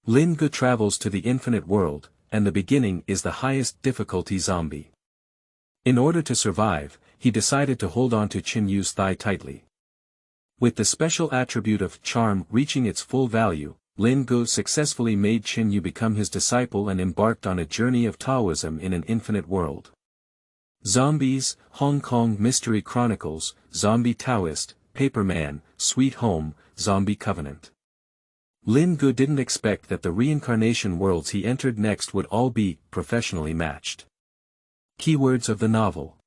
Lin Ge travels to the infinite world, and the beginning is the highest difficulty zombie. In order to survive, he decided to hold on to Chen Yu's thigh tightly. With the special attribute of charm reaching its full value, Lin Ge successfully made Chen You become his disciple and embarked on a journey of Taoism in an infinite world. Zombies, Hong Kong Mystery Chronicles, Zombie Taoist, Paperman, Sweet Home, Zombie Covenant. Lin Ge didn't expect that the reincarnation worlds he entered next would all be professionally matched. Keywords of the novel.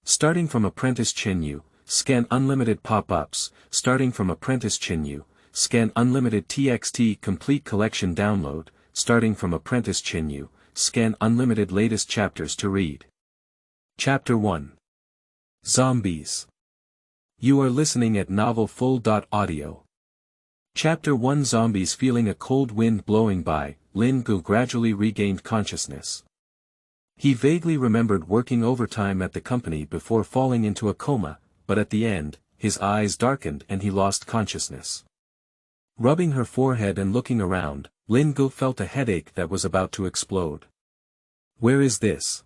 Starting from Apprentice Chen You, scan unlimited pop-ups. Starting from Apprentice Chen You, scan unlimited TXT complete collection download. Starting from Apprentice Chen You, scan unlimited latest chapters to read. Chapter 1. Zombies. You are listening at novelfull.audio. Chapter 1. Zombies. Feeling a cold wind blowing by, Lin Ge gradually regained consciousness. He vaguely remembered working overtime at the company before falling into a coma, but at the end, his eyes darkened and he lost consciousness. Rubbing her forehead and looking around, Lin Ge felt a headache that was about to explode. Where is this?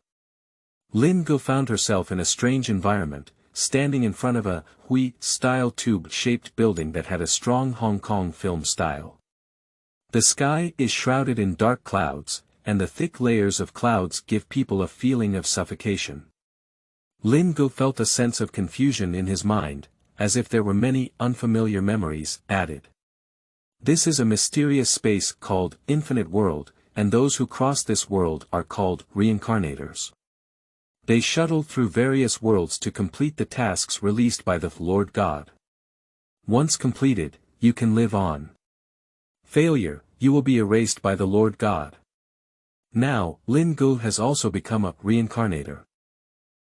Lin Ge found herself in a strange environment, standing in front of a Hui-style tube-shaped building that had a strong Hong Kong film style. The sky is shrouded in dark clouds, and the thick layers of clouds give people a feeling of suffocation. Lin Ge felt a sense of confusion in his mind, as if there were many unfamiliar memories added. This is a mysterious space called Infinite World, and those who cross this world are called reincarnators. They shuttle through various worlds to complete the tasks released by the Lord God. Once completed, you can live on. Failure, you will be erased by the Lord God. Now, Lin Ge has also become a reincarnator.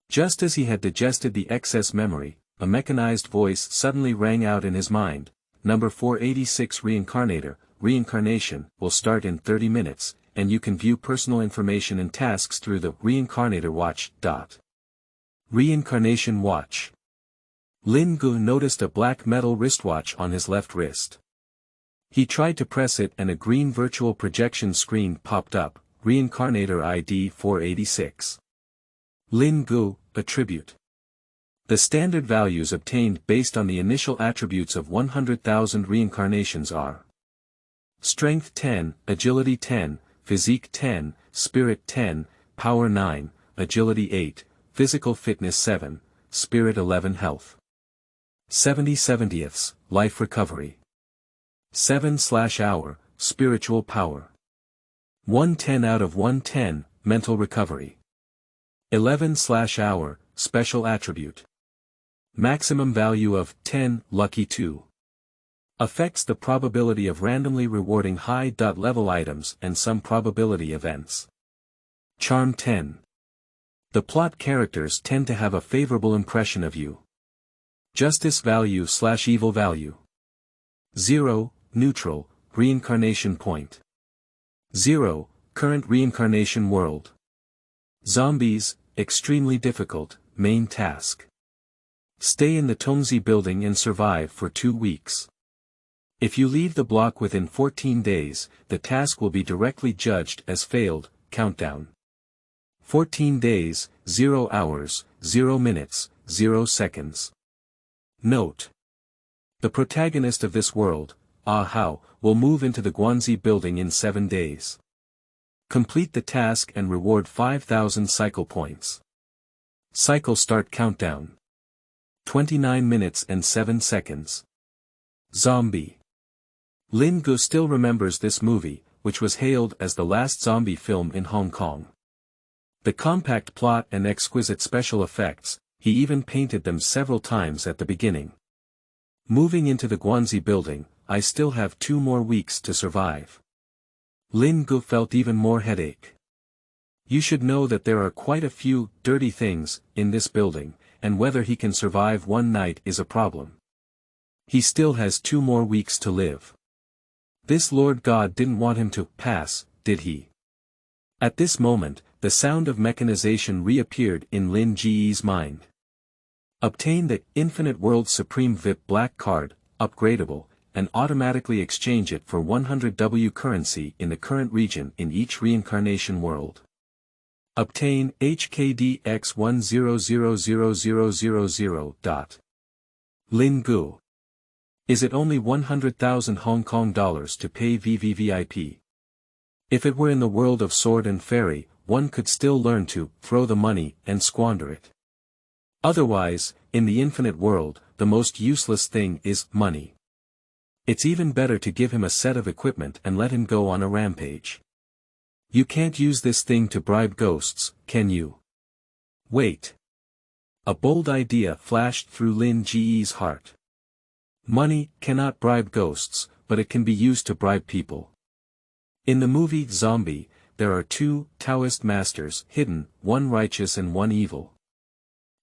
Just as he had digested the excess memory, a mechanized voice suddenly rang out in his mind. Number 486 Reincarnator, reincarnation, will start in 30 minutes, and you can view personal information and tasks through the Reincarnator Watch. Reincarnation Watch. Lin Ge noticed a black metal wristwatch on his left wrist. He tried to press it and a green virtual projection screen popped up, Reincarnator ID 486. Lin Ge, Attribute. The standard values obtained based on the initial attributes of 100,000 reincarnations are Strength 10, Agility 10, Physique 10, Spirit 10, Power 9, Agility 8, Physical Fitness 7, Spirit 11 Health 70/70ths, Life Recovery 7/hour, Spiritual Power 110 out of 110, Mental Recovery 11/hour, Special Attribute. Maximum value of 10, Lucky 2. Affects the probability of randomly rewarding high-level items and some probability events. Charm 10. The plot characters tend to have a favorable impression of you. Justice value/evil value. 0, Neutral, Reincarnation Point. 0, Current Reincarnation World. Zombies, Extremely Difficult, Main Task. Stay in the Tongzi building and survive for 2 weeks. If you leave the block within 14 days, the task will be directly judged as failed. Countdown. 14 days, 0 hours, 0 minutes, 0 seconds. Note. The protagonist of this world, Ah Hao, will move into the Guanzi building in 7 days. Complete the task and reward 5,000 cycle points. Cycle start countdown. 29 minutes and 7 seconds. Zombie. Lin Ge still remembers this movie, which was hailed as the last zombie film in Hong Kong. The compact plot and exquisite special effects, he even painted them several times at the beginning. Moving into the Guanzi building, I still have 2 more weeks to survive. Lin Ge felt even more headache. You should know that there are quite a few dirty things in this building, and whether he can survive 1 night is a problem. He still has 2 more weeks to live. This Lord God didn't want him to pass, did he? At this moment, the sound of mechanization reappeared in Lin Ge's mind. Obtain the Infinite World Supreme VIP Black Card, upgradable, and automatically exchange it for 100 W currency in the current region in each reincarnation world. Obtain HKDX10000000. Lin Ge. Is it only 100,000 Hong Kong dollars to pay VVVIP? If it were in the world of sword and fairy, one could still learn to throw the money and squander it. Otherwise, in the infinite world, the most useless thing is money. It's even better to give him a set of equipment and let him go on a rampage. You can't use this thing to bribe ghosts, can you? Wait. A bold idea flashed through Lin Ge's heart. Money cannot bribe ghosts, but it can be used to bribe people. In the movie Zombie, there are two Taoist masters hidden, one righteous and one evil.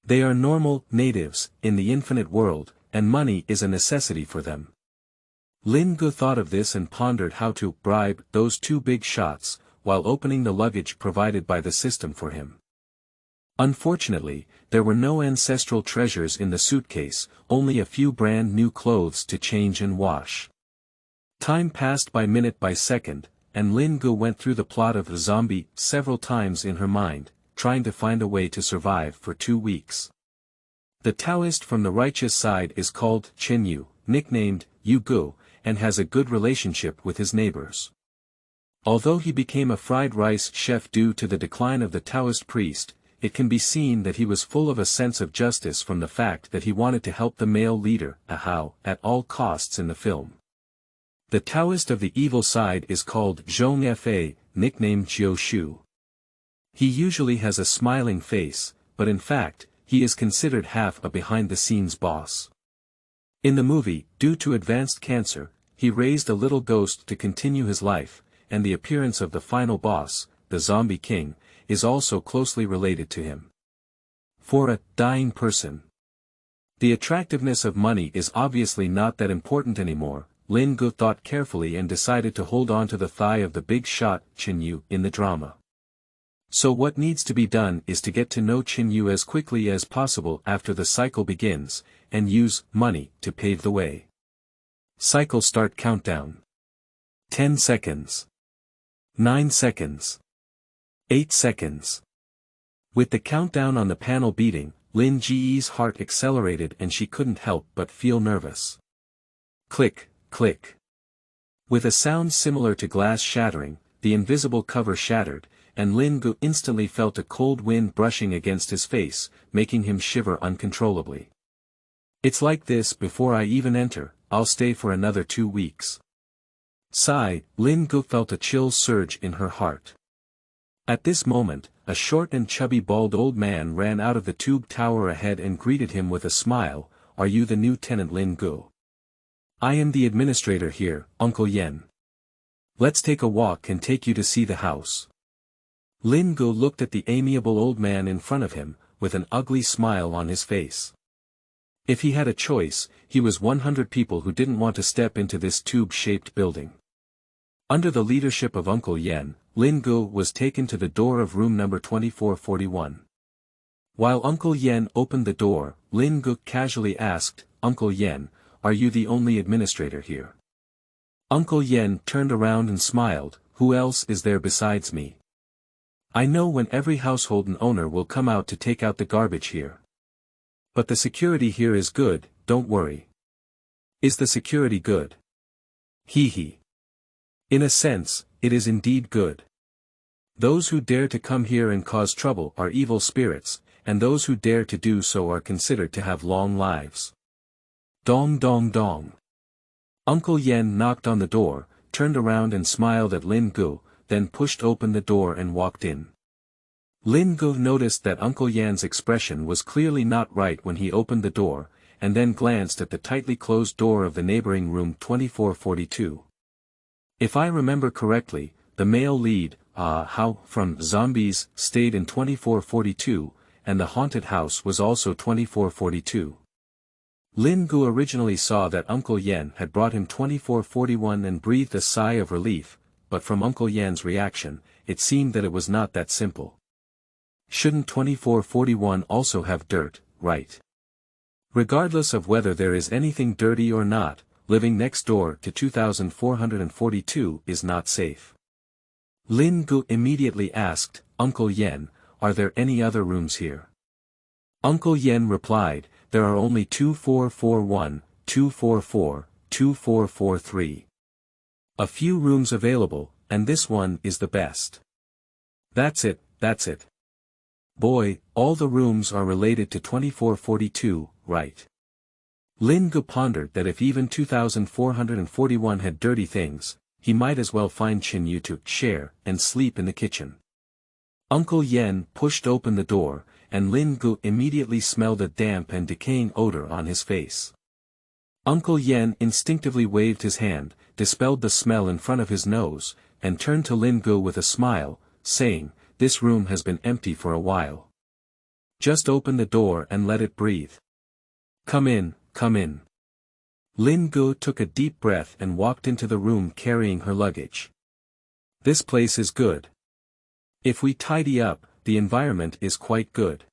They are normal natives in the infinite world, and money is a necessity for them. Lin Ge thought of this and pondered how to bribe those two big shots, while opening the luggage provided by the system for him. Unfortunately, there were no ancestral treasures in the suitcase, only a few brand new clothes to change and wash. Time passed by minute by second, and Lin Ge went through the plot of Zombie several times in her mind, trying to find a way to survive for 2 weeks. The Taoist from the righteous side is called Chen You, nicknamed Yu Ge, and has a good relationship with his neighbors. Although he became a fried rice chef due to the decline of the Taoist priest, it can be seen that he was full of a sense of justice from the fact that he wanted to help the male leader, Ahau, at all costs in the film. The Taoist of the evil side is called Zhong Fa, nicknamed Jiu Shu. He usually has a smiling face, but in fact, he is considered half a behind-the-scenes boss. In the movie, due to advanced cancer, he raised a little ghost to continue his life, and the appearance of the final boss, the Zombie King, is also closely related to him. For a dying person, the attractiveness of money is obviously not that important anymore. Lin Ge thought carefully and decided to hold on to the thigh of the big shot Chen You in the drama. So what needs to be done is to get to know Chen You as quickly as possible after the cycle begins, and use money to pave the way. Cycle start countdown. 10 seconds. 9 seconds. 8 seconds. With the countdown on the panel beating, Lin Ge's heart accelerated and she couldn't help but feel nervous. Click, click. With a sound similar to glass shattering, the invisible cover shattered, and Lin Ge instantly felt a cold wind brushing against his face, making him shiver uncontrollably. It's like this before I even enter, I'll stay for another 2 weeks. Sigh, Lin Ge felt a chill surge in her heart. At this moment, a short and chubby bald old man ran out of the tube tower ahead and greeted him with a smile. Are you the new tenant Lin Ge? I am the administrator here, Uncle Yen. Let's take a walk and take you to see the house. Lin Ge looked at the amiable old man in front of him, with an ugly smile on his face. If he had a choice, he was 100 people who didn't want to step into this tube-shaped building. Under the leadership of Uncle Yen, Lin Ge was taken to the door of room number 2441. While Uncle Yen opened the door, Lin Ge casually asked, Uncle Yen, are you the only administrator here? Uncle Yen turned around and smiled, who else is there besides me? I know when every household and owner will come out to take out the garbage here. But the security here is good, don't worry. Is the security good? Hee hee. In a sense, it is indeed good. Those who dare to come here and cause trouble are evil spirits, and those who dare to do so are considered to have long lives. Dong dong dong. Uncle Yen knocked on the door, turned around and smiled at Lin Ge, then pushed open the door and walked in. Lin Ge noticed that Uncle Yan's expression was clearly not right when he opened the door, and then glanced at the tightly closed door of the neighboring room 2442. If I remember correctly, the male lead, Ahau, from Zombies, stayed in 2442, and the haunted house was also 2442. Lin Ge originally saw that Uncle Yen had brought him 2441 and breathed a sigh of relief, but from Uncle Yan's reaction, it seemed that it was not that simple. Shouldn't 2441 also have dirt, right? Regardless of whether there is anything dirty or not, living next door to 2442 is not safe. Lin Ge immediately asked, Uncle Yen, are there any other rooms here? Uncle Yen replied, there are only 2441, 244, 2443. A few rooms available, and this one is the best. That's it, that's it. Boy, all the rooms are related to 2442, right? Lin Ge pondered that if even 2441 had dirty things, he might as well find Chen You to share and sleep in the kitchen. Uncle Yen pushed open the door, and Lin Ge immediately smelled a damp and decaying odor on his face. Uncle Yen instinctively waved his hand, dispelled the smell in front of his nose, and turned to Lin Ge with a smile, saying, this room has been empty for a while. Just open the door and let it breathe. Come in, come in. Lin Ge took a deep breath and walked into the room carrying her luggage. This place is good. If we tidy up, the environment is quite good.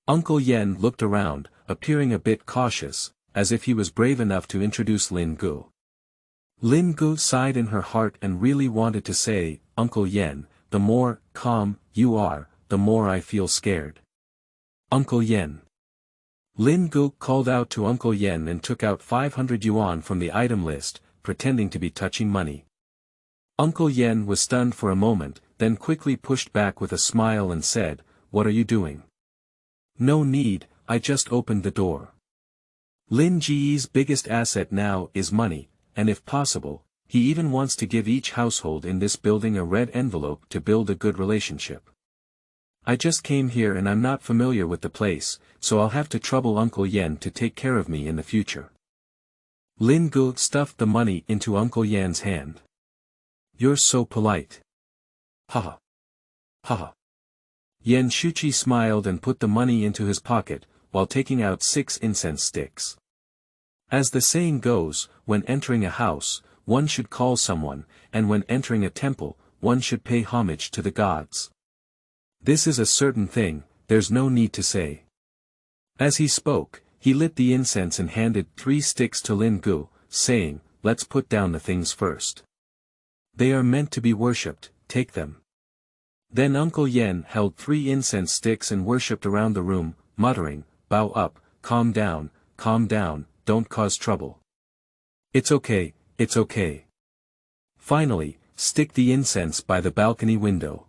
Uncle Yen looked around, appearing a bit cautious, as if he was brave enough to introduce Lin Ge. Lin Ge sighed in her heart and really wanted to say, Uncle Yen, the more calm you are, the more I feel scared. Uncle Yen. Lin Ge called out to Uncle Yen and took out 500 yuan from the item list, pretending to be touching money. Uncle Yen was stunned for a moment, then quickly pushed back with a smile and said, what are you doing? No need, I just opened the door. Lin Ge's biggest asset now is money, and if possible, he even wants to give each household in this building a red envelope to build a good relationship. I just came here and I'm not familiar with the place, so I'll have to trouble Uncle Yen to take care of me in the future. Lin Ge stuffed the money into Uncle Yen's hand. You're so polite. Haha. Haha. Yen Shuchi smiled and put the money into his pocket, while taking out 6 incense sticks. As the saying goes, when entering a house, one should call someone, and when entering a temple, one should pay homage to the gods. This is a certain thing, there's no need to say. As he spoke, he lit the incense and handed 3 sticks to Lin Ge, saying, let's put down the things first. They are meant to be worshipped, take them. Then Uncle Yen held 3 incense sticks and worshipped around the room, muttering, bow up, calm down, don't cause trouble. It's okay, it's okay. Finally, stick the incense by the balcony window.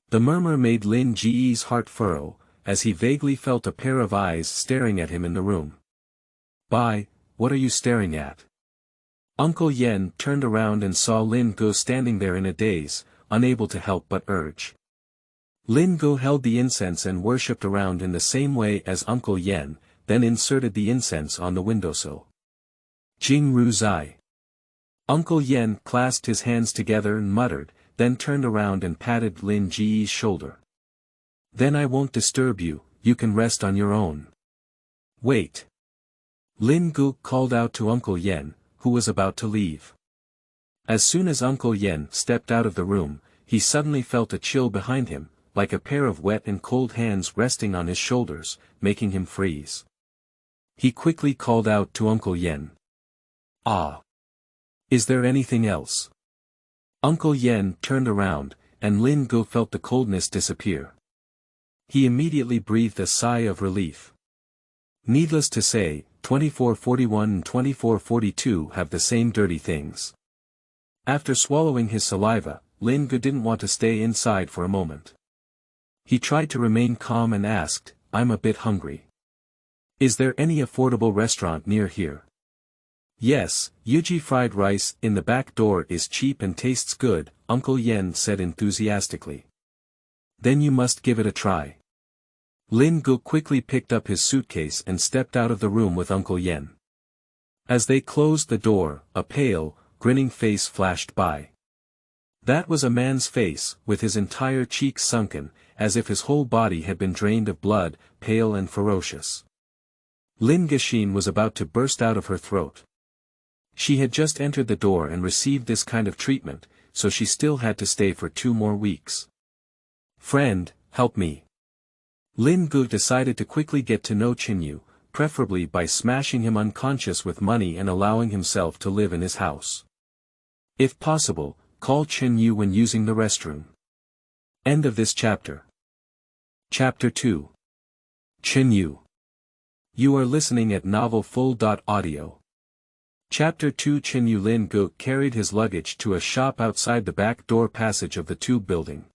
The murmur made Lin Ge's heart furrow, as he vaguely felt a pair of eyes staring at him in the room. What are you staring at? Uncle Yen turned around and saw Lin Ge standing there in a daze, unable to help but urge. Lin Ge held the incense and worshipped around in the same way as Uncle Yen, then inserted the incense on the windowsill. Jing Ru Zai. Uncle Yen clasped his hands together and muttered, then turned around and patted Lin Ge's shoulder. Then I won't disturb you, you can rest on your own. Wait. Lin Ge called out to Uncle Yen, who was about to leave. As soon as Uncle Yen stepped out of the room, he suddenly felt a chill behind him, like a pair of wet and cold hands resting on his shoulders, making him freeze. He quickly called out to Uncle Yen. Ah! Is there anything else? Uncle Yen turned around, and Lin Ge felt the coldness disappear. He immediately breathed a sigh of relief. Needless to say, 2441 and 2442 have the same dirty things. After swallowing his saliva, Lin Ge didn't want to stay inside for a moment. He tried to remain calm and asked, I'm a bit hungry. Is there any affordable restaurant near here? Yes, Yuji fried rice in the back door is cheap and tastes good, Uncle Yen said enthusiastically. Then you must give it a try. Lin Ge quickly picked up his suitcase and stepped out of the room with Uncle Yen. As they closed the door, a pale, grinning face flashed by. That was a man's face, with his entire cheeks sunken, as if his whole body had been drained of blood, pale and ferocious. Lin Ge was about to burst out of her throat. She had just entered the door and received this kind of treatment, so she still had to stay for 2 more weeks. Friend, help me. Lin Ge decided to quickly get to know Chen You, preferably by smashing him unconscious with money and allowing himself to live in his house. If possible, call Chen You when using the restroom. End of this chapter. Chapter 2. Chen You. You are listening at novelfull.audio. Chapter 2. Chen You. Lin Ge carried his luggage to a shop outside the back door passage of the tube building.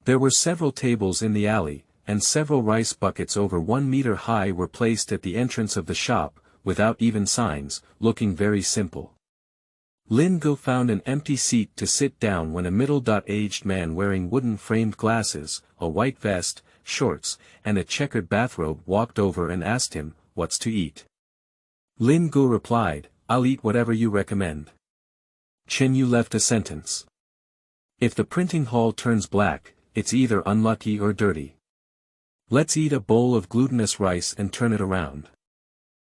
There were several tables in the alley, and several rice buckets over 1 meter high were placed at the entrance of the shop, without even signs, looking very simple. Lin Ge found an empty seat to sit down when a middle-aged man wearing wooden-framed glasses, a white vest, shorts, and a checkered bathrobe walked over and asked him, "What's to eat?" Lin Ge replied, "I'll eat whatever you recommend." Chen You left a sentence. "If the printing hall turns black, it's either unlucky or dirty. Let's eat a bowl of glutinous rice and turn it around."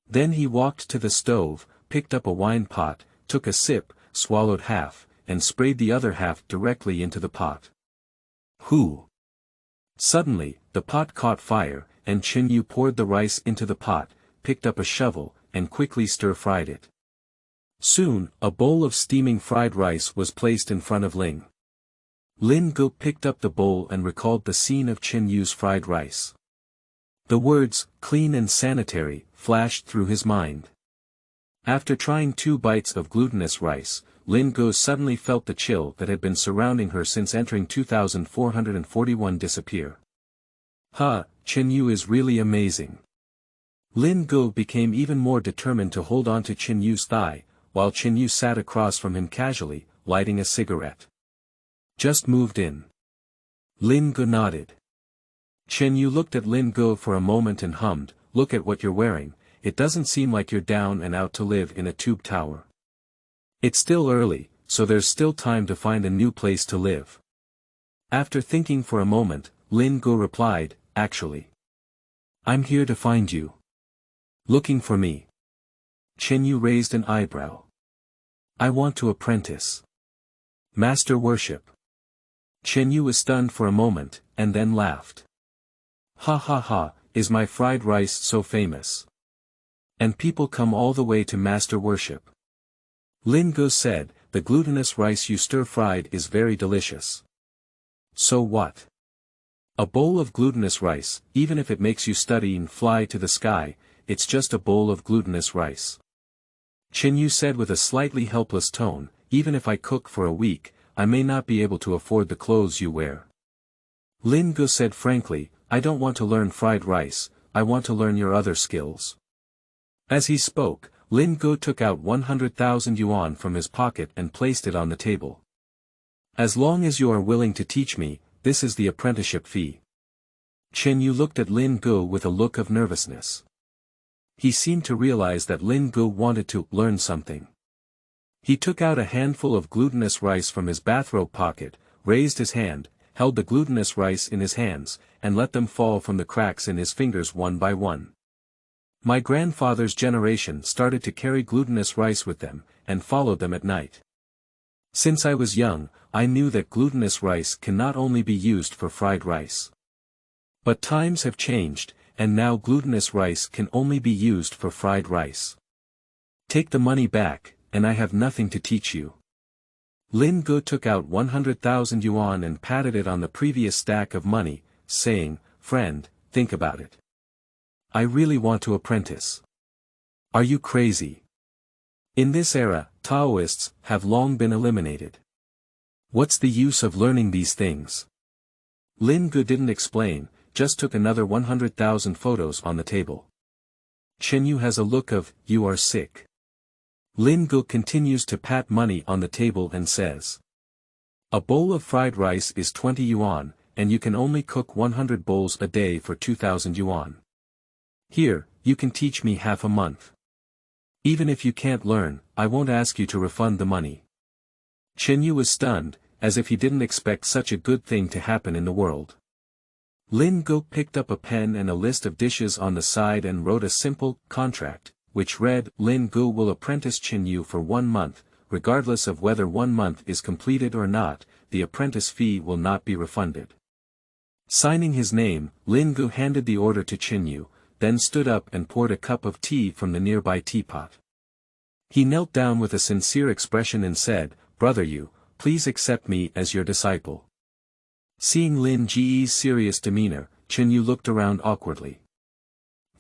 Then he walked to the stove, picked up a wine pot, took a sip, swallowed half, and sprayed the other half directly into the pot. Whoo! Suddenly, the pot caught fire, and Chen You poured the rice into the pot, picked up a shovel, and quickly stir-fried it. Soon, a bowl of steaming fried rice was placed in front of Lin Ge picked up the bowl and recalled the scene of Chen Yu's fried rice. The words, "clean and sanitary," flashed through his mind. After trying 2 bites of glutinous rice, Lin Ge suddenly felt the chill that had been surrounding her since entering 2441 disappear. Chen You is really amazing. Lin Ge became even more determined to hold on to Chen Yu's thigh, while Chen You sat across from him casually, lighting a cigarette. "Just moved in." Lin Ge nodded. Chen You looked at Lin Ge for a moment and hummed, "Look at what you're wearing, it doesn't seem like you're down and out to live in a tube tower." "It's still early, so there's still time to find a new place to live." After thinking for a moment, Lin Ge replied, "Actually, I'm here to find you." "Looking for me?" Chen You raised an eyebrow. "I want to apprentice. Master worship." Chen You was stunned for a moment, and then laughed. "Ha ha ha, is my fried rice so famous? And people come all the way to master worship?" Lin Ge said, "The glutinous rice you stir-fried is very delicious." "So what? A bowl of glutinous rice, even if it makes you study and fly to the sky, it's just a bowl of glutinous rice." Chen You said with a slightly helpless tone, "Even if I cook for a week, I may not be able to afford the clothes you wear." Lin Ge said frankly, "I don't want to learn fried rice, I want to learn your other skills." As he spoke, Lin Ge took out 100,000 yuan from his pocket and placed it on the table. "As long as you are willing to teach me, this is the apprenticeship fee." Chen You looked at Lin Ge with a look of nervousness. He seemed to realize that Lin Ge wanted to learn something. He took out a handful of glutinous rice from his bathrobe pocket, raised his hand, held the glutinous rice in his hands, and let them fall from the cracks in his fingers one by one. "My grandfather's generation started to carry glutinous rice with them, and followed them at night. Since I was young, I knew that glutinous rice can not only be used for fried rice. But times have changed, and now glutinous rice can only be used for fried rice. Take the money back, and I have nothing to teach you." Lin Ge took out 100,000 yuan and patted it on the previous stack of money, saying, "Friend, think about it. I really want to apprentice. Are you crazy? In this era, Taoists have long been eliminated. What's the use of learning these things?" Lin Ge didn't explain, just took another 100,000 photos on the table. Chen You has a look of, "You are sick." Lin Ge continues to pat money on the table and says, "A bowl of fried rice is 20 yuan, and you can only cook 100 bowls a day for 2,000 yuan. Here, you can teach me half a month. Even if you can't learn, I won't ask you to refund the money." Chen You was stunned, as if he didn't expect such a good thing to happen in the world. Lin Ge picked up a pen and a list of dishes on the side and wrote a simple contract, which read, "Lin Ge will apprentice Chen You for 1 month, regardless of whether 1 month is completed or not, the apprentice fee will not be refunded." Signing his name, Lin Ge handed the order to Chen You, then stood up and poured a cup of tea from the nearby teapot. He knelt down with a sincere expression and said, "Brother Yu, please accept me as your disciple." Seeing Lin Ge's serious demeanor, Chen You looked around awkwardly.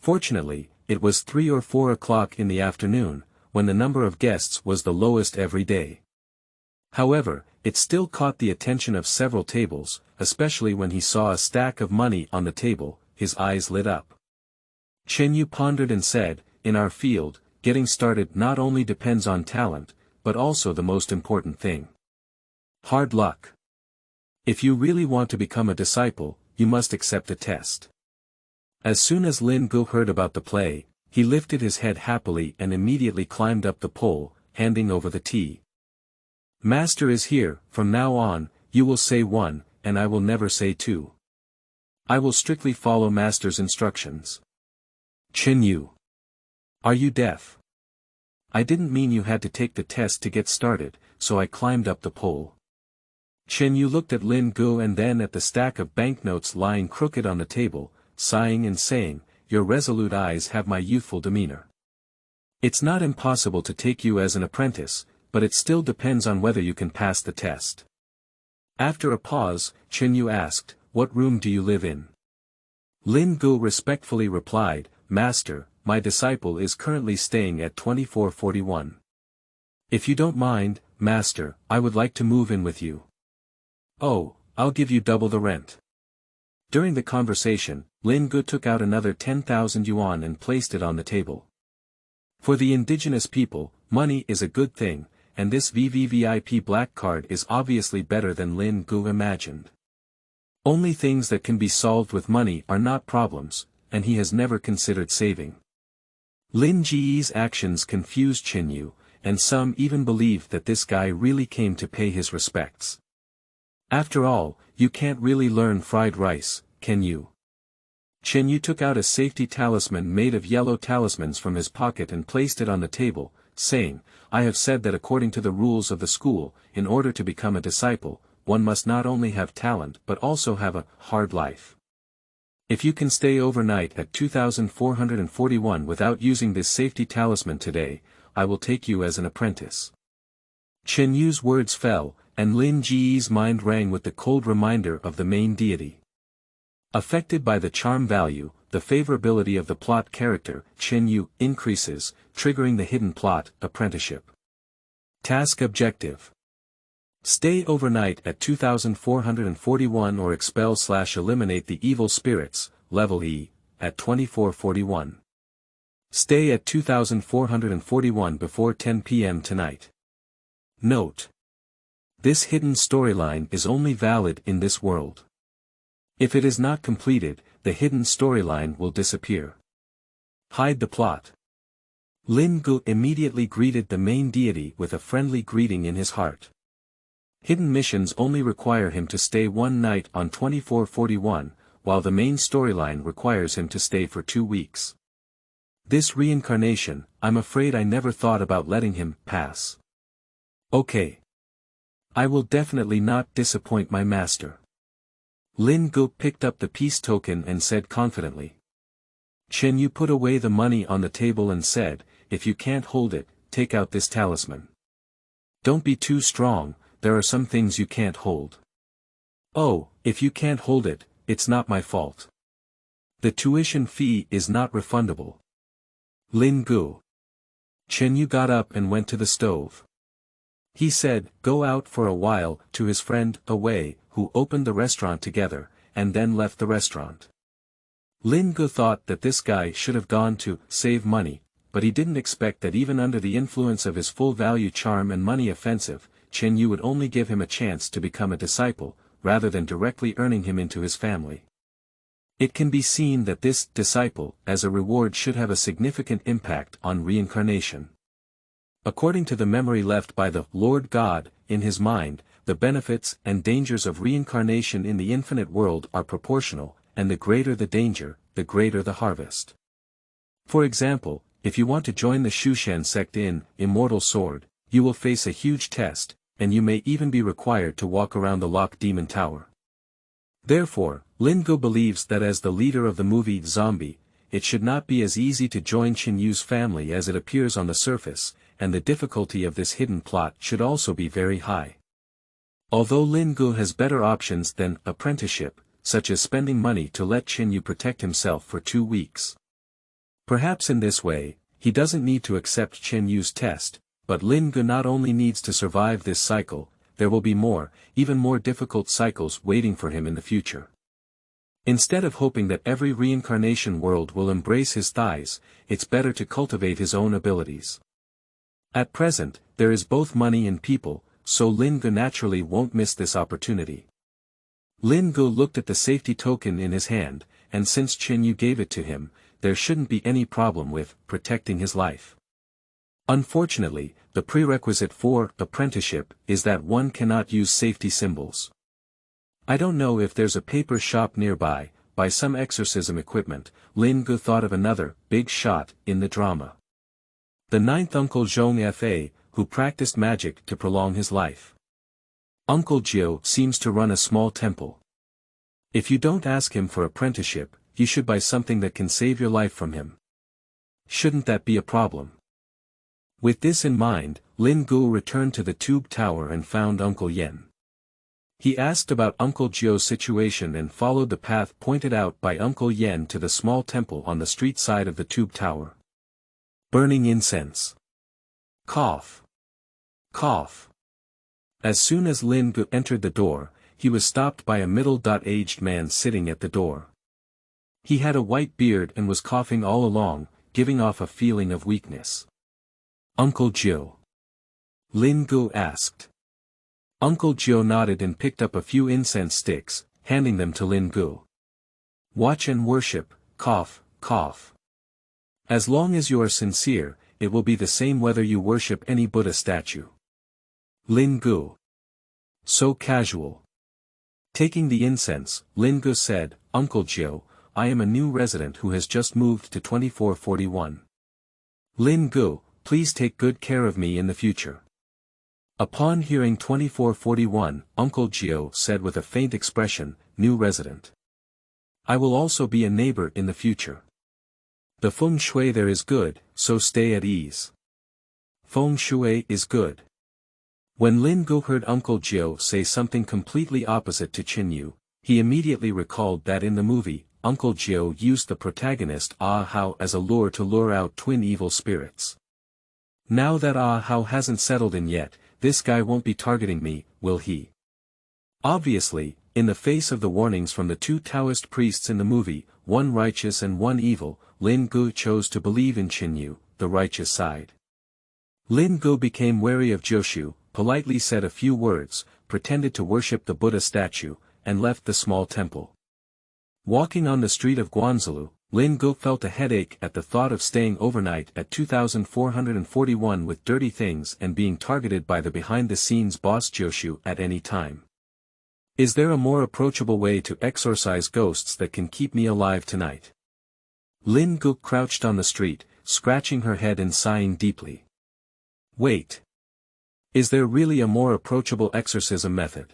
Fortunately, it was 3 or 4 o'clock in the afternoon, when the number of guests was the lowest every day. However, it still caught the attention of several tables, especially when he saw a stack of money on the table. His eyes lit up. Chen You pondered and said, "In our field, getting started not only depends on talent, but also the most important thing: hard luck. If you really want to become a disciple, you must accept a test." As soon as Lin Ge heard about the play, he lifted his head happily and immediately climbed up the pole, handing over the tea. "Master is here. From now on, you will say 1, and I will never say 2. I will strictly follow Master's instructions." "Chen You, are you deaf? I didn't mean you had to take the test to get started, so I climbed up the pole." Chen You looked at Lin Ge and then at the stack of banknotes lying crooked on the table, sighing and saying, "Your resolute eyes have my youthful demeanor. It's not impossible to take you as an apprentice, but it still depends on whether you can pass the test." After a pause, Chen You asked, "What room do you live in?" Lin Ge respectfully replied, "Master, my disciple is currently staying at 2441. If you don't mind, Master, I would like to move in with you." "Oh, I'll give you double the rent." During the conversation, Lin Ge took out another 10,000 yuan and placed it on the table. For the indigenous people, money is a good thing, and this VVVIP black card is obviously better than Lin Ge imagined. Only things that can be solved with money are not problems, and he has never considered saving. Lin Ge's actions confused Chen You, and some even believed that this guy really came to pay his respects. After all, you can't really learn fried rice, can you? Chen You took out a safety talisman made of yellow talismans from his pocket and placed it on the table, saying, "I have said that according to the rules of the school, in order to become a disciple, one must not only have talent but also have a hard life. If you can stay overnight at 2441 without using this safety talisman today, I will take you as an apprentice." Chen Yu's words fell, and Lin Ge's mind rang with the cold reminder of the main deity. Affected by the charm value, the favorability of the plot character, Chen You, increases, triggering the hidden plot, apprenticeship. Task objective: stay overnight at 2441 or expel/eliminate the evil spirits, level E, at 2441. Stay at 2441 before 10 p.m. tonight. Note: this hidden storyline is only valid in this world. If it is not completed, the hidden storyline will disappear. Hide the plot. Lin Ge immediately greeted the main deity with a friendly greeting in his heart. Hidden missions only require him to stay one night on 2441, while the main storyline requires him to stay for 2 weeks. This reincarnation, I'm afraid I never thought about letting him pass. Okay. I will definitely not disappoint my master. Lin Ge picked up the peace token and said confidently. Chen You put away the money on the table and said, "If you can't hold it, take out this talisman. Don't be too strong, there are some things you can't hold." "Oh, if you can't hold it, it's not my fault. The tuition fee is not refundable." Lin Ge. Chen You got up and went to the stove. He said, "Go out for a while," to his friend, Away, who opened the restaurant together, and then left the restaurant. Lin Ge thought that this guy should have gone to save money, but he didn't expect that even under the influence of his full-value charm and money offensive, Chen You would only give him a chance to become a disciple, rather than directly earning him into his family. It can be seen that this disciple, as a reward, should have a significant impact on reincarnation. According to the memory left by the Lord God, in his mind, the benefits and dangers of reincarnation in the infinite world are proportional, and the greater the danger, the greater the harvest. For example, if you want to join the Shushan sect in Immortal Sword, you will face a huge test, and you may even be required to walk around the locked demon tower. Therefore, Lin Ge believes that as the leader of the movie Zombie, it should not be as easy to join Chen Yu's family as it appears on the surface, and the difficulty of this hidden plot should also be very high. Although Lin Ge has better options than apprenticeship, such as spending money to let Chen Yu protect himself for 2 weeks. Perhaps in this way, he doesn't need to accept Chen Yu's test, but Lin Ge not only needs to survive this cycle, there will be more, even more difficult cycles waiting for him in the future. Instead of hoping that every reincarnation world will embrace his thighs, it's better to cultivate his own abilities. At present, there is both money and people, so Lin Ge naturally won't miss this opportunity. Lin Ge looked at the safety token in his hand, and since Chen Yu gave it to him, there shouldn't be any problem with protecting his life. Unfortunately, the prerequisite for apprenticeship is that one cannot use safety symbols. I don't know if there's a paper shop nearby. By some exorcism equipment, Lin Ge thought of another big shot in the drama. The 9th Uncle Zhong Fa, who practiced magic to prolong his life. Uncle Jiu seems to run a small temple. If you don't ask him for apprenticeship, you should buy something that can save your life from him. Shouldn't that be a problem? With this in mind, Lin Ge returned to the tube tower and found Uncle Yen. He asked about Uncle Jiu's situation and followed the path pointed out by Uncle Yen to the small temple on the street side of the tube tower. Burning incense. Cough. Cough. As soon as Lin Ge entered the door, he was stopped by a middle-aged man sitting at the door. He had a white beard and was coughing all along, giving off a feeling of weakness. Uncle Jiu? Lin Ge asked. Uncle Jiu nodded and picked up a few incense sticks, handing them to Lin Ge. Watch and worship, cough, cough. As long as you are sincere, it will be the same whether you worship any Buddha statue. Lin Ge. So casual. Taking the incense, Lin Ge said, Uncle Jiu, I am a new resident who has just moved to 2441. Lin Ge, please take good care of me in the future. Upon hearing 2441, Uncle Jiu said with a faint expression, new resident. I will also be a neighbor in the future. The feng shui there is good, so stay at ease. Feng shui is good. When Lin Ge heard Uncle Jiu say something completely opposite to Chen Yu, he immediately recalled that in the movie, Uncle Jiu used the protagonist Ah Hao as a lure to lure out twin evil spirits. Now that Ah Hao hasn't settled in yet, this guy won't be targeting me, will he? Obviously, in the face of the warnings from the 2 Taoist priests in the movie, one righteous and one evil, Lin Ge chose to believe in Chen Yu, the righteous side. Lin Ge became wary of Jiushu, politely said a few words, pretended to worship the Buddha statue, and left the small temple. Walking on the street of Guanzhou, Lin Ge felt a headache at the thought of staying overnight at 2441 with dirty things and being targeted by the behind-the-scenes boss Jiushu at any time. Is there a more approachable way to exorcise ghosts that can keep me alive tonight? Lin Ge crouched on the street, scratching her head and sighing deeply. Wait. Is there really a more approachable exorcism method?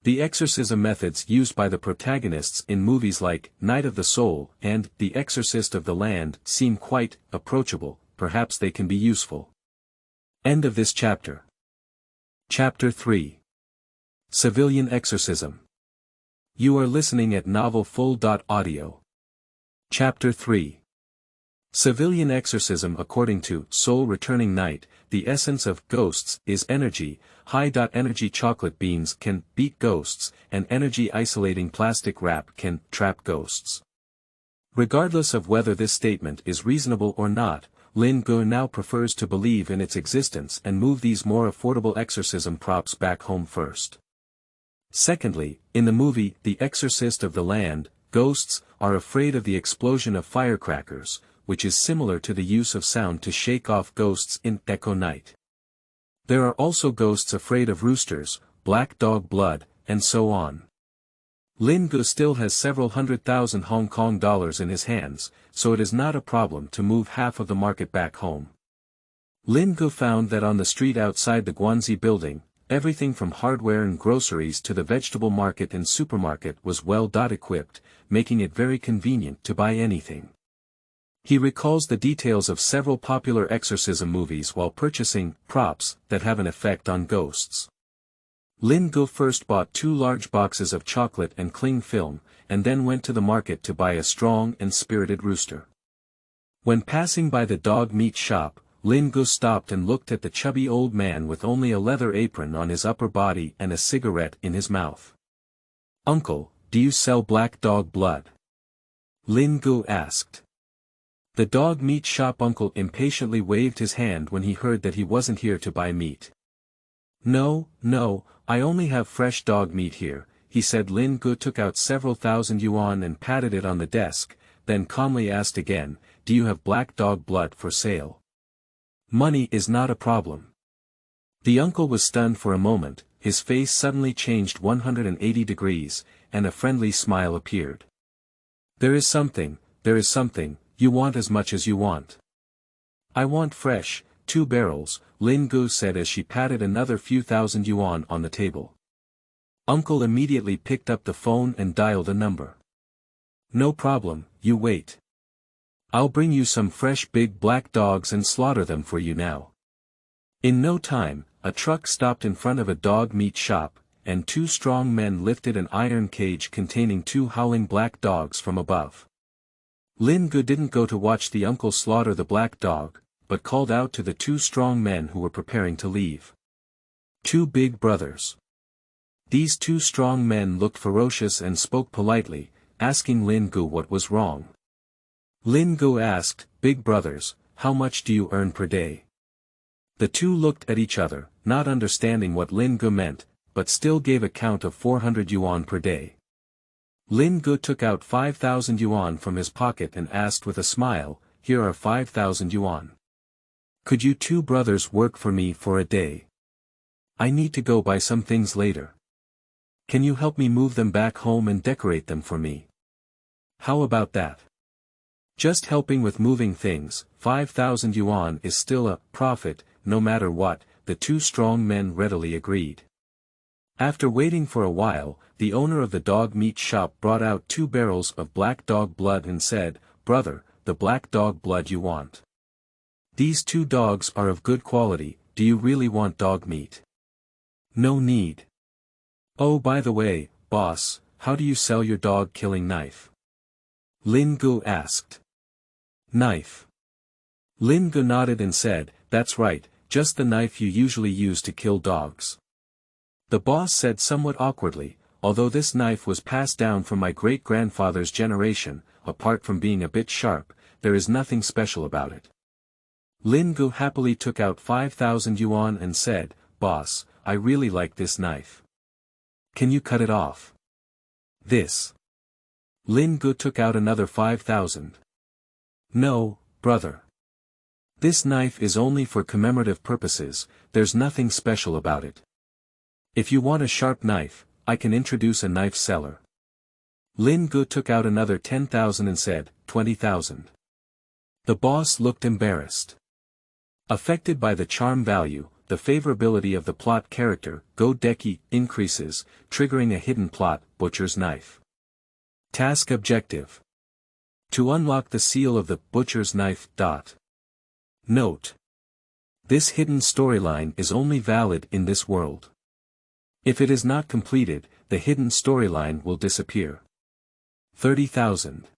The exorcism methods used by the protagonists in movies like Night of the Soul and The Exorcist of the Land seem quite approachable, perhaps they can be useful. End of this chapter. Chapter 3. Civilian Exorcism. You are listening at novelfull.audio. Chapter 3. Civilian Exorcism. According to Soul Returning Night, the essence of ghosts is energy. High-energy chocolate beans can beat ghosts, and energy-isolating plastic wrap can trap ghosts. Regardless of whether this statement is reasonable or not, Lin Ge now prefers to believe in its existence and move these more affordable exorcism props back home first. Secondly, in the movie The Exorcist of the Land, ghosts are afraid of the explosion of firecrackers, which is similar to the use of sound to shake off ghosts in Echo Night. There are also ghosts afraid of roosters, black dog blood, and so on. Lin Ge still has several $100,000 Hong Kong dollars in his hands, so it is not a problem to move half of the market back home. Lin Ge found that on the street outside the Guanxi building, everything from hardware and groceries to the vegetable market and supermarket was well equipped, making it very convenient to buy anything. He recalls the details of several popular exorcism movies while purchasing props that have an effect on ghosts. Lin Ge first bought 2 large boxes of chocolate and cling film, and then went to the market to buy a strong and spirited rooster. When passing by the dog meat shop, Lin Ge stopped and looked at the chubby old man with only a leather apron on his upper body and a cigarette in his mouth. "Uncle, do you sell black dog blood?" Lin Ge asked. The dog meat shop uncle impatiently waved his hand when he heard that he wasn't here to buy meat. No, I only have fresh dog meat here," he said. Lin Ge took out several thousand yuan and patted it on the desk, then calmly asked again, "Do you have black dog blood for sale?" "Money is not a problem." The uncle was stunned for a moment, his face suddenly changed 180 degrees, and a friendly smile appeared. There is something, you want as much as you want." "I want fresh, 2 barrels, Lin Ge said as she patted another few thousand yuan on the table. Uncle immediately picked up the phone and dialed a number. "No problem, you wait. I'll bring you some fresh big black dogs and slaughter them for you now." In no time, a truck stopped in front of a dog meat shop, and 2 strong men lifted an iron cage containing 2 howling black dogs from above. Lin Ge didn't go to watch the uncle slaughter the black dog, but called out to the 2 strong men who were preparing to leave. 2 big brothers. These 2 strong men looked ferocious and spoke politely, asking Lin Ge what was wrong. Lin Ge asked, "Big brothers, how much do you earn per day?" The 2 looked at each other, not understanding what Lin Ge meant, but still gave a count of 400 yuan per day. Lin Ge took out 5,000 yuan from his pocket and asked with a smile, "Here are 5,000 yuan. Could you 2 brothers work for me for a day? I need to go buy some things later. Can you help me move them back home and decorate them for me? How about that?" Just helping with moving things, 5,000 yuan is still a profit, no matter what, the 2 strong men readily agreed. After waiting for a while, the owner of the dog meat shop brought out 2 barrels of black dog blood and said, "Brother, the black dog blood you want. These 2 dogs are of good quality, do you really want dog meat?" "No need. Oh, by the way, boss, how do you sell your dog-killing knife?" Lin Ge asked. "Knife?" Lin Ge nodded and said, "That's right, just the knife you usually use to kill dogs." The boss said somewhat awkwardly, "Although this knife was passed down from my great-grandfather's generation, apart from being a bit sharp, there is nothing special about it." Lin Ge happily took out 5,000 yuan and said, "Boss, I really like this knife. Can you cut it off?" "This." Lin Ge took out another 5,000. "No, brother. This knife is only for commemorative purposes, there's nothing special about it. If you want a sharp knife, I can introduce a knife seller." Lin Ge took out another 10,000 and said, 20,000. The boss looked embarrassed. Affected by the charm value, the favorability of the plot character, Go Deki, increases, triggering a hidden plot, Butcher's Knife. Task objective: to unlock the seal of the Butcher's Knife. Note: this hidden storyline is only valid in this world. If it is not completed, the hidden storyline will disappear. 30,000.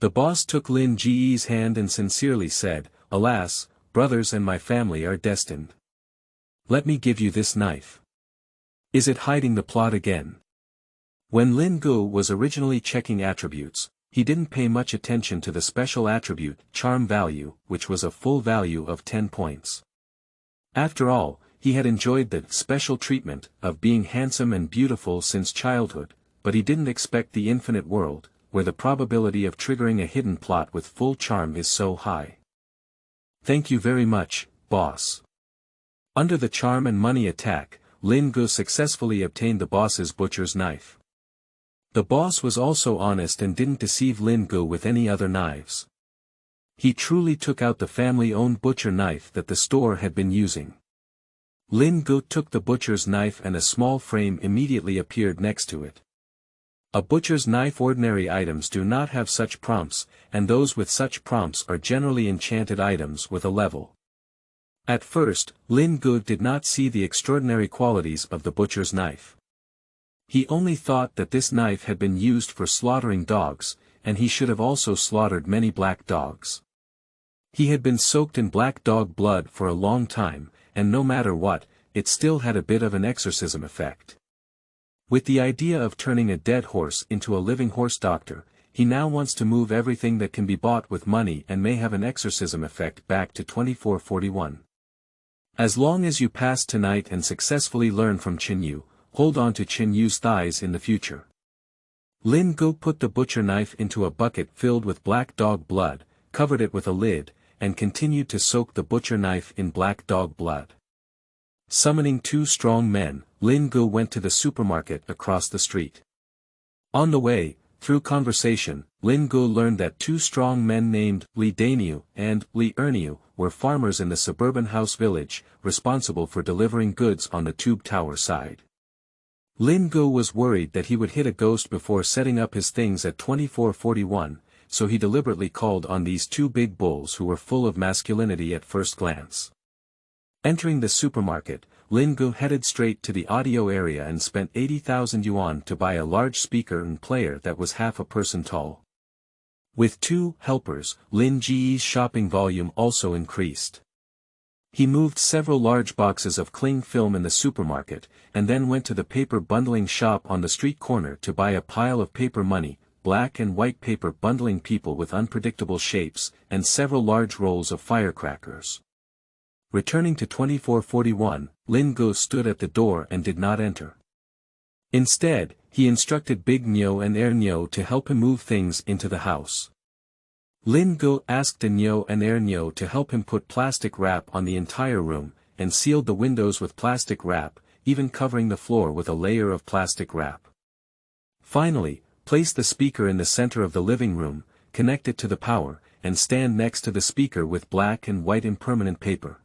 The boss took Lin Ge's hand and sincerely said, "Alas, brothers and my family are destined. Let me give you this knife." Is it hiding the plot again? When Lin Ge was originally checking attributes, he didn't pay much attention to the special attribute, charm value, which was a full value of 10 points. After all, he had enjoyed the special treatment of being handsome and beautiful since childhood, but he didn't expect the infinite world, where the probability of triggering a hidden plot with full charm is so high. "Thank you very much, boss." Under the charm and money attack, Lin Ge successfully obtained the boss's butcher's knife. The boss was also honest and didn't deceive Lin Ge with any other knives. He truly took out the family-owned butcher knife that the store had been using. Lin Ge took the butcher's knife and a small frame immediately appeared next to it. A butcher's knife. Ordinary items do not have such prompts, and those with such prompts are generally enchanted items with a level. At first, Lin Ge did not see the extraordinary qualities of the butcher's knife. He only thought that this knife had been used for slaughtering dogs, and he should have also slaughtered many black dogs. He had been soaked in black dog blood for a long time, and no matter what, it still had a bit of an exorcism effect. With the idea of turning a dead horse into a living horse doctor, he now wants to move everything that can be bought with money and may have an exorcism effect. Back to 2441. As long as you pass tonight and successfully learn from Chen You, hold on to Chen Yu's thighs in the future. Lin Ge put the butcher knife into a bucket filled with black dog blood, covered it with a lid, and continued to soak the butcher knife in black dog blood. Summoning 2 strong men, Lin Ge went to the supermarket across the street. On the way, through conversation, Lin Ge learned that 2 strong men named Li Daniu and Li Erniu were farmers in the suburban house village, responsible for delivering goods on the tube tower side. Lin Ge was worried that he would hit a ghost before setting up his things at 2441, so he deliberately called on these 2 big bulls who were full of masculinity at first glance. Entering the supermarket, Lin Ge headed straight to the audio area and spent 80,000 yuan to buy a large speaker and player that was half a person tall. With 2 helpers, Lin Ge's shopping volume also increased. He moved several large boxes of cling film in the supermarket, and then went to the paper bundling shop on the street corner to buy a pile of paper money, black and white paper bundling people with unpredictable shapes, and several large rolls of firecrackers. Returning to 2441, Lin Ge stood at the door and did not enter. Instead, he instructed Big Nyo and Nyo to help him move things into the house. Lin Ge asked Nyo and Nyo to help him put plastic wrap on the entire room, and sealed the windows with plastic wrap, even covering the floor with a layer of plastic wrap. Finally, place the speaker in the center of the living room, connect it to the power, and stand next to the speaker with black and white impermanent paper.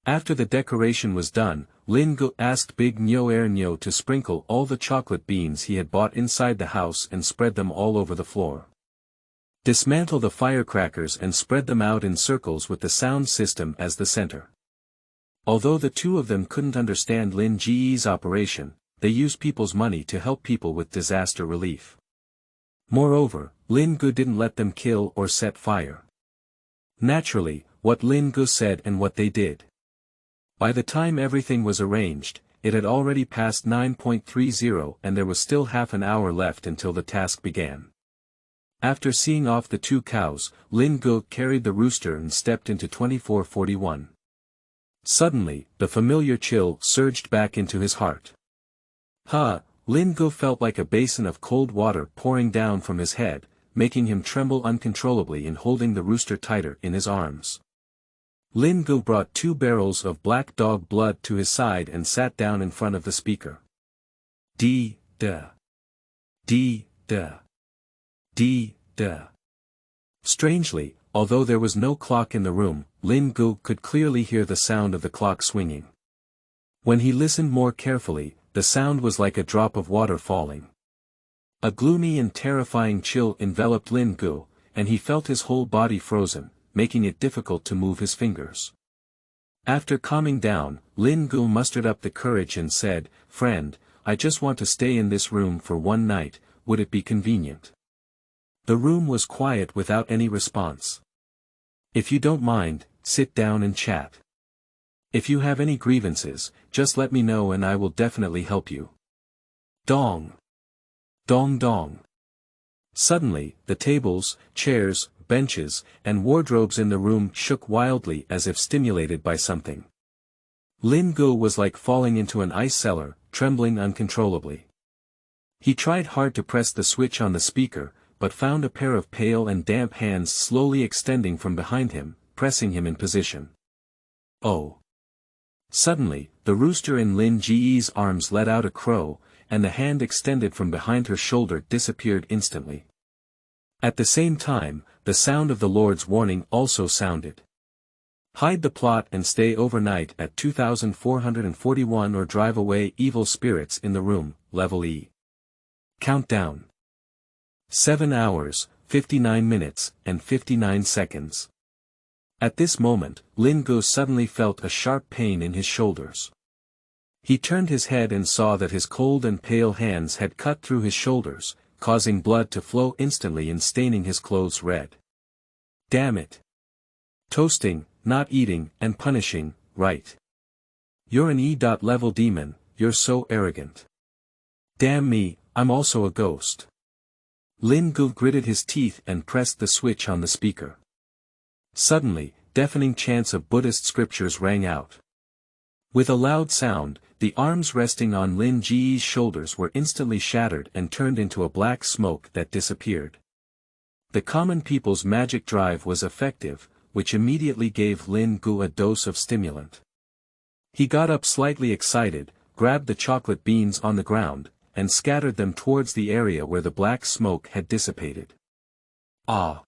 After the decoration was done, Lin Ge asked Big Nyo to sprinkle all the chocolate beans he had bought inside the house and spread them all over the floor. Dismantle the firecrackers and spread them out in circles with the sound system as the center. Although the 2 of them couldn't understand Lin Ge's operation, they used people's money to help people with disaster relief. Moreover, Lin Ge didn't let them kill or set fire. Naturally, what Lin Ge said and what they did. By the time everything was arranged, it had already passed 9:30 and there was still half an hour left until the task began. After seeing off the 2 cows, Lin Ge carried the rooster and stepped into 2441. Suddenly, the familiar chill surged back into his heart. Lin Ge felt like a basin of cold water pouring down from his head, making him tremble uncontrollably and holding the rooster tighter in his arms. Lin Ge brought 2 barrels of black dog blood to his side and sat down in front of the speaker. D-da. D-da. D-da. Strangely, although there was no clock in the room, Lin Ge could clearly hear the sound of the clock swinging. When he listened more carefully, the sound was like a drop of water falling. A gloomy and terrifying chill enveloped Lin Ge, and he felt his whole body frozen, making it difficult to move his fingers. After calming down, Lin Ge mustered up the courage and said, "Friend, I just want to stay in this room for 1 night, would it be convenient?" The room was quiet without any response. "If you don't mind, sit down and chat. If you have any grievances, just let me know and I will definitely help you." Dong. Dong dong. Suddenly, the tables, chairs, benches, and wardrobes in the room shook wildly as if stimulated by something. Lin Ge was like falling into an ice cellar, trembling uncontrollably. He tried hard to press the switch on the speaker, but found a pair of pale and damp hands slowly extending from behind him, pressing him in position. Oh! Suddenly, the rooster in Lin Ge's arms let out a crow, and the hand extended from behind her shoulder disappeared instantly. At the same time, the sound of the Lord's warning also sounded. Hide the plot and stay overnight at 2441 or drive away evil spirits in the room, level E. Countdown. 7 hours, 59 minutes, and 59 seconds. At this moment, Lin Ge suddenly felt a sharp pain in his shoulders. He turned his head and saw that his cold and pale hands had cut through his shoulders, causing blood to flow instantly and staining his clothes red. Damn it. Toasting, not eating, and punishing, right? You're an E.level demon, you're so arrogant. Damn me, I'm also a ghost. Lin Ge gritted his teeth and pressed the switch on the speaker. Suddenly, deafening chants of Buddhist scriptures rang out. With a loud sound, the arms resting on Lin Ge's shoulders were instantly shattered and turned into a black smoke that disappeared. The common people's magic drive was effective, which immediately gave Lin Ge a dose of stimulant. He got up slightly excited, grabbed the chocolate beans on the ground, and scattered them towards the area where the black smoke had dissipated. Ah!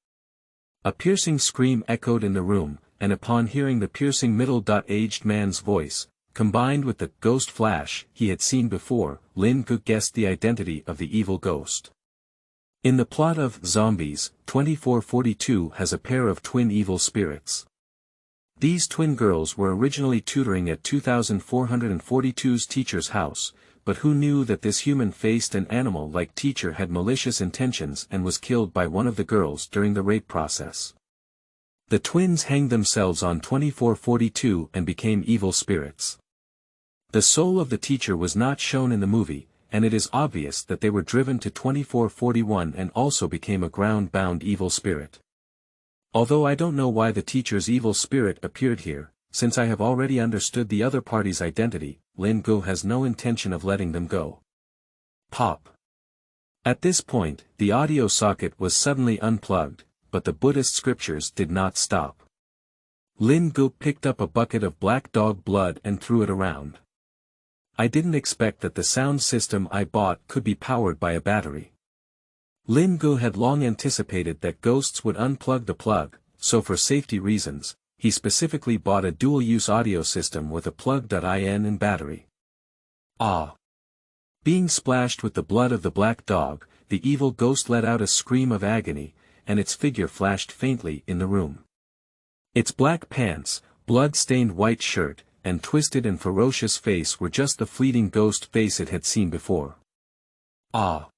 A piercing scream echoed in the room, and upon hearing the piercing middle-aged man's voice, combined with the ghost flash he had seen before, Lin Ge guessed the identity of the evil ghost. In the plot of Zombies, 2442 has a pair of twin evil spirits. These twin girls were originally tutoring at 2442's teacher's house, but who knew that this human-faced and animal-like teacher had malicious intentions and was killed by one of the girls during the rape process. The twins hanged themselves on 2442 and became evil spirits. The soul of the teacher was not shown in the movie, and it is obvious that they were driven to 2441 and also became a ground-bound evil spirit. Although I don't know why the teacher's evil spirit appeared here, since I have already understood the other party's identity, Lin Ge has no intention of letting them go. Pop. At this point, the audio socket was suddenly unplugged, but the Buddhist scriptures did not stop. Lin Ge picked up a bucket of black dog blood and threw it around. I didn't expect that the sound system I bought could be powered by a battery. Lin Ge had long anticipated that ghosts would unplug the plug, so for safety reasons, he specifically bought a dual-use audio system with a plug.in and battery. Ah! Being splashed with the blood of the black dog, the evil ghost let out a scream of agony, and its figure flashed faintly in the room. Its black pants, blood-stained white shirt, and twisted and ferocious face were just the fleeting ghost face it had seen before. Ah!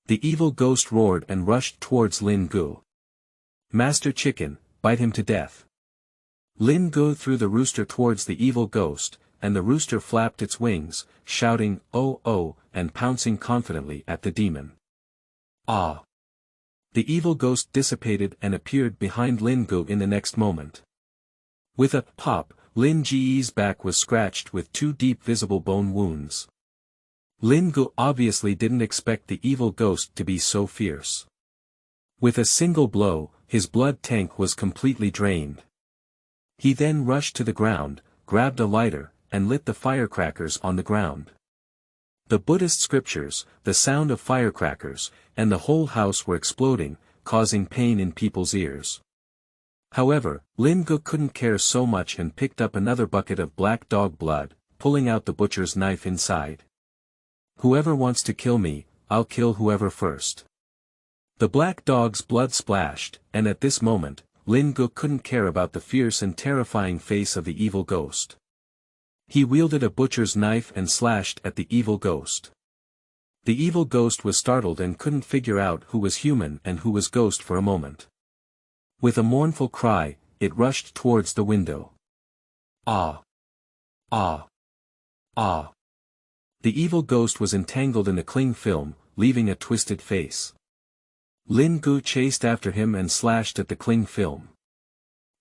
The evil ghost roared and rushed towards Lin Ge. Master Chicken, bite him to death. Lin Ge threw the rooster towards the evil ghost, and the rooster flapped its wings, shouting, "Oh oh," and pouncing confidently at the demon. Ah! The evil ghost dissipated and appeared behind Lin Ge in the next moment. With a pop, Lin Ge's back was scratched with 2 deep visible bone wounds. Lin Ge obviously didn't expect the evil ghost to be so fierce. With a single blow, his blood tank was completely drained. He then rushed to the ground, grabbed a lighter, and lit the firecrackers on the ground. The Buddhist scriptures, the sound of firecrackers, and the whole house were exploding, causing pain in people's ears. However, Lin Ge couldn't care so much and picked up another bucket of black dog blood, pulling out the butcher's knife inside. Whoever wants to kill me, I'll kill whoever first. The black dog's blood splashed, and at this moment, Lin Ge couldn't care about the fierce and terrifying face of the evil ghost. He wielded a butcher's knife and slashed at the evil ghost. The evil ghost was startled and couldn't figure out who was human and who was ghost for a moment. With a mournful cry, it rushed towards the window. Ah! Ah! Ah! The evil ghost was entangled in the cling film, leaving a twisted face. Lin Ge chased after him and slashed at the cling film.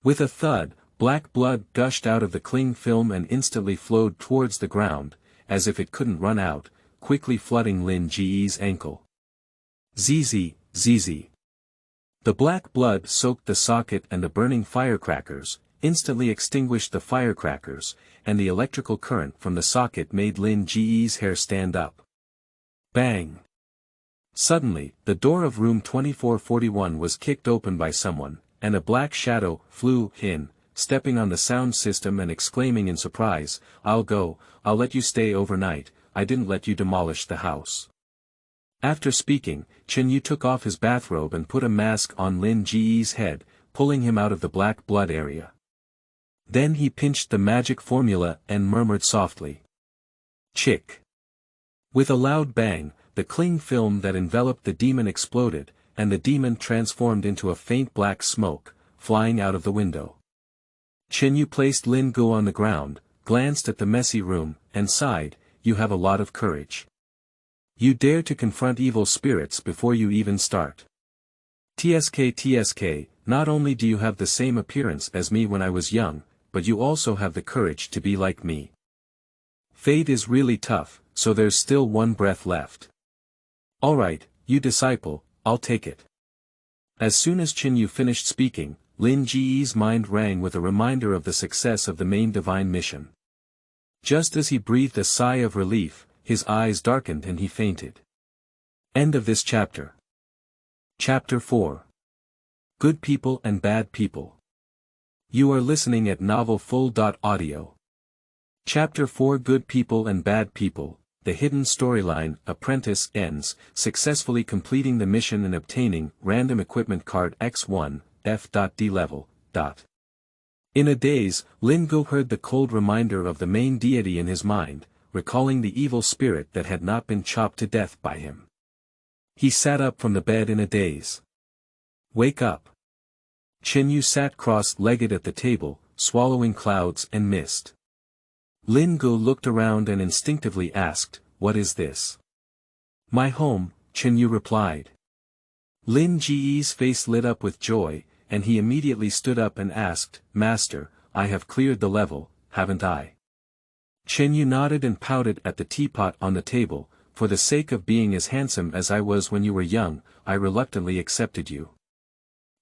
With a thud, black blood gushed out of the cling film and instantly flowed towards the ground, as if it couldn't run out, quickly flooding Lin Ge's ankle. ZZ, ZZ. The black blood soaked the socket and the burning firecrackers, instantly extinguished the firecrackers, and the electrical current from the socket made Lin Ge's hair stand up. Bang! Suddenly, the door of room 2441 was kicked open by someone, and a black shadow flew in, stepping on the sound system and exclaiming in surprise, I'll let you stay overnight, I didn't let you demolish the house. After speaking, Chen You took off his bathrobe and put a mask on Lin Ge's head, pulling him out of the black blood area. Then he pinched the magic formula and murmured softly. Chick. With a loud bang, the cling film that enveloped the demon exploded, and the demon transformed into a faint black smoke, flying out of the window. Chen You placed Lin Ge on the ground, glanced at the messy room, and sighed, "You have a lot of courage. You dare to confront evil spirits before you even start. TSK, not only do you have the same appearance as me when I was young, but you also have the courage to be like me. Fate is really tough, so there's still one breath left. Alright, you disciple, I'll take it." As soon as Chen You finished speaking, Lin Ge's mind rang with a reminder of the success of the main divine mission. Just as he breathed a sigh of relief, his eyes darkened and he fainted. End of this chapter. Chapter 4. Good People and Bad People. You are listening at novelfull.audio. Chapter 4. Good People and Bad People. The hidden storyline. Apprentice ends, successfully completing the mission and obtaining random equipment card X1, F.D level. In a daze, Lin Ge heard the cold reminder of the main deity in his mind, recalling the evil spirit that had not been chopped to death by him. He sat up from the bed in a daze. Wake up. Chen You sat cross-legged at the table, swallowing clouds and mist. Lin Ge looked around and instinctively asked, "What is this?" "My home," Chen You replied. Lin Ge's face lit up with joy, and he immediately stood up and asked, "Master, I have cleared the level, haven't I?" Chen You nodded and pouted at the teapot on the table. "For the sake of being as handsome as I was when you were young, I reluctantly accepted you."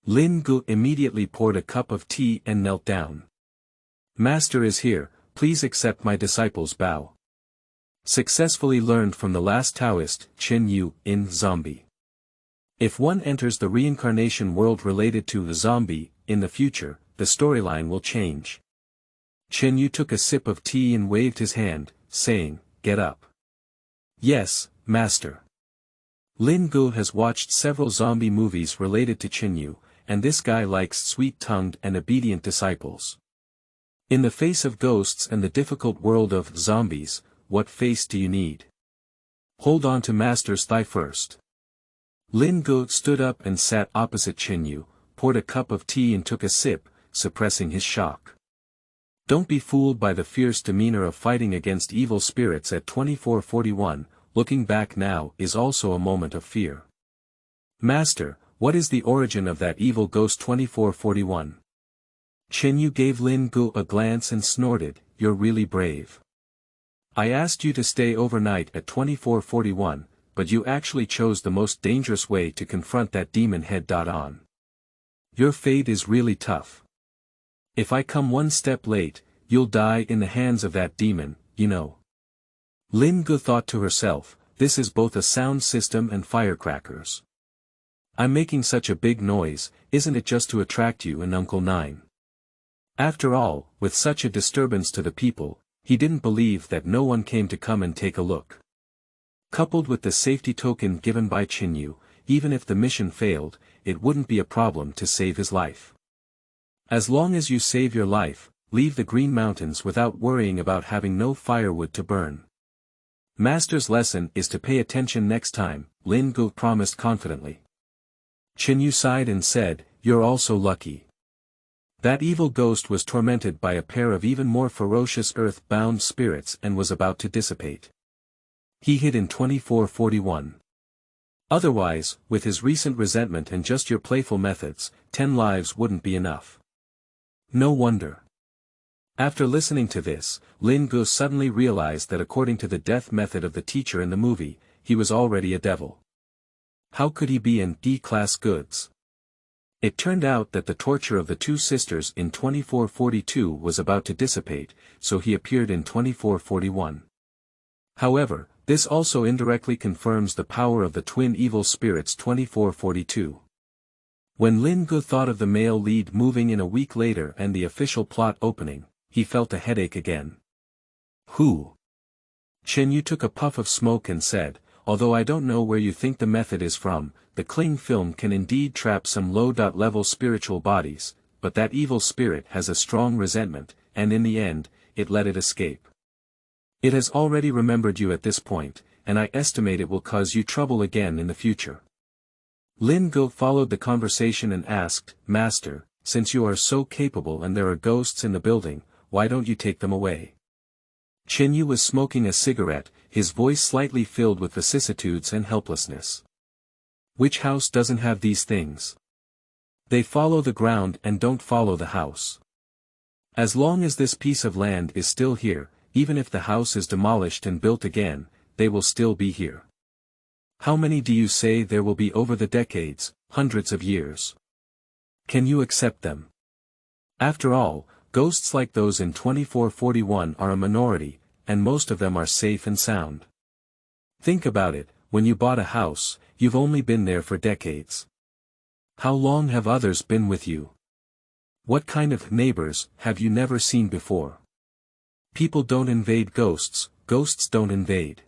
Lin Ge immediately poured a cup of tea and knelt down. "Master is here, please accept my disciple's bow." Successfully learned from the last Taoist, Chen You, in Zombie. If one enters the reincarnation world related to the zombie, in the future, the storyline will change. Chen You took a sip of tea and waved his hand, saying, "Get up." "Yes, master." Lin Ge has watched several zombie movies related to Chen You, and this guy likes sweet-tongued and obedient disciples. In the face of ghosts and the difficult world of zombies, what face do you need? Hold on to master's thigh first. Lin Ge stood up and sat opposite Chen You, poured a cup of tea and took a sip, suppressing his shock. Don't be fooled by the fierce demeanor of fighting against evil spirits at 2441, looking back now is also a moment of fear. "Master, what is the origin of that evil ghost 2441? Chen You gave Lin Ge a glance and snorted, "You're really brave. I asked you to stay overnight at 2441, but you actually chose the most dangerous way to confront that demon head on. Your fate is really tough. If I come one step late, you'll die in the hands of that demon, you know." Lin Ge thought to herself, "This is both a sound system and firecrackers. I'm making such a big noise, isn't it just to attract you and Uncle Nine?" After all, with such a disturbance to the people, he didn't believe that no one came to come and take a look. Coupled with the safety token given by Chen You, even if the mission failed, it wouldn't be a problem to save his life. As long as you save your life, leave the Green Mountains without worrying about having no firewood to burn. Master's lesson is to pay attention next time, Lin Ge promised confidently. Chen You sighed and said, "You're also lucky. That evil ghost was tormented by a pair of even more ferocious earth-bound spirits and was about to dissipate. He hid in 2441. Otherwise, with his recent resentment and just your playful methods, 10 lives wouldn't be enough." No wonder. After listening to this, Lin Ge suddenly realized that according to the death method of the teacher in the movie, he was already a devil. How could he be in D-class goods? It turned out that the torture of the two sisters in 2442 was about to dissipate, so he appeared in 2441. However, this also indirectly confirms the power of the twin evil spirits 2442. When Lin Ge thought of the male lead moving in a week later and the official plot opening, he felt a headache again. "Who?" Chen You took a puff of smoke and said, although I don't know where you think the method is from, the cling film can indeed trap some low-level spiritual bodies, but that evil spirit has a strong resentment, and in the end, it let it escape. It has already remembered you at this point, and I estimate it will cause you trouble again in the future. Lin Ge followed the conversation and asked, Master, since you are so capable and there are ghosts in the building, why don't you take them away? Chen You was smoking a cigarette, his voice slightly filled with vicissitudes and helplessness. Which house doesn't have these things? They follow the ground and don't follow the house. As long as this piece of land is still here, even if the house is demolished and built again, they will still be here. How many do you say there will be over the decades, hundreds of years? Can you accept them? After all, ghosts like those in 2441 are a minority, and most of them are safe and sound. Think about it, when you bought a house, you've only been there for decades. How long have others been with you? What kind of neighbors have you never seen before? People don't invade ghosts, ghosts don't invade.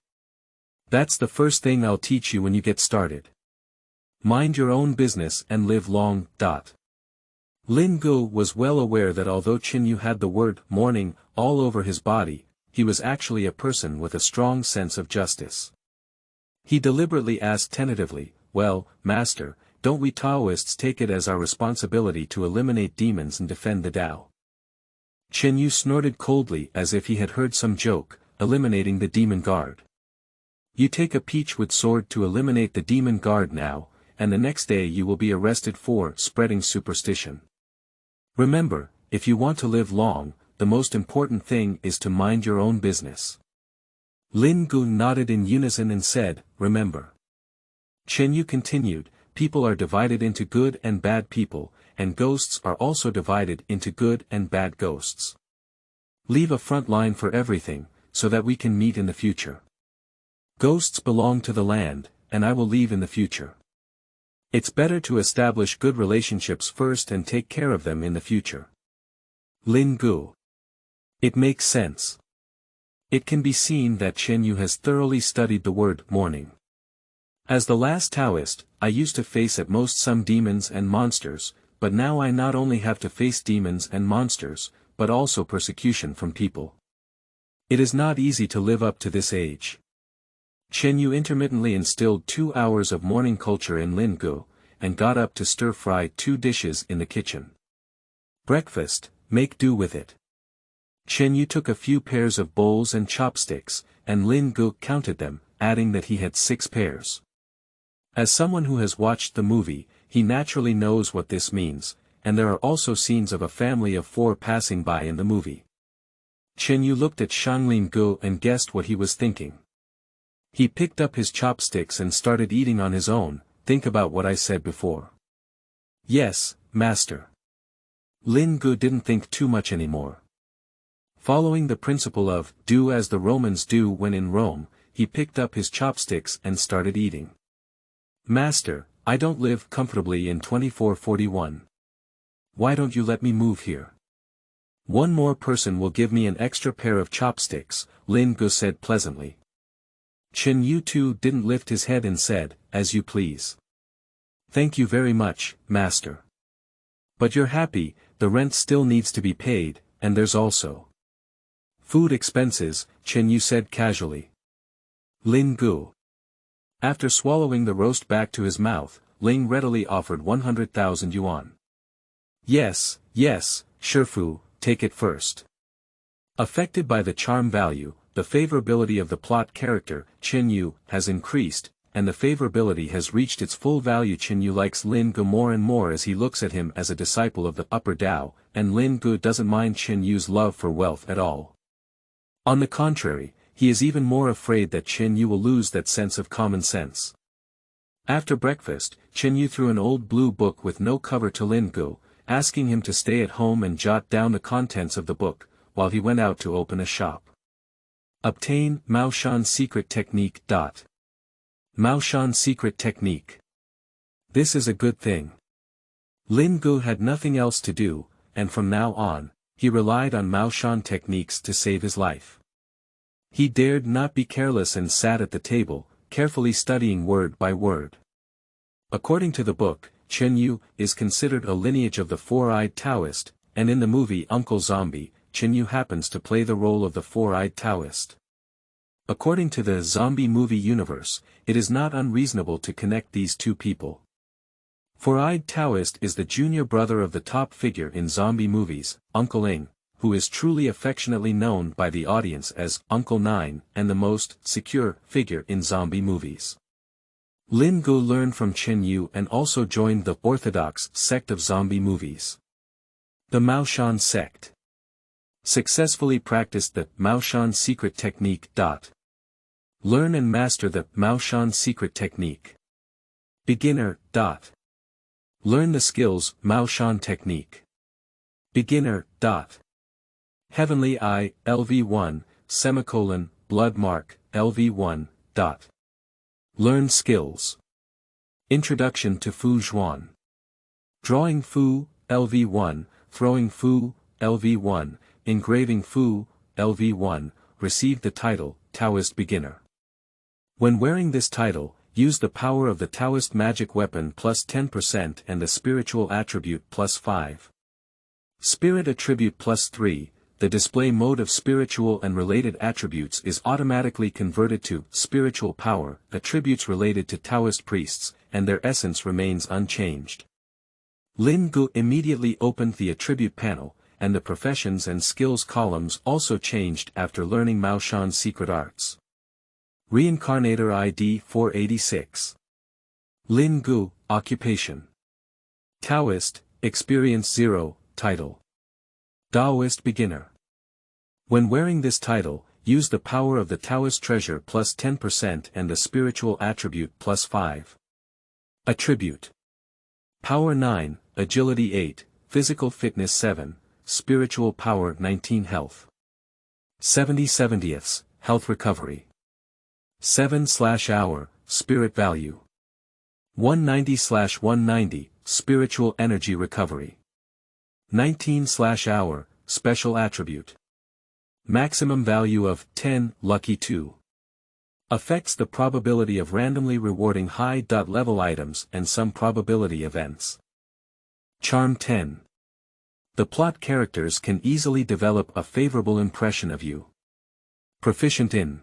That's the first thing I'll teach you when you get started. Mind your own business and live long. Lin Ge was well aware that although Chen You had the word morning all over his body, he was actually a person with a strong sense of justice. He deliberately asked tentatively, well, Master, don't we Taoists take it as our responsibility to eliminate demons and defend the Tao? Chen You snorted coldly as if he had heard some joke, eliminating the demon guard. You take a peachwood sword to eliminate the demon guard now, and the next day you will be arrested for spreading superstition. Remember, if you want to live long, the most important thing is to mind your own business. Lin Ge nodded in unison and said, remember. Chen You continued, people are divided into good and bad people, and ghosts are also divided into good and bad ghosts. Leave a front line for everything, so that we can meet in the future. Ghosts belong to the land, and I will leave in the future. It's better to establish good relationships first and take care of them in the future. Lin Ge. It makes sense. It can be seen that Chen You has thoroughly studied the word morning. As the last Taoist, I used to face at most some demons and monsters, but now I not only have to face demons and monsters, but also persecution from people. It is not easy to live up to this age. Chen You intermittently instilled 2 hours of morning culture in Lin Ge, and got up to stir-fry 2 dishes in the kitchen. Breakfast, make do with it. Chen You took a few pairs of bowls and chopsticks, and Lin Ge counted them, adding that he had 6 pairs. As someone who has watched the movie, he naturally knows what this means, and there are also scenes of a family of 4 passing by in the movie. Chen You looked at Lin Ge and guessed what he was thinking. He picked up his chopsticks and started eating on his own. Think about what I said before. Yes, Master. Lin Ge didn't think too much anymore. Following the principle of, do as the Romans do when in Rome, he picked up his chopsticks and started eating. Master, I don't live comfortably in 2441. Why don't you let me move here? One more person will give me an extra pair of chopsticks, Lin Ge said pleasantly. Chen You too didn't lift his head and said, as you please. Thank you very much, Master. But you're happy, the rent still needs to be paid, and there's also food expenses, Chen You said casually. Lin Ge. After swallowing the roast back to his mouth, Ling readily offered 100,000 yuan. Yes, Shifu, take it first. Affected by the charm value, the favorability of the plot character, Chen You, has increased, and the favorability has reached its full value. Chen You likes Lin Ge more and more as he looks at him as a disciple of the upper Tao, and Lin Ge doesn't mind Chen Yu's love for wealth at all. On the contrary, he is even more afraid that Chen You will lose that sense of common sense. After breakfast, Chen You threw an old blue book with no cover to Lin Ge, asking him to stay at home and jot down the contents of the book, while he went out to open a shop. Obtain Mao Shan's secret technique. Mao Shan's secret technique. This is a good thing. Lin Ge had nothing else to do, and from now on, he relied on Mao Shan techniques to save his life. He dared not be careless and sat at the table, carefully studying word by word. According to the book, Chen You is considered a lineage of the four-eyed Taoist, and in the movie Uncle Zombie, Chen You happens to play the role of the four-eyed Taoist. According to the zombie movie universe, it is not unreasonable to connect these two people. Four-eyed Taoist is the junior brother of the top figure in zombie movies, Uncle Ing, who is truly affectionately known by the audience as Uncle Nine and the most secure figure in zombie movies. Lin Ge learned from Chen You and also joined the orthodox sect of zombie movies. The Maoshan sect successfully practiced the Maoshan secret technique. Learn and master the Maoshan secret technique. Beginner. Learn the skills Maoshan technique. Beginner. Heavenly Eye, LV1, blood mark, LV1. Learn skills. Introduction to Fu Zhuan. Drawing Fu, LV1, throwing Fu, LV1, engraving Fu, LV1, received the title, Taoist Beginner. When wearing this title, use the power of the Taoist magic weapon plus 10% and the spiritual attribute plus 5. Spirit attribute plus 3, the display mode of spiritual and related attributes is automatically converted to spiritual power, attributes related to Taoist priests, and their essence remains unchanged. Lin Ge immediately opened the attribute panel, and the professions and skills columns also changed after learning Maoshan's secret arts. Reincarnator ID 486. Lin Ge, Occupation. Taoist, Experience 0, Title. Taoist Beginner. When wearing this title, use the power of the Taoist treasure plus 10% and the spiritual attribute plus 5. Attribute. Power 9, Agility 8, Physical Fitness 7, Spiritual Power 19 Health. 70/70ths, Health Recovery. 7/hour, Spirit Value. 190/190, Spiritual Energy Recovery. 19/hour, Special Attribute. Maximum value of 10, Lucky 2. Affects the probability of randomly rewarding high-level items and some probability events. Charm 10. The plot characters can easily develop a favorable impression of you. Proficient in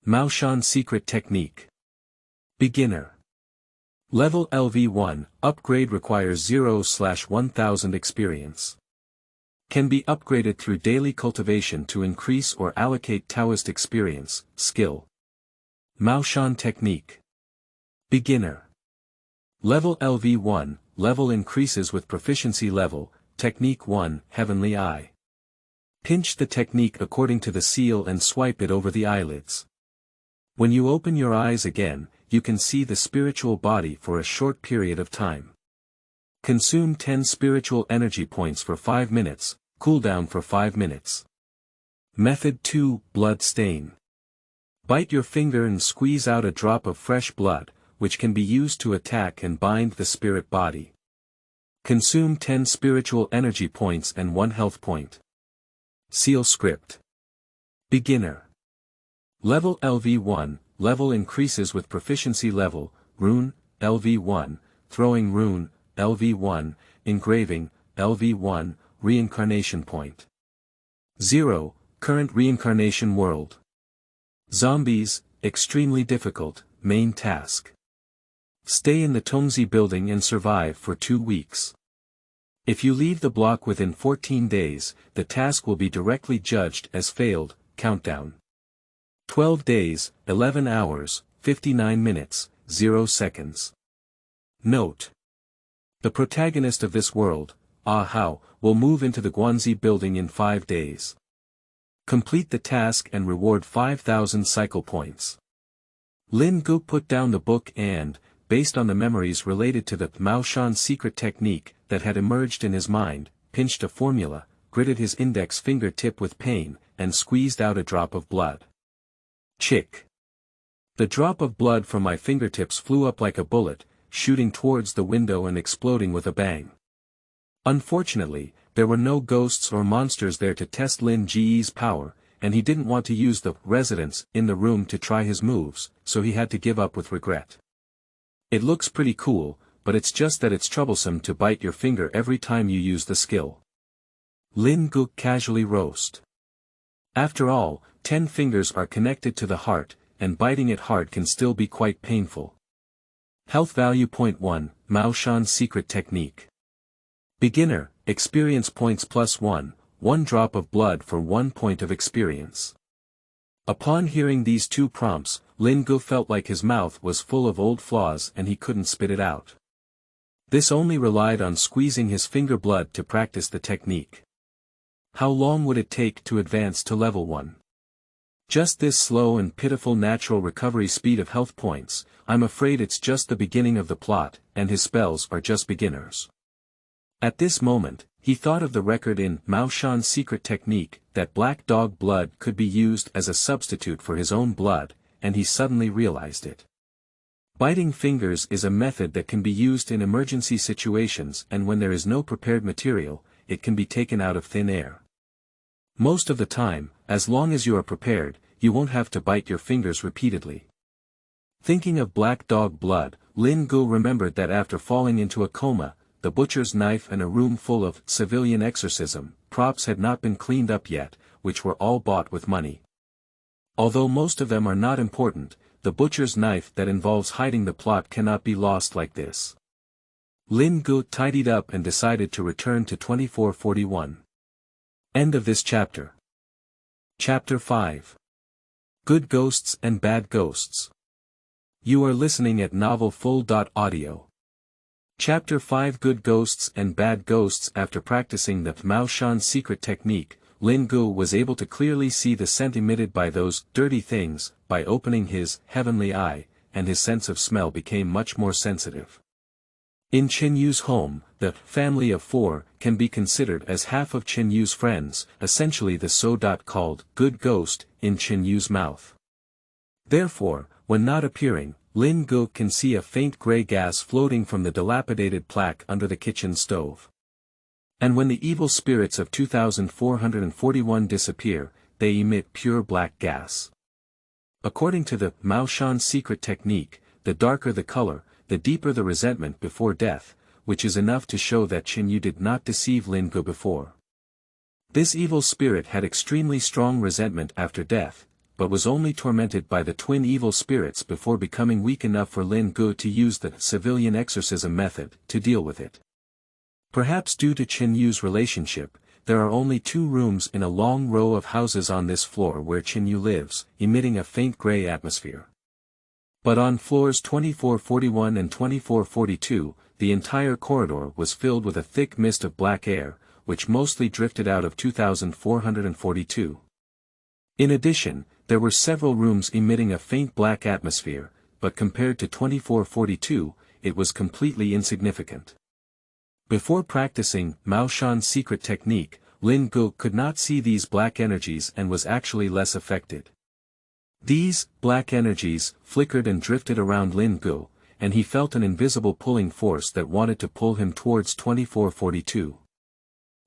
Maoshan secret technique. Beginner. Level LV1, upgrade requires 0/1000 experience. Can be upgraded through daily cultivation to increase or allocate Taoist experience, skill. Maoshan technique. Beginner. Level LV1, level increases with proficiency level, technique 1, Heavenly Eye. Pinch the technique according to the seal and swipe it over the eyelids. When you open your eyes again, you can see the spiritual body for a short period of time. Consume 10 spiritual energy points for 5 minutes, cooldown for 5 minutes. Method 2, Blood Stain. Bite your finger and squeeze out a drop of fresh blood, which can be used to attack and bind the spirit body. Consume 10 spiritual energy points and 1 health point. Seal script. Beginner. Level LV1, level increases with proficiency level, rune, LV1, throwing rune, LV1, engraving, LV1, reincarnation point. 0, current reincarnation world. Zombies, extremely difficult, main task. Stay in the Tongzi building and survive for 2 weeks. If you leave the block within 14 days, the task will be directly judged as failed, countdown. 12 days, 11 hours, 59 minutes, 0 seconds. Note. The protagonist of this world, Ah Hao, will move into the Guanzi building in 5 days. Complete the task and reward 5,000 cycle points. Lin Ge put down the book and, based on the memories related to the Maoshan secret technique that had emerged in his mind, pinched a formula, gritted his index finger tip with pain, and squeezed out a drop of blood. Chick. The drop of blood from my fingertips flew up like a bullet, shooting towards the window and exploding with a bang. Unfortunately, there were no ghosts or monsters there to test Lin Ge's power, and he didn't want to use the residents in the room to try his moves, so he had to give up with regret. It looks pretty cool, but it's just that it's troublesome to bite your finger every time you use the skill. Lin Ge casually roast. After all, 10 fingers are connected to the heart, and biting it hard can still be quite painful. Health value 0.1, Mao Shan's secret technique. Beginner, experience points +1, 1 drop of blood for 1 point of experience. Upon hearing these 2 prompts, Lin Ge felt like his mouth was full of old flaws and he couldn't spit it out. This only relied on squeezing his finger blood to practice the technique. How long would it take to advance to level 1? Just this slow and pitiful natural recovery speed of health points. I'm afraid it's just the beginning of the plot, and his spells are just beginners. At this moment, he thought of the record in Mao Shan's secret technique, that black dog blood could be used as a substitute for his own blood, and he suddenly realized it. Biting fingers is a method that can be used in emergency situations, and when there is no prepared material, it can be taken out of thin air. Most of the time, as long as you are prepared, you won't have to bite your fingers repeatedly. Thinking of black dog blood, Lin Ge remembered that after falling into a coma, the butcher's knife and a room full of civilian exorcism props had not been cleaned up yet, which were all bought with money. Although most of them are not important, the butcher's knife that involves hiding the plot cannot be lost like this. Lin Ge tidied up and decided to return to 2441. End of this chapter. Chapter 5. Good Ghosts and Bad Ghosts. You are listening at novelfull.audio. Chapter 5. Good Ghosts and Bad Ghosts. After practicing the Mao Shan's secret technique, Lin Ge was able to clearly see the scent emitted by those dirty things, by opening his heavenly eye, and his sense of smell became much more sensitive. In Chen Yu's home, the family of 4 can be considered as half of Chen Yu's friends, essentially the so-called good ghost in Chen Yu's mouth. Therefore, when not appearing, Lin Ge can see a faint gray gas floating from the dilapidated plaque under the kitchen stove. And when the evil spirits of 2441 disappear, they emit pure black gas. According to the Mao Shan's secret technique, the darker the color, the deeper the resentment before death, which is enough to show that Chen You did not deceive Lin Ge before. This evil spirit had extremely strong resentment after death, but was only tormented by the twin evil spirits before becoming weak enough for Lin Ge to use the civilian exorcism method to deal with it. Perhaps due to Chen Yu's relationship, there are only 2 rooms in a long row of houses on this floor where Chen You lives, emitting a faint gray atmosphere. But on floors 2441 and 2442, the entire corridor was filled with a thick mist of black air, which mostly drifted out of 2442. In addition, there were several rooms emitting a faint black atmosphere, but compared to 2442, it was completely insignificant. Before practicing Mao Shan's secret technique, Lin Ge could not see these black energies and was actually less affected. These black energies flickered and drifted around Lin Ge, and he felt an invisible pulling force that wanted to pull him towards 2442.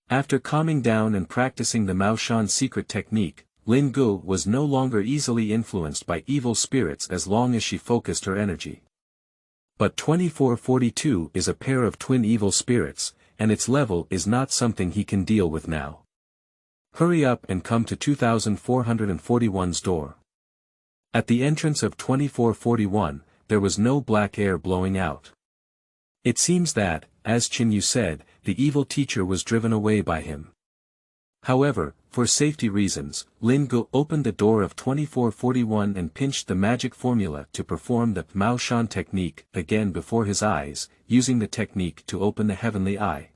After calming down and practicing the Mao Shan's secret technique, Lin Ge was no longer easily influenced by evil spirits as long as she focused her energy. But 2442 is a pair of twin evil spirits, and its level is not something he can deal with now. Hurry up and come to 2441's door. At the entrance of 2441, there was no black air blowing out. It seems that, as Chen You said, the evil teacher was driven away by him. However, for safety reasons, Lin Ge opened the door of 2441 and pinched the magic formula to perform the Mao Shan technique again before his eyes, using the technique to open the heavenly eye.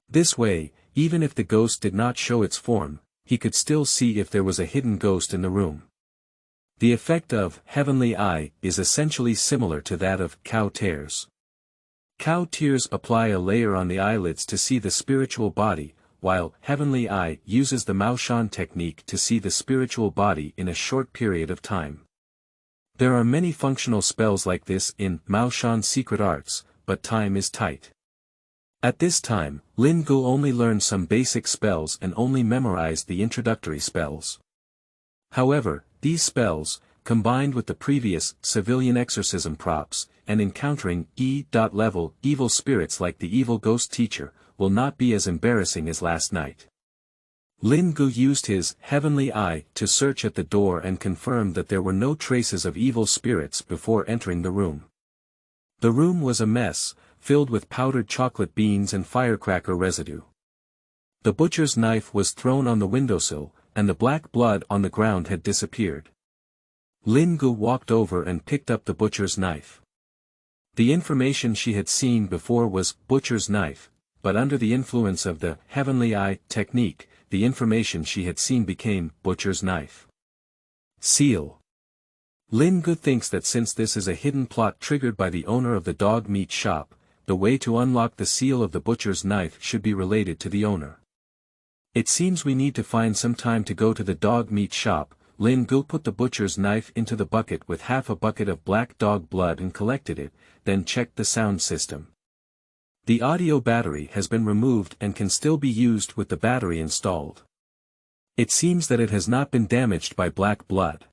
This way, even if the ghost did not show its form, he could still see if there was a hidden ghost in the room. The effect of heavenly eye is essentially similar to that of cow tears. Cow tears apply a layer on the eyelids to see the spiritual body, while heavenly eye uses the Mao Shan technique to see the spiritual body in a short period of time. There are many functional spells like this in Mao Shan's secret arts, but time is tight. At this time, Lin Ge only learned some basic spells and only memorized the introductory spells. However, these spells, combined with the previous civilian exorcism props, and encountering E.level evil spirits like the evil ghost teacher, will not be as embarrassing as last night. Lin Ge used his heavenly eye to search at the door and confirmed that there were no traces of evil spirits before entering the room. The room was a mess, filled with powdered chocolate beans and firecracker residue. The butcher's knife was thrown on the windowsill, and the black blood on the ground had disappeared. Lin Ge walked over and picked up the butcher's knife. The information she had seen before was butcher's knife, but under the influence of the heavenly eye technique, the information she had seen became butcher's knife. Seal. Lin Ge thinks that since this is a hidden plot triggered by the owner of the dog meat shop, the way to unlock the seal of the butcher's knife should be related to the owner. It seems we need to find some time to go to the dog meat shop. Lin Ge put the butcher's knife into the bucket with half a bucket of black dog blood and collected it, then checked the sound system. The audio battery has been removed and can still be used with the battery installed. It seems that it has not been damaged by black blood.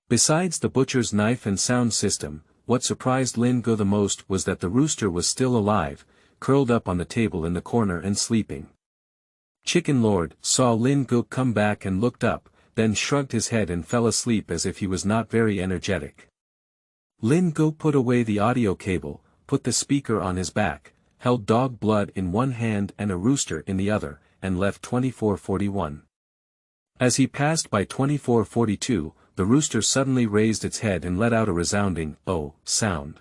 Besides the butcher's knife and sound system, what surprised Lin Ge the most was that the rooster was still alive, curled up on the table in the corner and sleeping. Chicken Lord saw Lin Ge come back and looked up, then shrugged his head and fell asleep as if he was not very energetic. Lin Ge put away the audio cable, put the speaker on his back, held dog blood in one hand and a rooster in the other, and left 2441. As he passed by 2442, the rooster suddenly raised its head and let out a resounding "oh" sound.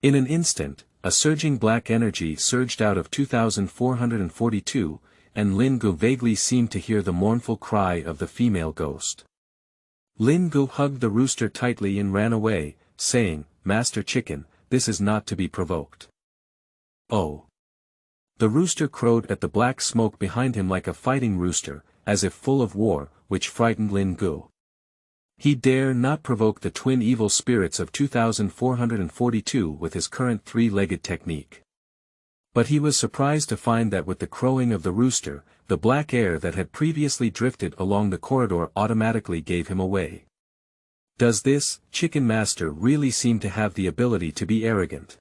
In an instant, a surging black energy surged out of 2442, and Lin Ge vaguely seemed to hear the mournful cry of the female ghost. Lin Ge hugged the rooster tightly and ran away, saying, "Master Chicken, this is not to be provoked." Oh! The rooster crowed at the black smoke behind him like a fighting rooster, as if full of war, which frightened Lin Ge. He dare not provoke the twin evil spirits of 2442 with his current three-legged technique. But he was surprised to find that with the crowing of the rooster, the black air that had previously drifted along the corridor automatically gave him away. Does this chicken master really seem to have the ability to be arrogant?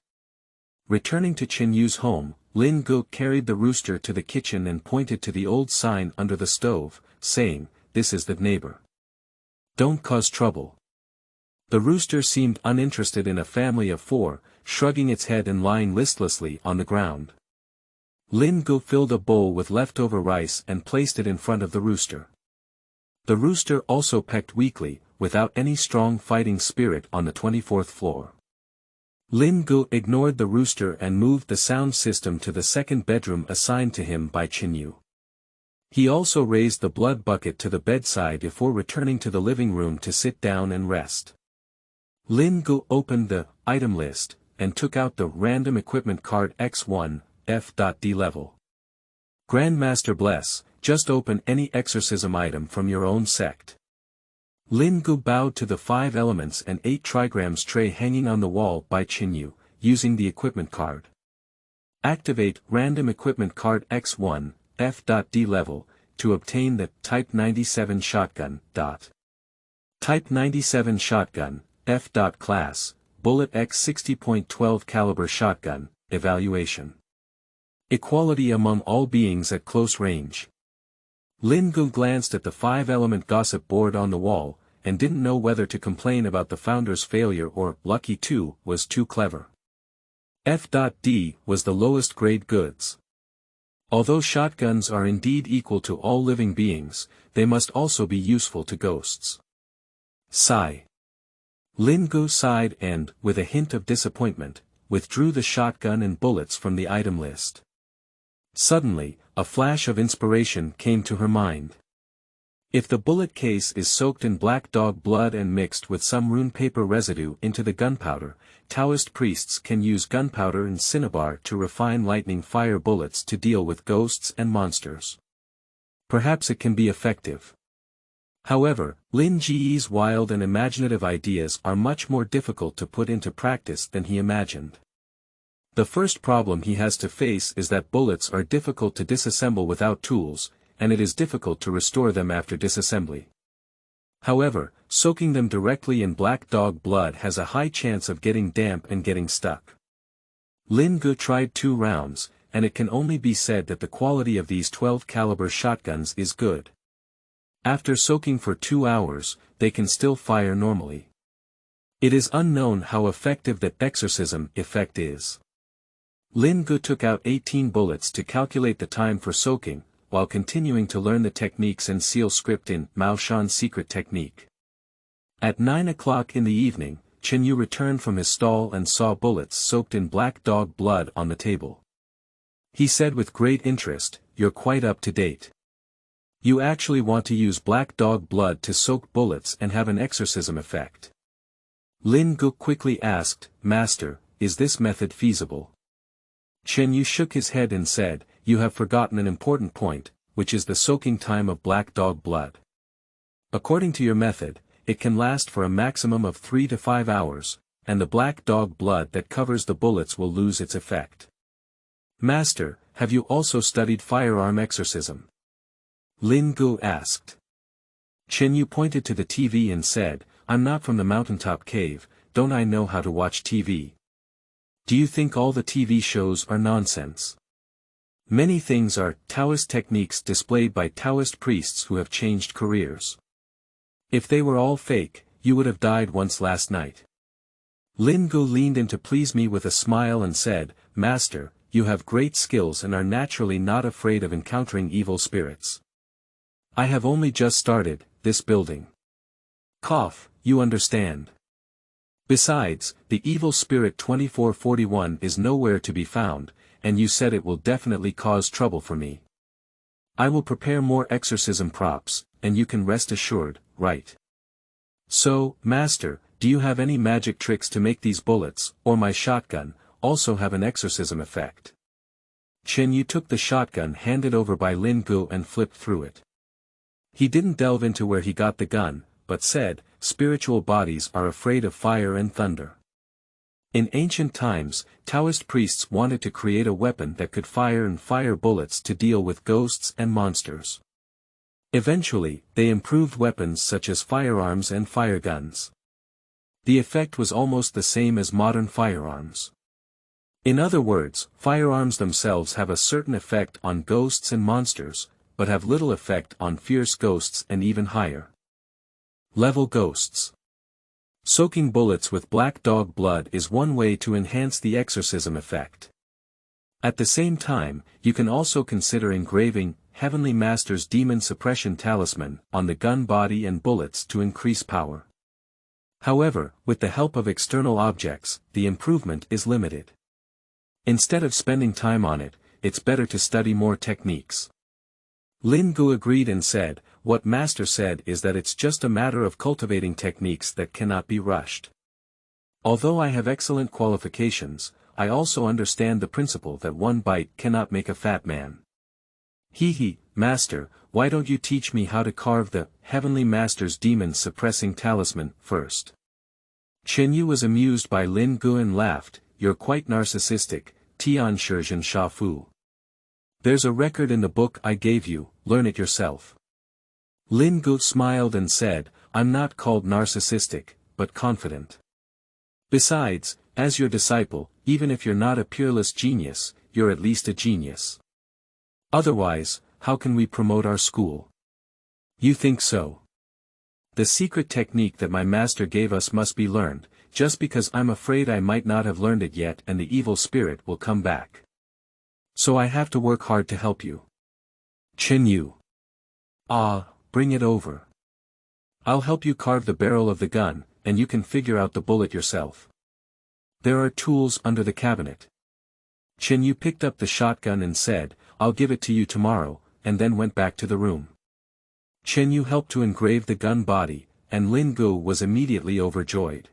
Returning to Chen Yu's home, Lin Ge carried the rooster to the kitchen and pointed to the old sign under the stove, saying, "This is the neighbor. Don't cause trouble." The rooster seemed uninterested in a family of four, shrugging its head and lying listlessly on the ground. Lin Ge filled a bowl with leftover rice and placed it in front of the rooster. The rooster also pecked weakly, without any strong fighting spirit on the 24th floor. Lin Ge ignored the rooster and moved the sound system to the second bedroom assigned to him by Chen You. He also raised the blood bucket to the bedside before returning to the living room to sit down and rest. Lin Ge opened the item list, and took out the random equipment card X1, F.D level. Grandmaster bless, just open any exorcism item from your own sect. Lin Ge bowed to the 5 elements and 8 trigrams tray hanging on the wall by Chen You, using the equipment card. Activate random equipment card X1, F.D level, to obtain the Type 97 shotgun. Type 97 shotgun, F. Class, Bullet X 60.12 caliber shotgun, evaluation. Equality among all beings at close range. Lin Ge glanced at the 5-element gossip board on the wall, and didn't know whether to complain about the founder's failure or Lucky 2 was too clever. F.D was the lowest grade goods. Although shotguns are indeed equal to all living beings, they must also be useful to ghosts. Sigh. Lin Ge sighed and, with a hint of disappointment, withdrew the shotgun and bullets from the item list. Suddenly, a flash of inspiration came to her mind. If the bullet case is soaked in black dog blood and mixed with some rune paper residue into the gunpowder, Taoist priests can use gunpowder and cinnabar to refine lightning fire bullets to deal with ghosts and monsters. Perhaps it can be effective. However, Lin Ge's wild and imaginative ideas are much more difficult to put into practice than he imagined. The first problem he has to face is that bullets are difficult to disassemble without tools, and it is difficult to restore them after disassembly. However, soaking them directly in black dog blood has a high chance of getting damp and getting stuck. Lin Ge tried 2 rounds, and it can only be said that the quality of these 12 caliber shotguns is good. After soaking for 2 hours, they can still fire normally. It is unknown how effective that exorcism effect is. Lin Ge took out 18 bullets to calculate the time for soaking, while continuing to learn the techniques and seal script in Mao Shan's secret technique. At 9 o'clock in the evening, Chen You returned from his stall and saw bullets soaked in black dog blood on the table. He said with great interest, "You're quite up to date. You actually want to use black dog blood to soak bullets and have an exorcism effect." Lin Ge quickly asked, "Master, is this method feasible?" Chen You shook his head and said, "You have forgotten an important point, which is the soaking time of black dog blood. According to your method, it can last for a maximum of 3 to 5 hours, and the black dog blood that covers the bullets will lose its effect. Master, have you also studied firearm exorcism?" Lin Ge asked. Chen You pointed to the TV and said, "I'm not from the mountaintop cave, don't I know how to watch TV? Do you think all the TV shows are nonsense? Many things are Taoist techniques displayed by Taoist priests who have changed careers. If they were all fake, you would have died once last night." Lin Ge leaned in to please me with a smile and said, "Master, you have great skills and are naturally not afraid of encountering evil spirits. I have only just started this building. Cough, you understand. Besides, the evil spirit 2441 is nowhere to be found, and you said it will definitely cause trouble for me. I will prepare more exorcism props, and you can rest assured, right? So, Master, do you have any magic tricks to make these bullets, or my shotgun, also have an exorcism effect?" Chen You took the shotgun handed over by Lin Ge and flipped through it. He didn't delve into where he got the gun, but said, "Spiritual bodies are afraid of fire and thunder. In ancient times, Taoist priests wanted to create a weapon that could fire bullets to deal with ghosts and monsters. Eventually, they improved weapons such as firearms and fire guns. The effect was almost the same as modern firearms. In other words, firearms themselves have a certain effect on ghosts and monsters, but have little effect on fierce ghosts and even higher level ghosts. Soaking bullets with black dog blood is one way to enhance the exorcism effect. At the same time, you can also consider engraving Heavenly Master's Demon Suppression Talisman on the gun body and bullets to increase power. However, with the help of external objects, the improvement is limited. Instead of spending time on it, it's better to study more techniques. Lin Ge agreed and said, "What Master said is that it's just a matter of cultivating techniques that cannot be rushed. Although I have excellent qualifications, I also understand the principle that one bite cannot make a fat man. Master, why don't you teach me how to carve the Heavenly Master's demon-suppressing talisman first?" Chen You was amused by Lin Ge and laughed, "You're quite narcissistic, Tianshizhen Sha Fu. There's a record in the book I gave you, learn it yourself." Lin Ge smiled and said, "I'm not called narcissistic, but confident. Besides, as your disciple, even if you're not a peerless genius, you're at least a genius. Otherwise, how can we promote our school?" "You think so? The secret technique that my master gave us must be learned, just because I'm afraid I might not have learned it yet and the evil spirit will come back. So I have to work hard to help you." Chen You. Bring it over. I'll help you carve the barrel of the gun, and you can figure out the bullet yourself. There are tools under the cabinet. Chen You picked up the shotgun and said, "I'll give it to you tomorrow," and then went back to the room. Chen You helped to engrave the gun body, and Lin Ge was immediately overjoyed.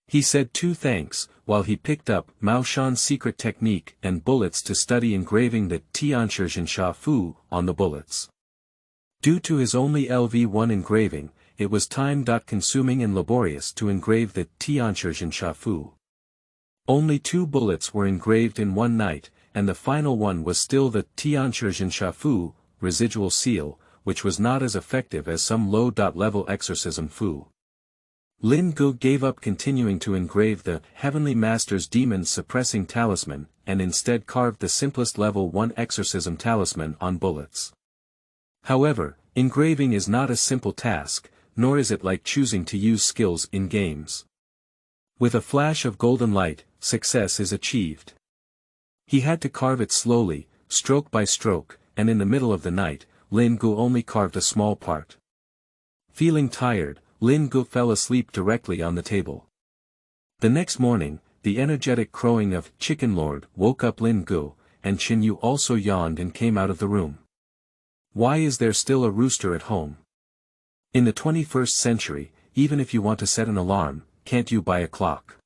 He said 2 thanks, while he picked up Mao Shan's secret technique and bullets to study engraving the Tianshizhen Sha Fu on the bullets. Due to his only LV1 engraving, it was time-consuming and laborious to engrave the Tianshizhen Sha Fu. Only 2 bullets were engraved in one night, and the final one was still the Tianshizhen Sha Fu, residual seal, which was not as effective as some low-level exorcism fu. Lin Ge gave up continuing to engrave the Heavenly Master's demon-suppressing talisman, and instead carved the simplest level 1 exorcism talisman on bullets. However, engraving is not a simple task, nor is it like choosing to use skills in games. With a flash of golden light, success is achieved. He had to carve it slowly, stroke by stroke, and in the middle of the night, Lin Ge only carved a small part. Feeling tired, Lin Ge fell asleep directly on the table. The next morning, the energetic crowing of Chicken Lord woke up Lin Ge, and Chen You also yawned and came out of the room. Why is there still a rooster at home? In the 21st century, even if you want to set an alarm, can't you buy a clock?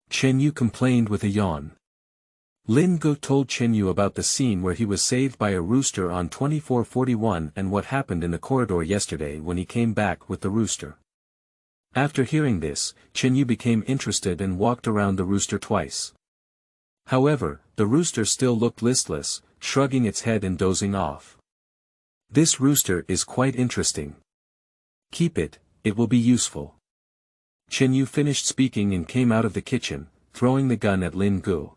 Chen You complained with a yawn. Lin Ge told Chen You about the scene where he was saved by a rooster on 2441 and what happened in the corridor yesterday when he came back with the rooster. After hearing this, Chen You became interested and walked around the rooster twice. However, the rooster still looked listless, shrugging its head and dozing off. This rooster is quite interesting. Keep it, it will be useful. Chen You finished speaking and came out of the kitchen, throwing the gun at Lin Ge.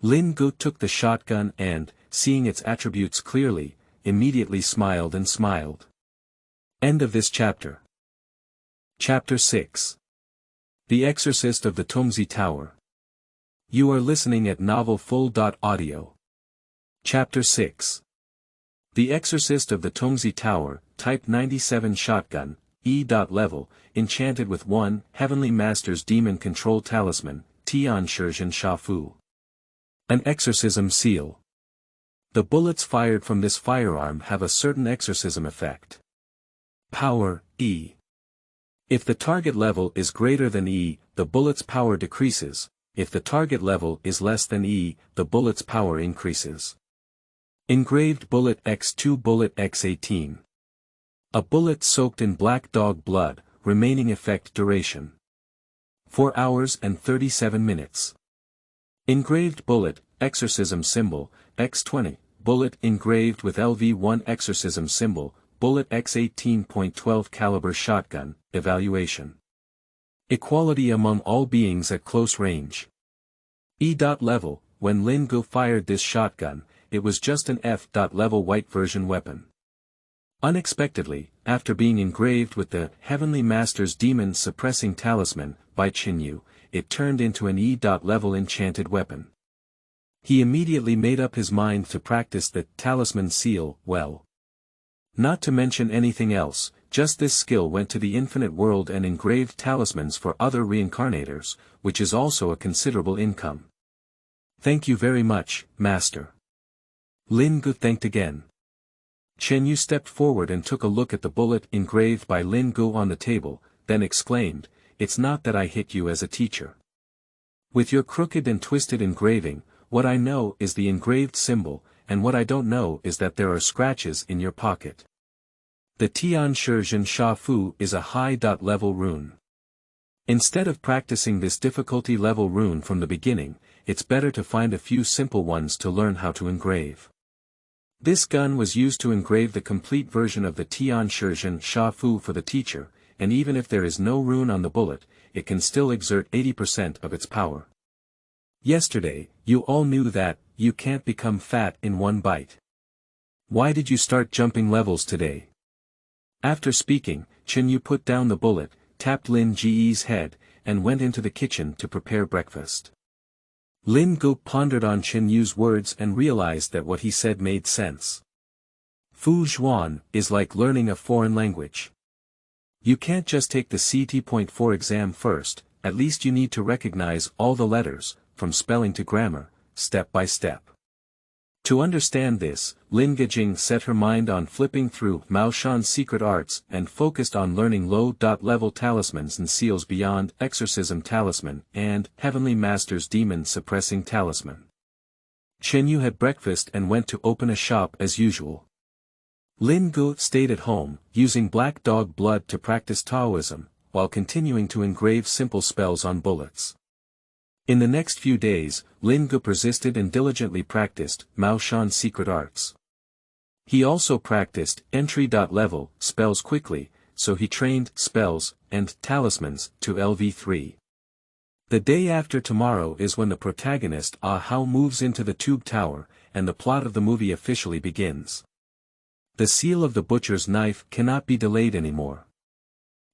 Lin Ge took the shotgun and, seeing its attributes clearly, immediately smiled and smiled. End of this chapter. Chapter 6. The Exorcist of the Tongzi Tower. You are listening at novelfull.audio. Chapter 6. The Exorcist of the Tongzi Tower, Type 97 Shotgun, E.level, enchanted with 1 Heavenly Master's Demon Control Talisman, Tianshizhen Shafu. An exorcism seal. The bullets fired from this firearm have a certain exorcism effect. Power, E. If the target level is greater than E, the bullet's power decreases. If the target level is less than E, the bullet's power increases. Engraved bullet X2 bullet X18. A bullet soaked in black dog blood, remaining effect duration. 4 hours and 37 minutes. Engraved bullet, exorcism symbol, X20, bullet engraved with LV1 exorcism symbol, bullet X18.12 caliber shotgun, evaluation. Equality among all beings at close range. E.level, when Lin Ge fired this shotgun, it was just an F.level white version weapon. Unexpectedly, after being engraved with the Heavenly Master's Demon Suppressing Talisman, by Chen You, it turned into an E.level enchanted weapon. He immediately made up his mind to practice the talisman seal well. Not to mention anything else, just this skill went to the infinite world and engraved talismans for other reincarnators, which is also a considerable income. Thank you very much, Master. Lin Ge thanked again. Chen You stepped forward and took a look at the bullet engraved by Lin Ge on the table, then exclaimed, "It's not that I hit you as a teacher. With your crooked and twisted engraving, what I know is the engraved symbol, and what I don't know is that there are scratches in your pocket. The Tianshizhen Shafu is a high-level rune. Instead of practicing this difficulty-level rune from the beginning, it's better to find a few simple ones to learn how to engrave. This gun was used to engrave the complete version of the Tianshizhen Shafu for the teacher, and even if there is no rune on the bullet, it can still exert 80% of its power. Yesterday, you all knew that, you can't become fat in one bite. Why did you start jumping levels today?" After speaking, Chen You put down the bullet, tapped Lin Ge's head, and went into the kitchen to prepare breakfast. Lin Ge pondered on Chen Yu's words and realized that what he said made sense. Fu Zhuan is like learning a foreign language. You can't just take the CT.4 exam first, at least you need to recognize all the letters, from spelling to grammar, step by step. To understand this, Lin Ge set her mind on flipping through Mao Shan's secret arts and focused on learning low-level talismans and seals beyond Exorcism Talisman and Heavenly Master's Demon Suppressing Talisman. Chen You had breakfast and went to open a shop as usual. Lin Ge stayed at home, using black dog blood to practice Taoism, while continuing to engrave simple spells on bullets. In the next few days, Lin Ge persisted and diligently practiced Mao Shan's secret arts. He also practiced entry-level spells quickly, so he trained spells and talismans to LV3. The day after tomorrow is when the protagonist Ah Hao moves into the tube tower, and the plot of the movie officially begins. The seal of the butcher's knife cannot be delayed anymore.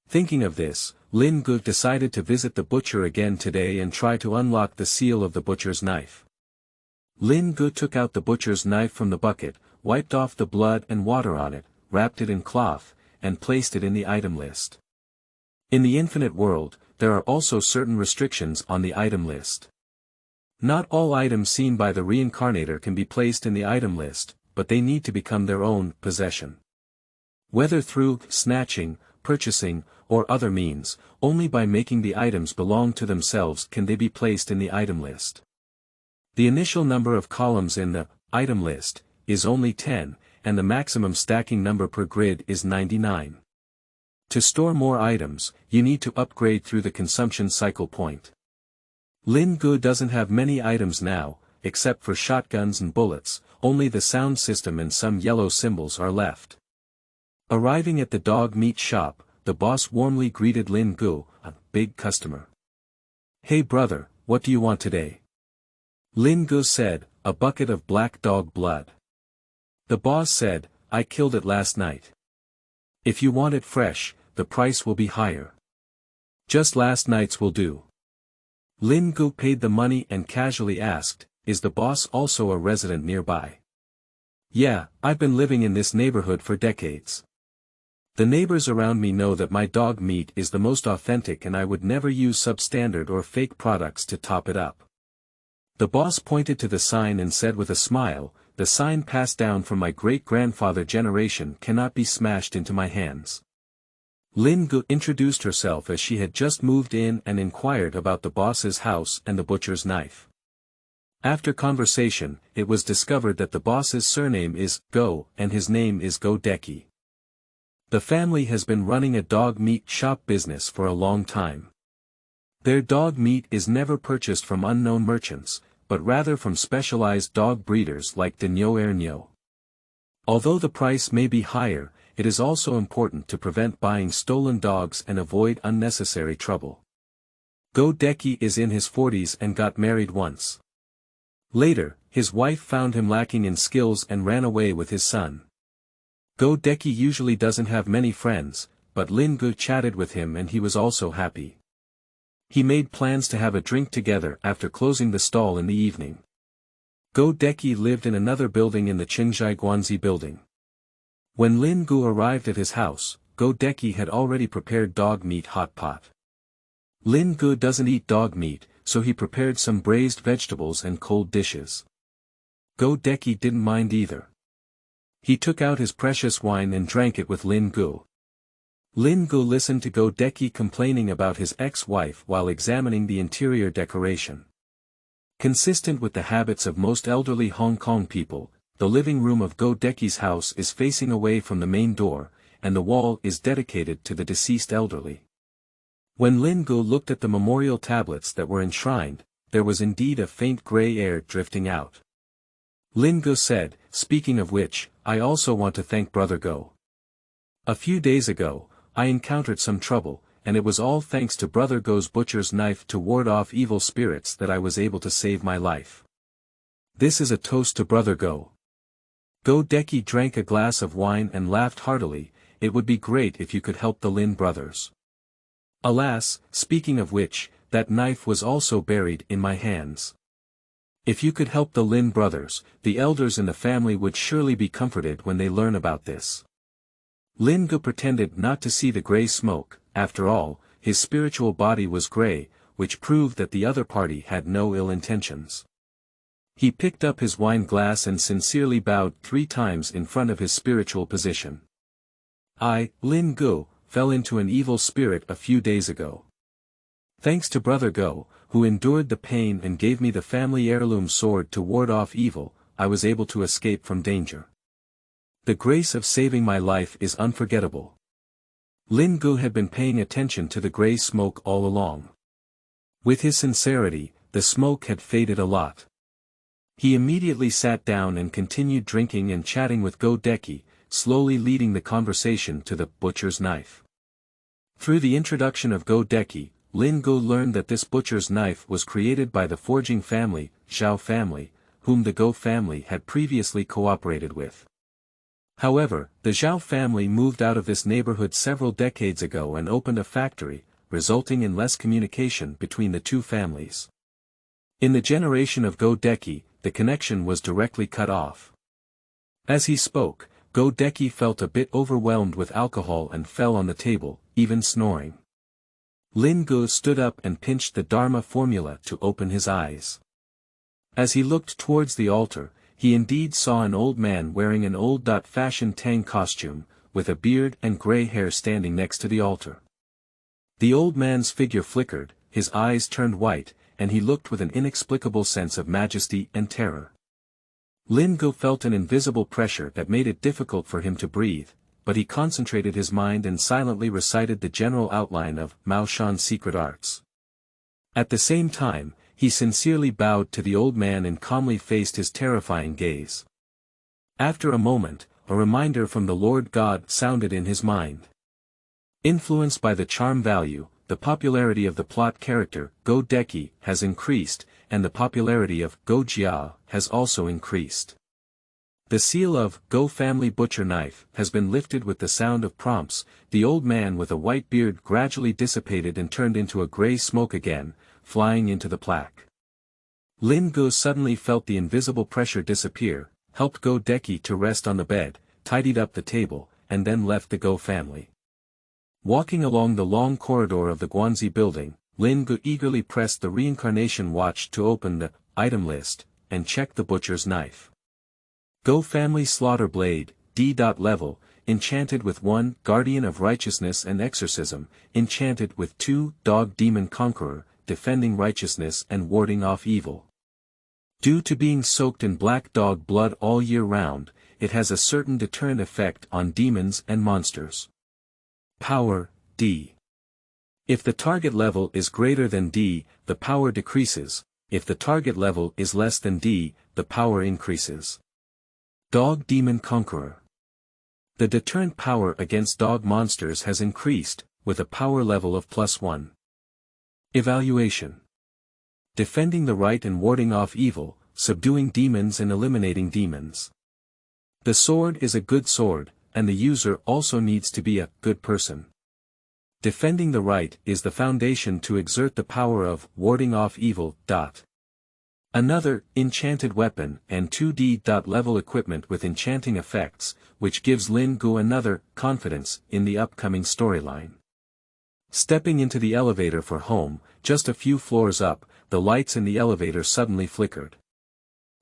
Thinking of this, Lin Ge decided to visit the butcher again today and try to unlock the seal of the butcher's knife. Lin Ge took out the butcher's knife from the bucket, wiped off the blood and water on it, wrapped it in cloth, and placed it in the item list. In the infinite world, there are also certain restrictions on the item list. Not all items seen by the reincarnator can be placed in the item list, but they need to become their own possession. Whether through snatching, purchasing, or other means, only by making the items belong to themselves can they be placed in the item list. The initial number of columns in the item list is only 10, and the maximum stacking number per grid is 99. To store more items, you need to upgrade through the consumption cycle point. Lin Ge doesn't have many items now, except for shotguns and bullets, only the sound system and some yellow symbols are left. Arriving at the dog meat shop, the boss warmly greeted Lin Ge, a big customer. "Hey brother, what do you want today?" Lin Ge said, "A bucket of black dog blood." The boss said, "I killed it last night. If you want it fresh, the price will be higher. Just last night's will do." Lin Ge paid the money and casually asked, "Is the boss also a resident nearby?" "Yeah, I've been living in this neighborhood for decades. The neighbors around me know that my dog meat is the most authentic and I would never use substandard or fake products to top it up." The boss pointed to the sign and said with a smile, "The sign passed down from my great-grandfather generation cannot be smashed into my hands." Lin Ge introduced herself as she had just moved in and inquired about the boss's house and the butcher's knife. After conversation, it was discovered that the boss's surname is Go and his name is Go Deki. The family has been running a dog meat shop business for a long time. Their dog meat is never purchased from unknown merchants, but rather from specialized dog breeders like Denyo Ernyo. Although the price may be higher, it is also important to prevent buying stolen dogs and avoid unnecessary trouble. Go Deki is in his 40s and got married once. Later, his wife found him lacking in skills and ran away with his son. Go Deki usually doesn't have many friends, but Lin Ge chatted with him and he was also happy. He made plans to have a drink together after closing the stall in the evening. Go Deki lived in another building in the Qingjai Guanzi building. When Lin Ge arrived at his house, Go Deki had already prepared dog meat hot pot. Lin Ge doesn't eat dog meat, so he prepared some braised vegetables and cold dishes. Go Deki didn't mind either. He took out his precious wine and drank it with Lin Ge. Lin Ge listened to Go Deki complaining about his ex-wife while examining the interior decoration. Consistent with the habits of most elderly Hong Kong people, the living room of Go Deki's house is facing away from the main door, and the wall is dedicated to the deceased elderly. When Lin Ge looked at the memorial tablets that were enshrined, there was indeed a faint gray air drifting out. Lin Ge said, "Speaking of which, I also want to thank Brother Go. A few days ago, I encountered some trouble, and it was all thanks to Brother Go's butcher's knife to ward off evil spirits that I was able to save my life. This is a toast to Brother Go." Go Deki drank a glass of wine and laughed heartily. "It would be great if you could help the Lin brothers. Alas, speaking of which, that knife was also buried in my hands. If you could help the Lin brothers, the elders in the family would surely be comforted when they learn about this." Lin Ge pretended not to see the gray smoke. After all, his spiritual body was gray, which proved that the other party had no ill intentions. He picked up his wine glass and sincerely bowed 3 times in front of his spiritual position. "I, Lin Ge, fell into an evil spirit a few days ago. Thanks to Brother Go, who endured the pain and gave me the family heirloom sword to ward off evil, I was able to escape from danger. The grace of saving my life is unforgettable." Lin Ge had been paying attention to the gray smoke all along. With his sincerity, the smoke had faded a lot. He immediately sat down and continued drinking and chatting with Go Deki, slowly leading the conversation to the butcher's knife. Through the introduction of Go Deki, Lin Ge learned that this butcher's knife was created by the forging family, Zhao family, whom the Go family had previously cooperated with. However, the Zhao family moved out of this neighborhood several decades ago and opened a factory, resulting in less communication between the two families. In the generation of Go Deki, the connection was directly cut off. As he spoke, Go Deki felt a bit overwhelmed with alcohol and fell on the table, even snoring. Lin Ge stood up and pinched the Dharma formula to open his eyes. As he looked towards the altar, he indeed saw an old man wearing an old-fashioned Tang costume, with a beard and grey hair standing next to the altar. The old man's figure flickered, his eyes turned white, and he looked with an inexplicable sense of majesty and terror. Lin Ge felt an invisible pressure that made it difficult for him to breathe, but he concentrated his mind and silently recited the general outline of Mao Shan's secret arts. At the same time, he sincerely bowed to the old man and calmly faced his terrifying gaze. After a moment, a reminder from the Lord God sounded in his mind. Influenced by the charm value, the popularity of the plot character, Go Deki, has increased, and the popularity of Go Jia has also increased. The seal of Go family butcher knife has been lifted with the sound of prompts. The old man with a white beard gradually dissipated and turned into a grey smoke again, flying into the plaque. Lin Ge suddenly felt the invisible pressure disappear, helped Go Deki to rest on the bed, tidied up the table, and then left the Go family. Walking along the long corridor of the Guanzi building, Lin Ge eagerly pressed the reincarnation watch to open the item list, and check the butcher's knife. Go family slaughter blade, D. Level, enchanted with 1, guardian of righteousness and exorcism, enchanted with 2, dog demon conqueror, defending righteousness and warding off evil. Due to being soaked in black dog blood all year round, it has a certain deterrent effect on demons and monsters. Power, D. If the target level is greater than D, the power decreases. If the target level is less than D, the power increases. Dog demon conqueror. The deterrent power against dog monsters has increased, with a power level of +1. Evaluation. Defending the right and warding off evil, subduing demons and eliminating demons. The sword is a good sword, and the user also needs to be a good person. Defending the right is the foundation to exert the power of warding off evil. Another, enchanted weapon and 2D. Level equipment with enchanting effects, which gives Lin Ge another, confidence, in the upcoming storyline. Stepping into the elevator for home, just a few floors up, the lights in the elevator suddenly flickered.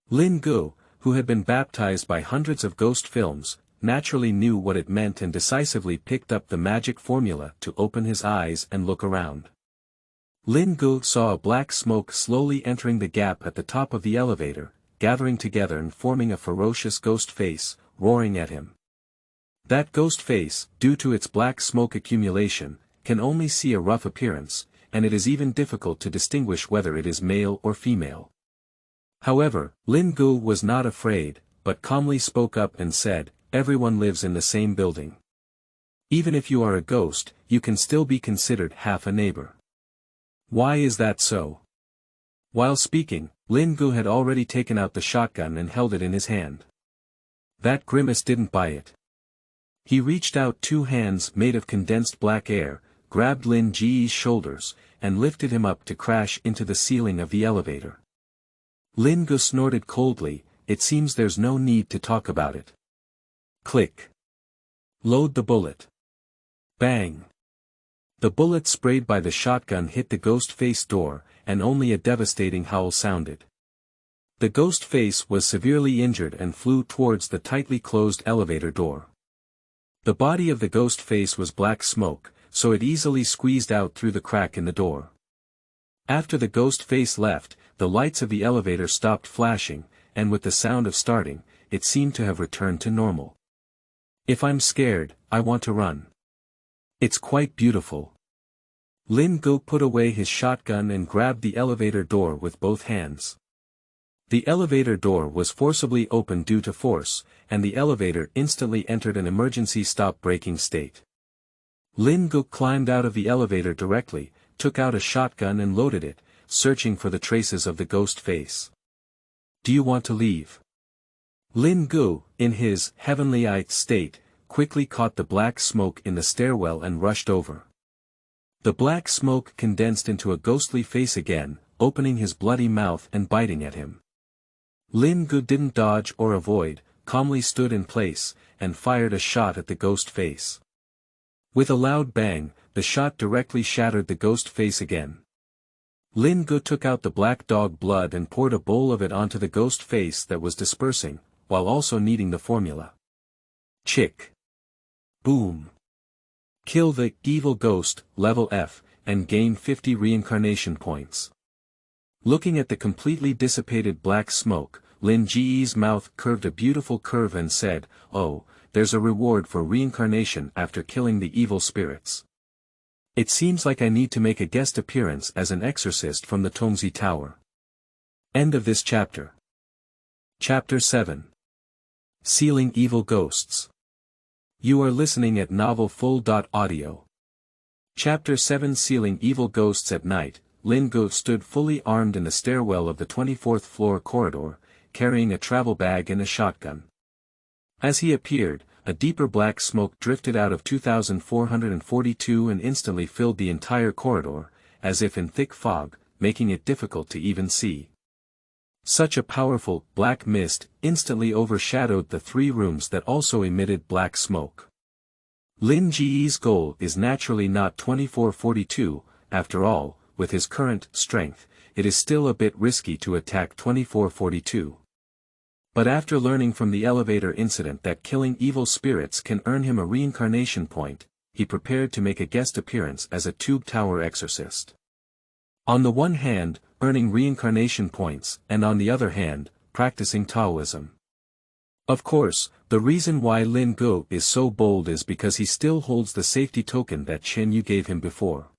Lin Ge, who had been baptized by hundreds of ghost films, naturally knew what it meant and decisively picked up the magic formula to open his eyes and look around. Lin Ge saw a black smoke slowly entering the gap at the top of the elevator, gathering together and forming a ferocious ghost face, roaring at him. That ghost face, due to its black smoke accumulation, can only see a rough appearance, and it is even difficult to distinguish whether it is male or female. However, Lin Ge was not afraid, but calmly spoke up and said, "Everyone lives in the same building. Even if you are a ghost, you can still be considered half a neighbor." Why is that so? While speaking, Lin Ge had already taken out the shotgun and held it in his hand. That grimace didn't buy it. He reached out 2 hands made of condensed black air, grabbed Lin Ge's shoulders, and lifted him up to crash into the ceiling of the elevator. Lin Ge snorted coldly, "It seems there's no need to talk about it." Click. Load the bullet. Bang. The bullet sprayed by the shotgun hit the ghost face door, and only a devastating howl sounded. The ghost face was severely injured and flew towards the tightly closed elevator door. The body of the ghost face was black smoke, so it easily squeezed out through the crack in the door. After the ghost face left, the lights of the elevator stopped flashing, and with the sound of starting, it seemed to have returned to normal. "If I'm scared, I want to run. It's quite beautiful." Lin Ge put away his shotgun and grabbed the elevator door with both hands. The elevator door was forcibly opened due to force, and the elevator instantly entered an emergency stop-braking state. Lin Ge climbed out of the elevator directly, took out a shotgun and loaded it, searching for the traces of the ghost face. "Do you want to leave?" Lin Ge, in his heavenly-eyed state, quickly caught the black smoke in the stairwell and rushed over. The black smoke condensed into a ghostly face again, opening his bloody mouth and biting at him. Lin Ge didn't dodge or avoid, calmly stood in place, and fired a shot at the ghost face. With a loud bang, the shot directly shattered the ghost face again. Lin Ge took out the black dog blood and poured a bowl of it onto the ghost face that was dispersing, while also kneading the formula. Chick. Boom. Kill the evil ghost, level F, and gain 50 reincarnation points. Looking at the completely dissipated black smoke, Lin Ge's mouth curved a beautiful curve and said, "Oh, there's a reward for reincarnation after killing the evil spirits. It seems like I need to make a guest appearance as an exorcist from the Tongzi Tower." End of this chapter. Chapter 7. Sealing Evil Ghosts. You are listening at novelfull.audio. Chapter 7. Sealing Evil Ghosts. At night, Lin Ge stood fully armed in the stairwell of the 24th floor corridor, carrying a travel bag and a shotgun. As he appeared, a deeper black smoke drifted out of 2442 and instantly filled the entire corridor, as if in thick fog, making it difficult to even see. Such a powerful, black mist instantly overshadowed the 3 rooms that also emitted black smoke. Lin Ge's goal is naturally not 2442, after all, with his current strength, it is still a bit risky to attack 2442. But after learning from the elevator incident that killing evil spirits can earn him a reincarnation point, he prepared to make a guest appearance as a tube tower exorcist. On the one hand, earning reincarnation points, and on the other hand, practicing Taoism. Of course, the reason why Lin Ge is so bold is because he still holds the safety token that Chen You gave him before.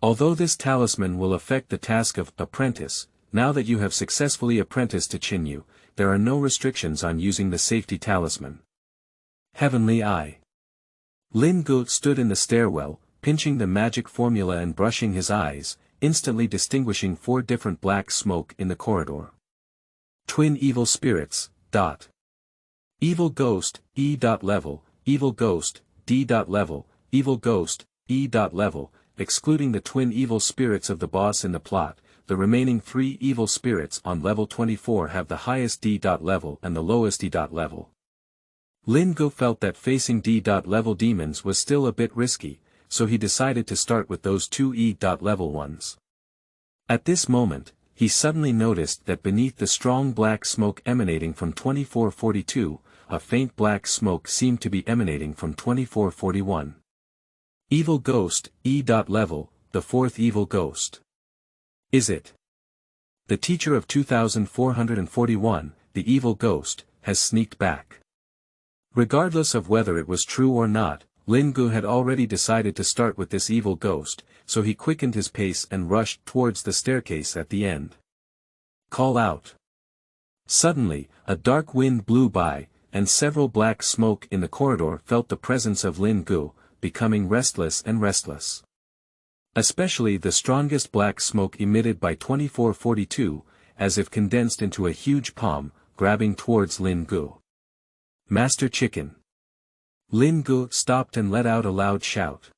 Although this talisman will affect the task of apprentice, now that you have successfully apprenticed to Chen You, there are no restrictions on using the safety talisman. Heavenly Eye. Lin Ge stood in the stairwell, pinching the magic formula and brushing his eyes, instantly distinguishing 4 different black smoke in the corridor. Twin evil spirits, dot. Evil ghost, E. level, evil ghost, D. level, evil ghost, E. level, excluding the twin evil spirits of the boss in the plot. The remaining 3 evil spirits on level 24 have the highest D. level and the lowest E. level. Lin Ge felt that facing D. level demons was still a bit risky, so he decided to start with those 2 E. level ones. At this moment, he suddenly noticed that beneath the strong black smoke emanating from 2442, a faint black smoke seemed to be emanating from 2441. Evil ghost, E. level, the 4th evil ghost. Is it? The teacher of 2441, the evil ghost, has sneaked back. Regardless of whether it was true or not, Lin Ge had already decided to start with this evil ghost, so he quickened his pace and rushed towards the staircase at the end. Call out. Suddenly, a dark wind blew by, and several black smoke in the corridor felt the presence of Lin Ge, becoming restless and restless. Especially the strongest black smoke emitted by 2442, as if condensed into a huge palm, grabbing towards Lin Ge. Master Chicken. Lin Ge stopped and let out a loud shout.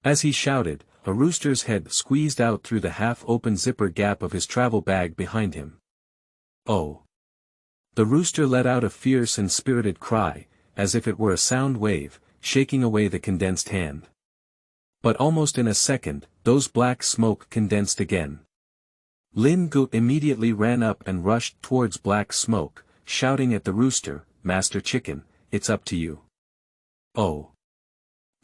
As he shouted, a rooster's head squeezed out through the half-open zipper gap of his travel bag behind him. Oh! The rooster let out a fierce and spirited cry, as if it were a sound wave, shaking away the condensed hand. But almost in a second, those black smoke condensed again. Lin Ge immediately ran up and rushed towards black smoke, shouting at the rooster, "Master Chicken, it's up to you." Oh!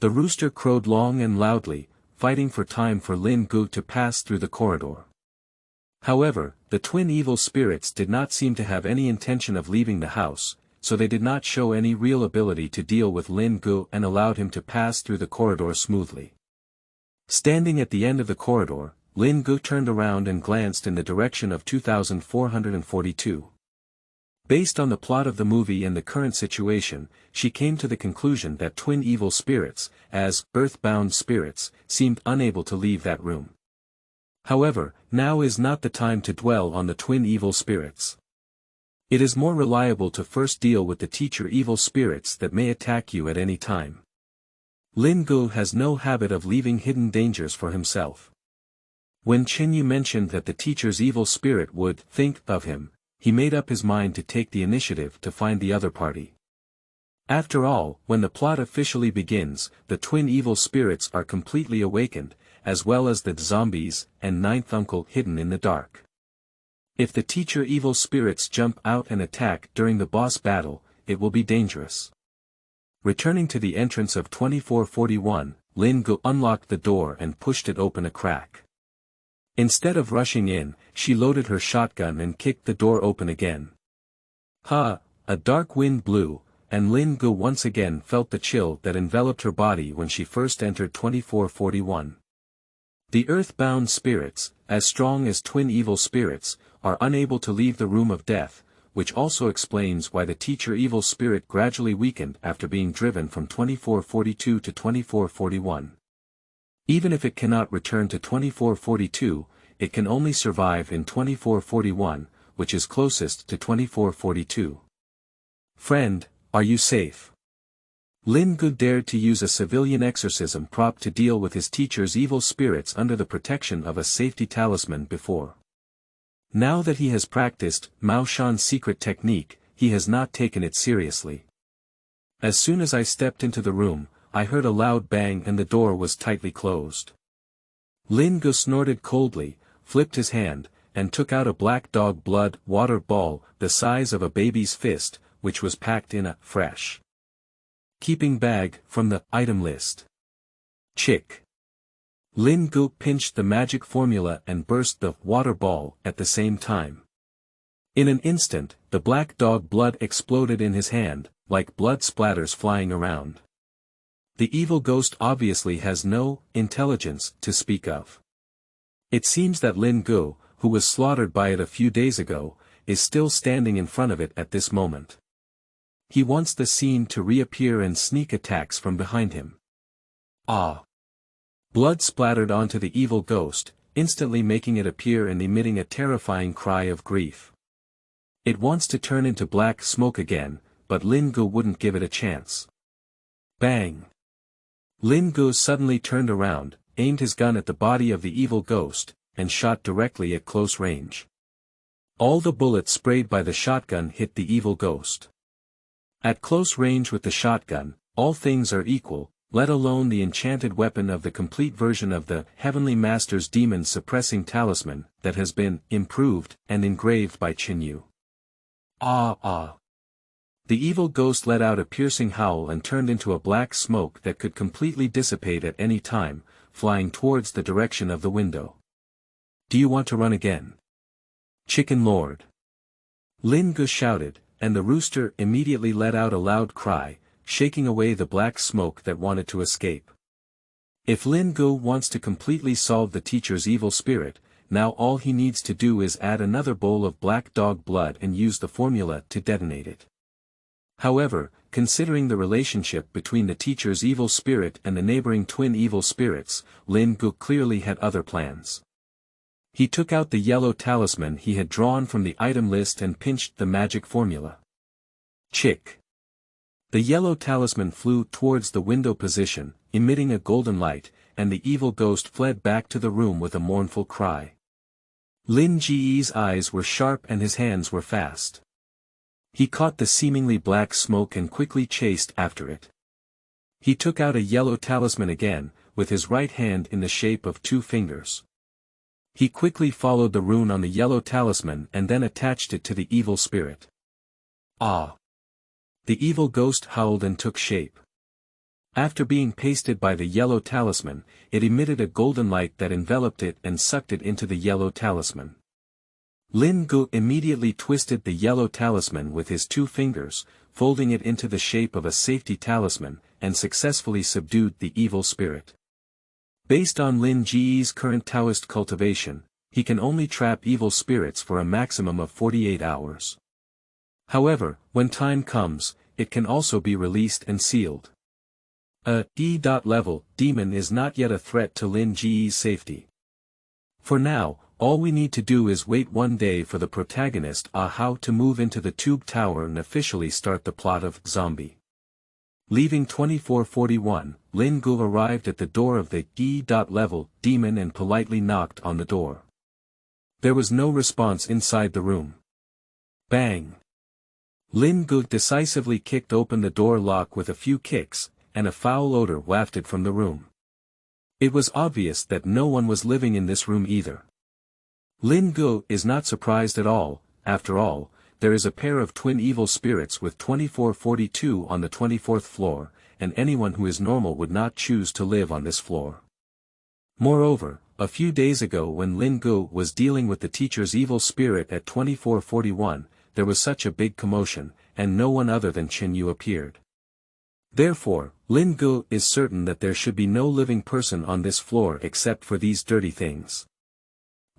The rooster crowed long and loudly, fighting for time for Lin Ge to pass through the corridor. However, the twin evil spirits did not seem to have any intention of leaving the house, so they did not show any real ability to deal with Lin Ge and allowed him to pass through the corridor smoothly. Standing at the end of the corridor, Lin Ge turned around and glanced in the direction of 2442. Based on the plot of the movie and the current situation, she came to the conclusion that twin evil spirits, as earth-bound spirits, seemed unable to leave that room. However, now is not the time to dwell on the twin evil spirits. It is more reliable to first deal with the teacher evil spirits that may attack you at any time. Lin Ge has no habit of leaving hidden dangers for himself. When Chen You mentioned that the teacher's evil spirit would think of him, he made up his mind to take the initiative to find the other party. After all, when the plot officially begins, the twin evil spirits are completely awakened, as well as the zombies and ninth uncle hidden in the dark. If the teacher evil spirits jump out and attack during the boss battle, it will be dangerous. Returning to the entrance of 2441, Lin Ge unlocked the door and pushed it open a crack. Instead of rushing in, she loaded her shotgun and kicked the door open again. A dark wind blew, and Lin Ge once again felt the chill that enveloped her body when she first entered 2441. The earth-bound spirits, as strong as twin evil spirits, are unable to leave the room of death, which also explains why the teacher evil spirit gradually weakened after being driven from 2442 to 2441. Even if it cannot return to 2442, it can only survive in 2441, which is closest to 2442. Friend, are you safe? Lin Ge dared to use a civilian exorcism prop to deal with his teacher's evil spirits under the protection of a safety talisman before. Now that he has practiced Mao Shan's secret technique, he has not taken it seriously. As soon as I stepped into the room, I heard a loud bang and the door was tightly closed. Lin Ge snorted coldly, flipped his hand, and took out a black dog blood water ball the size of a baby's fist, which was packed in a fresh keeping bag from the item list. Chick. Lin Ge pinched the magic formula and burst the water ball at the same time. In an instant, the black dog blood exploded in his hand, like blood splatters flying around. The evil ghost obviously has no intelligence to speak of. It seems that Lin Ge, who was slaughtered by it a few days ago, is still standing in front of it at this moment. He wants the scene to reappear and sneak attacks from behind him. Blood splattered onto the evil ghost, instantly making it appear and emitting a terrifying cry of grief. It wants to turn into black smoke again, but Lin Ge wouldn't give it a chance. Bang! Lin Ge suddenly turned around, aimed his gun at the body of the evil ghost, and shot directly at close range. All the bullets sprayed by the shotgun hit the evil ghost. At close range with the shotgun, all things are equal, let alone the enchanted weapon of the complete version of the Heavenly Master's demon-suppressing talisman that has been improved and engraved by Chen You. The evil ghost let out a piercing howl and turned into a black smoke that could completely dissipate at any time, flying towards the direction of the window. Do you want to run again? Chicken Lord! Lin Ge shouted, and the rooster immediately let out a loud cry, shaking away the black smoke that wanted to escape. If Lin Ge wants to completely solve the teacher's evil spirit, now all he needs to do is add another bowl of black dog blood and use the formula to detonate it. However, considering the relationship between the teacher's evil spirit and the neighboring twin evil spirits, Lin Ge clearly had other plans. He took out the yellow talisman he had drawn from the item list and pinched the magic formula. Chick. The yellow talisman flew towards the window position, emitting a golden light, and the evil ghost fled back to the room with a mournful cry. Lin Ge's eyes were sharp and his hands were fast. He caught the seemingly black smoke and quickly chased after it. He took out a yellow talisman again, with his right hand in the shape of 2 fingers. He quickly followed the rune on the yellow talisman and then attached it to the evil spirit. The evil ghost howled and took shape. After being pasted by the yellow talisman, it emitted a golden light that enveloped it and sucked it into the yellow talisman. Lin Ge immediately twisted the yellow talisman with his 2 fingers, folding it into the shape of a safety talisman, and successfully subdued the evil spirit. Based on Lin Ge's current Taoist cultivation, he can only trap evil spirits for a maximum of 48 hours. However, when time comes, it can also be released and sealed. A E.level demon is not yet a threat to Lin Ge's safety. For now, all we need to do is wait one day for the protagonist How to move into the tube tower and officially start the plot of Zombie. Leaving 2441, Lin Ge arrived at the door of the E.level demon and politely knocked on the door. There was no response inside the room. Bang! Lin Ge decisively kicked open the door lock with a few kicks, and a foul odor wafted from the room. It was obvious that no one was living in this room either. Lin Ge is not surprised at all. After all, there is a pair of twin evil spirits with 2442 on the 24th floor, and anyone who is normal would not choose to live on this floor. Moreover, a few days ago when Lin Ge was dealing with the teacher's evil spirit at 2441, there was such a big commotion, and no one other than Chen You appeared. Therefore, Lin Ge is certain that there should be no living person on this floor except for these dirty things.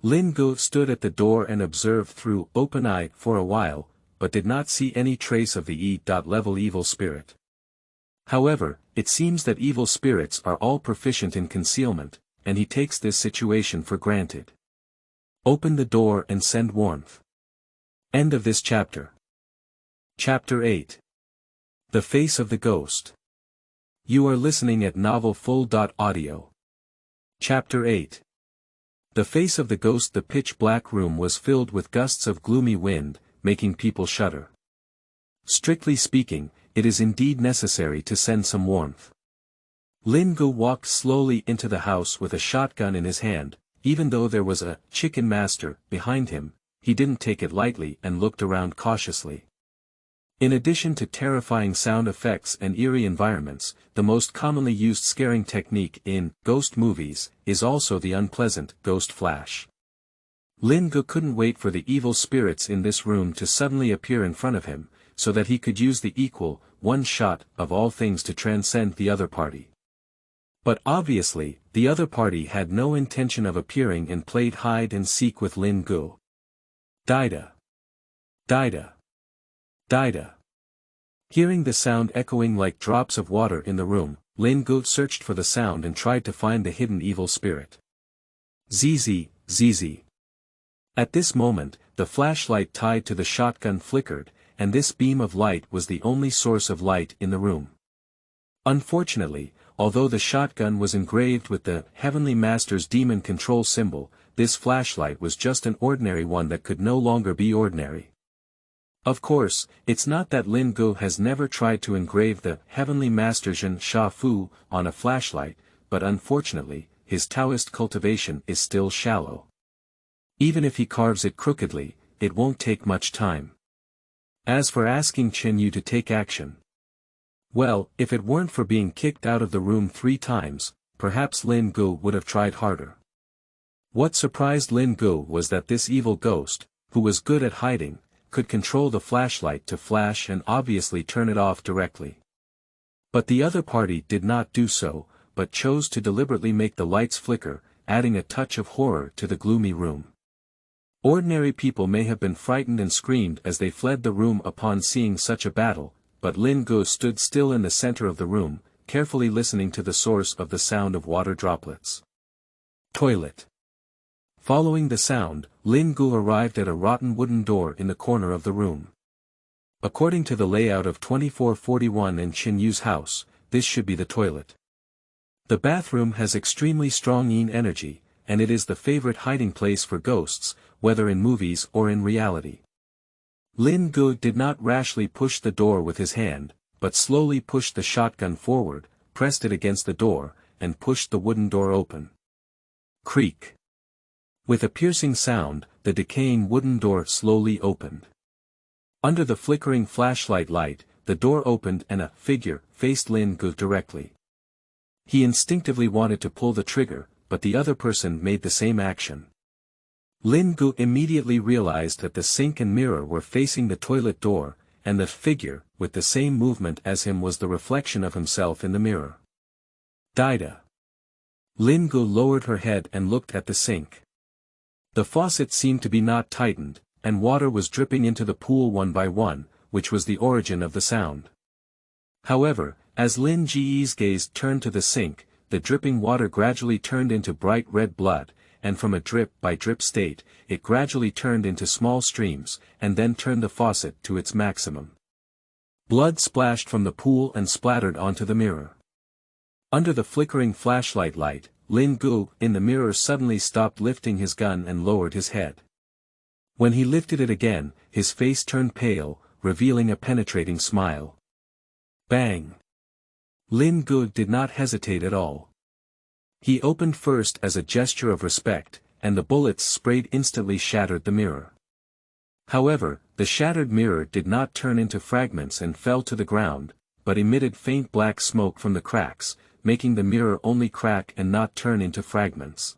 Lin Ge stood at the door and observed through open eye for a while, but did not see any trace of the E.level evil spirit. However, it seems that evil spirits are all proficient in concealment, and he takes this situation for granted. Open the door and send warmth. End of this chapter. Chapter 8. The Face of the Ghost. You are listening at novelfull.audio. Chapter 8. The face of the ghost. The pitch-black room was filled with gusts of gloomy wind, making people shudder. Strictly speaking, it is indeed necessary to send some warmth. Lin Ge walked slowly into the house with a shotgun in his hand. Even though there was a chicken master behind him, he didn't take it lightly and looked around cautiously. In addition to terrifying sound effects and eerie environments, the most commonly used scaring technique in ghost movies is also the unpleasant ghost flash. Lin Ge couldn't wait for the evil spirits in this room to suddenly appear in front of him, so that he could use the equal, one shot of all things to transcend the other party. But obviously, the other party had no intention of appearing and played hide and seek with Lin Ge. Dida. Dida. Dida. Hearing the sound echoing like drops of water in the room, Lin Ge searched for the sound and tried to find the hidden evil spirit. Zizi, zizi. At this moment, the flashlight tied to the shotgun flickered, and this beam of light was the only source of light in the room. Unfortunately, although the shotgun was engraved with the Heavenly Master's demon control symbol, this flashlight was just an ordinary one that could no longer be ordinary. Of course, it's not that Lin Ge has never tried to engrave the Heavenly Master Zhen Sha Fu on a flashlight, but unfortunately, his Taoist cultivation is still shallow. Even if he carves it crookedly, it won't take much time. As for asking Chen You to take action, well, if it weren't for being kicked out of the room 3 times, perhaps Lin Ge would have tried harder. What surprised Lin Ge was that this evil ghost, who was good at hiding, could control the flashlight to flash and obviously turn it off directly. But the other party did not do so, but chose to deliberately make the lights flicker, adding a touch of horror to the gloomy room. Ordinary people may have been frightened and screamed as they fled the room upon seeing such a battle, but Lin Ge stood still in the center of the room, carefully listening to the source of the sound of water droplets. Toilet. Following the sound, Lin Ge arrived at a rotten wooden door in the corner of the room. According to the layout of 2441 and Chen Yu's house, this should be the toilet. The bathroom has extremely strong yin energy, and it is the favorite hiding place for ghosts, whether in movies or in reality. Lin Ge did not rashly push the door with his hand, but slowly pushed the shotgun forward, pressed it against the door, and pushed the wooden door open. Creak. With a piercing sound, the decaying wooden door slowly opened. Under the flickering flashlight light, the door opened and a figure faced Lin Ge directly. He instinctively wanted to pull the trigger, but the other person made the same action. Lin Ge immediately realized that the sink and mirror were facing the toilet door, and the figure, with the same movement as him, was the reflection of himself in the mirror. Dida. Lin Ge lowered her head and looked at the sink. The faucet seemed to be not tightened, and water was dripping into the pool one by one, which was the origin of the sound. However, as Lin Ge's gaze turned to the sink, the dripping water gradually turned into bright red blood, and from a drip-by-drip state, it gradually turned into small streams, and then turned the faucet to its maximum. Blood splashed from the pool and splattered onto the mirror. Under the flickering flashlight light, Lin Ge in the mirror suddenly stopped lifting his gun and lowered his head. When he lifted it again, his face turned pale, revealing a penetrating smile. Bang! Lin Ge did not hesitate at all. He opened first as a gesture of respect, and the bullets sprayed instantly shattered the mirror. However, the shattered mirror did not turn into fragments and fell to the ground, but emitted faint black smoke from the cracks, making the mirror only crack and not turn into fragments.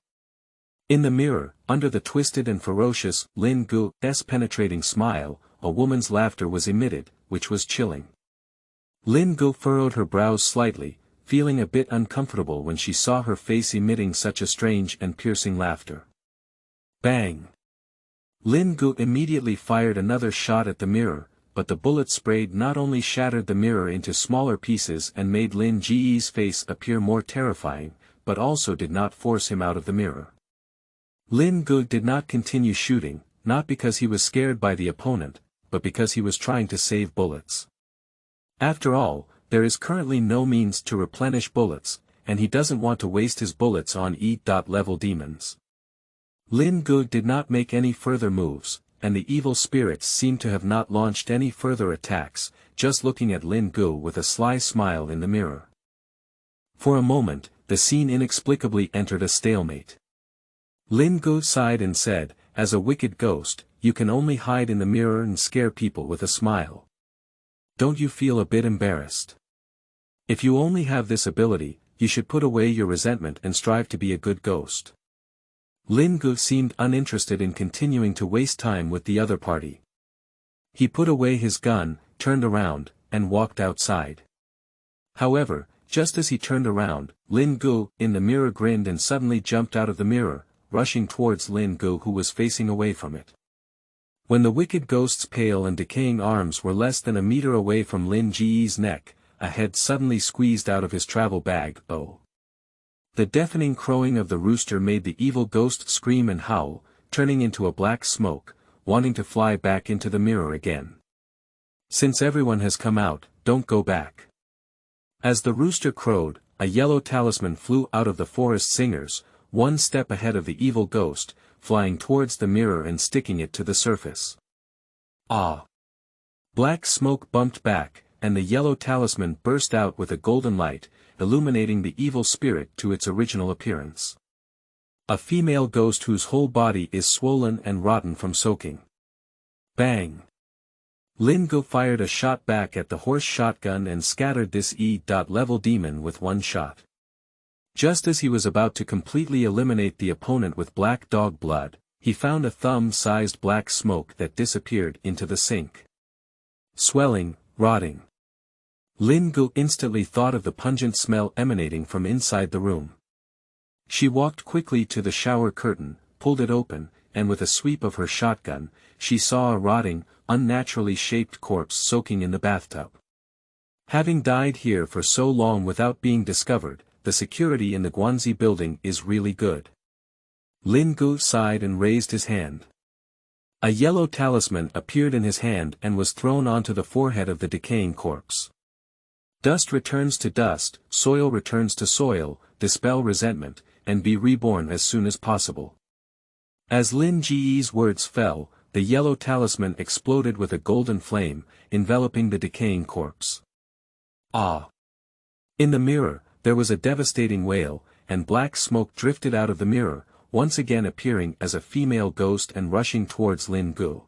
In the mirror, under the twisted and ferocious Lin Ge's penetrating smile, a woman's laughter was emitted, which was chilling. Lin Ge furrowed her brows slightly, feeling a bit uncomfortable when she saw her face emitting such a strange and piercing laughter. Bang! Lin Ge immediately fired another shot at the mirror, but the bullet sprayed not only shattered the mirror into smaller pieces and made Lin Ge's face appear more terrifying, but also did not force him out of the mirror. Lin Ge did not continue shooting, not because he was scared by the opponent, but because he was trying to save bullets. After all, there is currently no means to replenish bullets, and he doesn't want to waste his bullets on E-level demons. Lin Ge did not make any further moves, and the evil spirits seemed to have not launched any further attacks, just looking at Lin Ge with a sly smile in the mirror. For a moment, the scene inexplicably entered a stalemate. Lin Ge sighed and said, "As a wicked ghost, you can only hide in the mirror and scare people with a smile. Don't you feel a bit embarrassed? If you only have this ability, you should put away your resentment and strive to be a good ghost." Lin Ge seemed uninterested in continuing to waste time with the other party. He put away his gun, turned around, and walked outside. However, just as he turned around, Lin Ge in the mirror grinned and suddenly jumped out of the mirror, rushing towards Lin Ge who was facing away from it. When the wicked ghost's pale and decaying arms were less than a meter away from Lin Ge's neck, a head suddenly squeezed out of his travel bag. Oh! The deafening crowing of the rooster made the evil ghost scream and howl, turning into a black smoke, wanting to fly back into the mirror again. "Since everyone has come out, don't go back." As the rooster crowed, a yellow talisman flew out of the forest singers, one step ahead of the evil ghost, flying towards the mirror and sticking it to the surface. Ah! Black smoke bumped back, and the yellow talisman burst out with a golden light, illuminating the evil spirit to its original appearance. A female ghost whose whole body is swollen and rotten from soaking. Bang! Lin Ge fired a shot back at the horse shotgun and scattered this E-level demon with one shot. Just as he was about to completely eliminate the opponent with black dog blood, he found a thumb-sized black smoke that disappeared into the sink. Swelling, rotting. Lin Ge instantly thought of the pungent smell emanating from inside the room. She walked quickly to the shower curtain, pulled it open, and with a sweep of her shotgun, she saw a rotting, unnaturally shaped corpse soaking in the bathtub. Having died here for so long without being discovered, the security in the Guanzi building is really good. Lin Ge sighed and raised his hand. A yellow talisman appeared in his hand and was thrown onto the forehead of the decaying corpse. Dust returns to dust, soil returns to soil, dispel resentment, and be reborn as soon as possible. As Lin Ge's words fell, the yellow talisman exploded with a golden flame, enveloping the decaying corpse. Ah! In the mirror, there was a devastating wail, and black smoke drifted out of the mirror, once again appearing as a female ghost and rushing towards Lin Ge.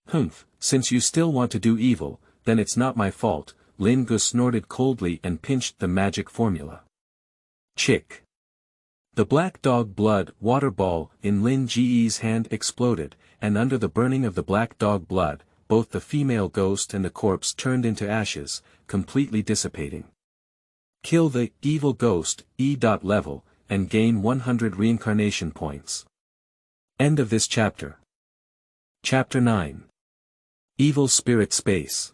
"Humph, since you still want to do evil, then it's not my fault," Lin Ge snorted coldly and pinched the magic formula. Chick! The black dog blood water ball in Lin Ge's hand exploded, and under the burning of the black dog blood, both the female ghost and the corpse turned into ashes, completely dissipating. "Kill the evil ghost, E-level, and gain 100 reincarnation points. End of this chapter. Chapter 9. Evil Spirit Space.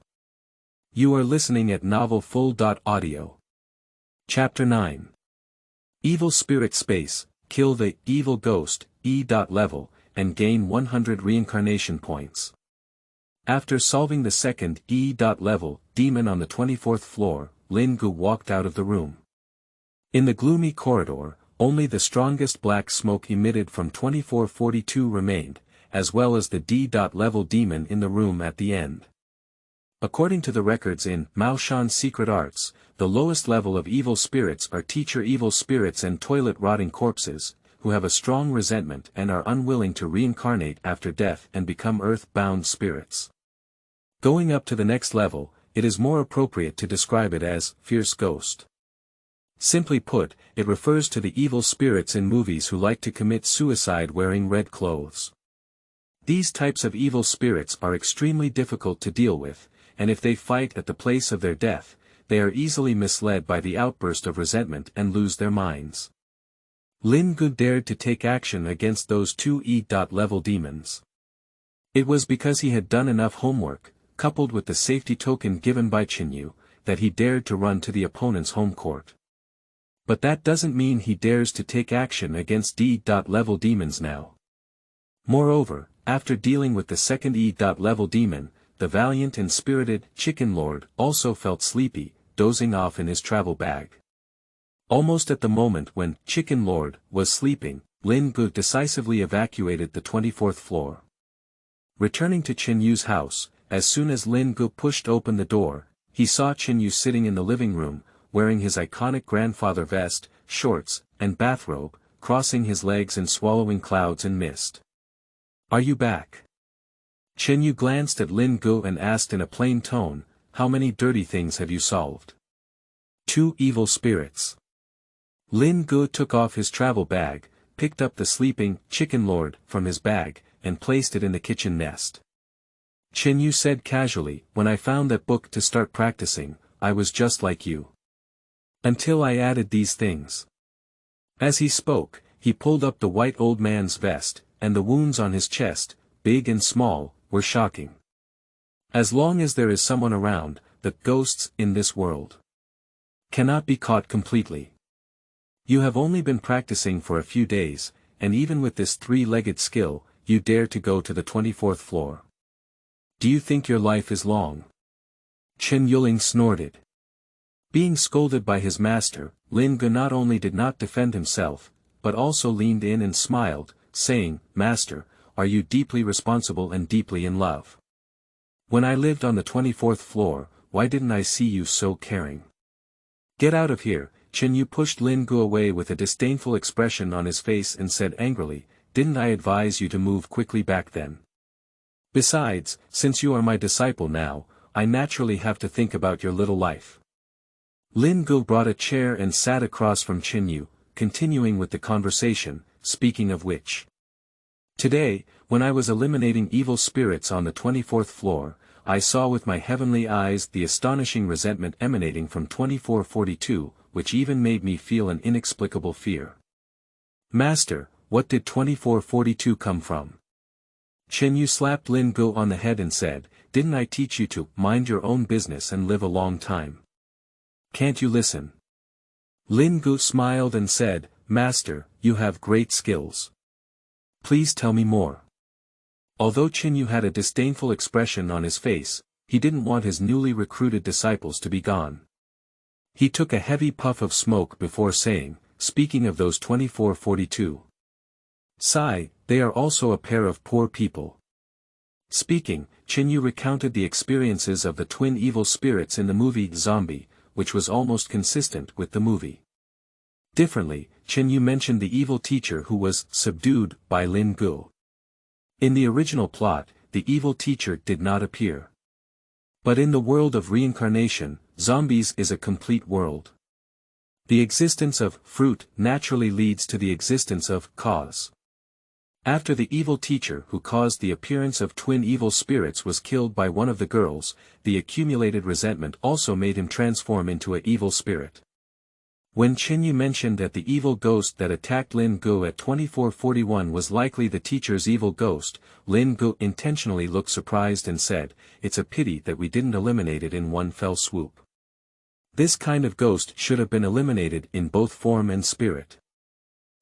You are listening at novelfull.audio. Chapter 9. Evil Spirit Space, kill the evil ghost, E.level, and gain 100 reincarnation points. After solving the second E.level demon on the 24th floor, Lin Ge walked out of the room. In the gloomy corridor, only the strongest black smoke emitted from 2442 remained, as well as the D.level demon in the room at the end. According to the records in Mao Shan's Secret Arts, the lowest level of evil spirits are teacher evil spirits and toilet rotting corpses, who have a strong resentment and are unwilling to reincarnate after death and become earth-bound spirits. Going up to the next level, it is more appropriate to describe it as fierce ghost. Simply put, it refers to the evil spirits in movies who like to commit suicide wearing red clothes. These types of evil spirits are extremely difficult to deal with, and if they fight at the place of their death, they are easily misled by the outburst of resentment and lose their minds. Lin Ge dared to take action against those two E.level demons. It was because he had done enough homework, coupled with the safety token given by Chen You, that he dared to run to the opponent's home court. But that doesn't mean he dares to take action against D.level demons now. Moreover, after dealing with the second E.level demon, the valiant and spirited Chicken Lord also felt sleepy, dozing off in his travel bag. Almost at the moment when Chicken Lord was sleeping, Lin Ge decisively evacuated the 24th floor. Returning to Chen Yu's house, as soon as Lin Ge pushed open the door, he saw Chen Yu sitting in the living room, wearing his iconic grandfather vest, shorts, and bathrobe, crossing his legs and swallowing clouds and mist. "Are you back?" Chen Yu glanced at Lin Ge and asked in a plain tone, "How many dirty things have you solved?" "2 evil spirits." Lin Ge took off his travel bag, picked up the sleeping Chicken Lord from his bag, and placed it in the kitchen nest. Chen Yu said casually, "When I found that book to start practicing, I was just like you. Until I added these things." As he spoke, he pulled up the white old man's vest, and the wounds on his chest, big and small, were shocking. As long as there is someone around, the ghosts in this world cannot be caught completely. You have only been practicing for a few days, and even with this 3-legged skill, you dare to go to the 24th floor. Do you think your life is long? Chen Yuling snorted. Being scolded by his master, Lin Ge not only did not defend himself, but also leaned in and smiled, saying, "Master, are you deeply responsible and deeply in love? When I lived on the 24th floor, why didn't I see you so caring? Get out of here." Chen Yu pushed Lin Ge away with a disdainful expression on his face and said angrily, "Didn't I advise you to move quickly back then? Besides, since you are my disciple now, I naturally have to think about your little life." Lin Ge brought a chair and sat across from Chen Yu, continuing with the conversation, speaking of which. "Today, when I was eliminating evil spirits on the 24th floor, I saw with my heavenly eyes the astonishing resentment emanating from 2442, which even made me feel an inexplicable fear. Master, what did 2442 come from?" Chen Yu slapped Lin Ge on the head and said, "Didn't I teach you to mind your own business and live a long time? Can't you listen?" Lin Ge smiled and said, "Master, you have great skills. Please tell me more." Although Chen Yu had a disdainful expression on his face, he didn't want his newly recruited disciples to be gone. He took a heavy puff of smoke before saying, "Speaking of those 2442. Sigh, they are also a pair of poor people." Speaking, Chen Yu recounted the experiences of the twin evil spirits in the movie Zombie, which was almost consistent with the movie. Differently, Chen Yu mentioned the evil teacher who was subdued by Lin Ge. In the original plot, the evil teacher did not appear. But in the world of reincarnation, zombies is a complete world. The existence of fruit naturally leads to the existence of cause. After the evil teacher who caused the appearance of twin evil spirits was killed by one of the girls, the accumulated resentment also made him transform into an evil spirit. When Chen You mentioned that the evil ghost that attacked Lin Ge at 2441 was likely the teacher's evil ghost, Lin Ge intentionally looked surprised and said, "It's a pity that we didn't eliminate it in one fell swoop. This kind of ghost should have been eliminated in both form and spirit."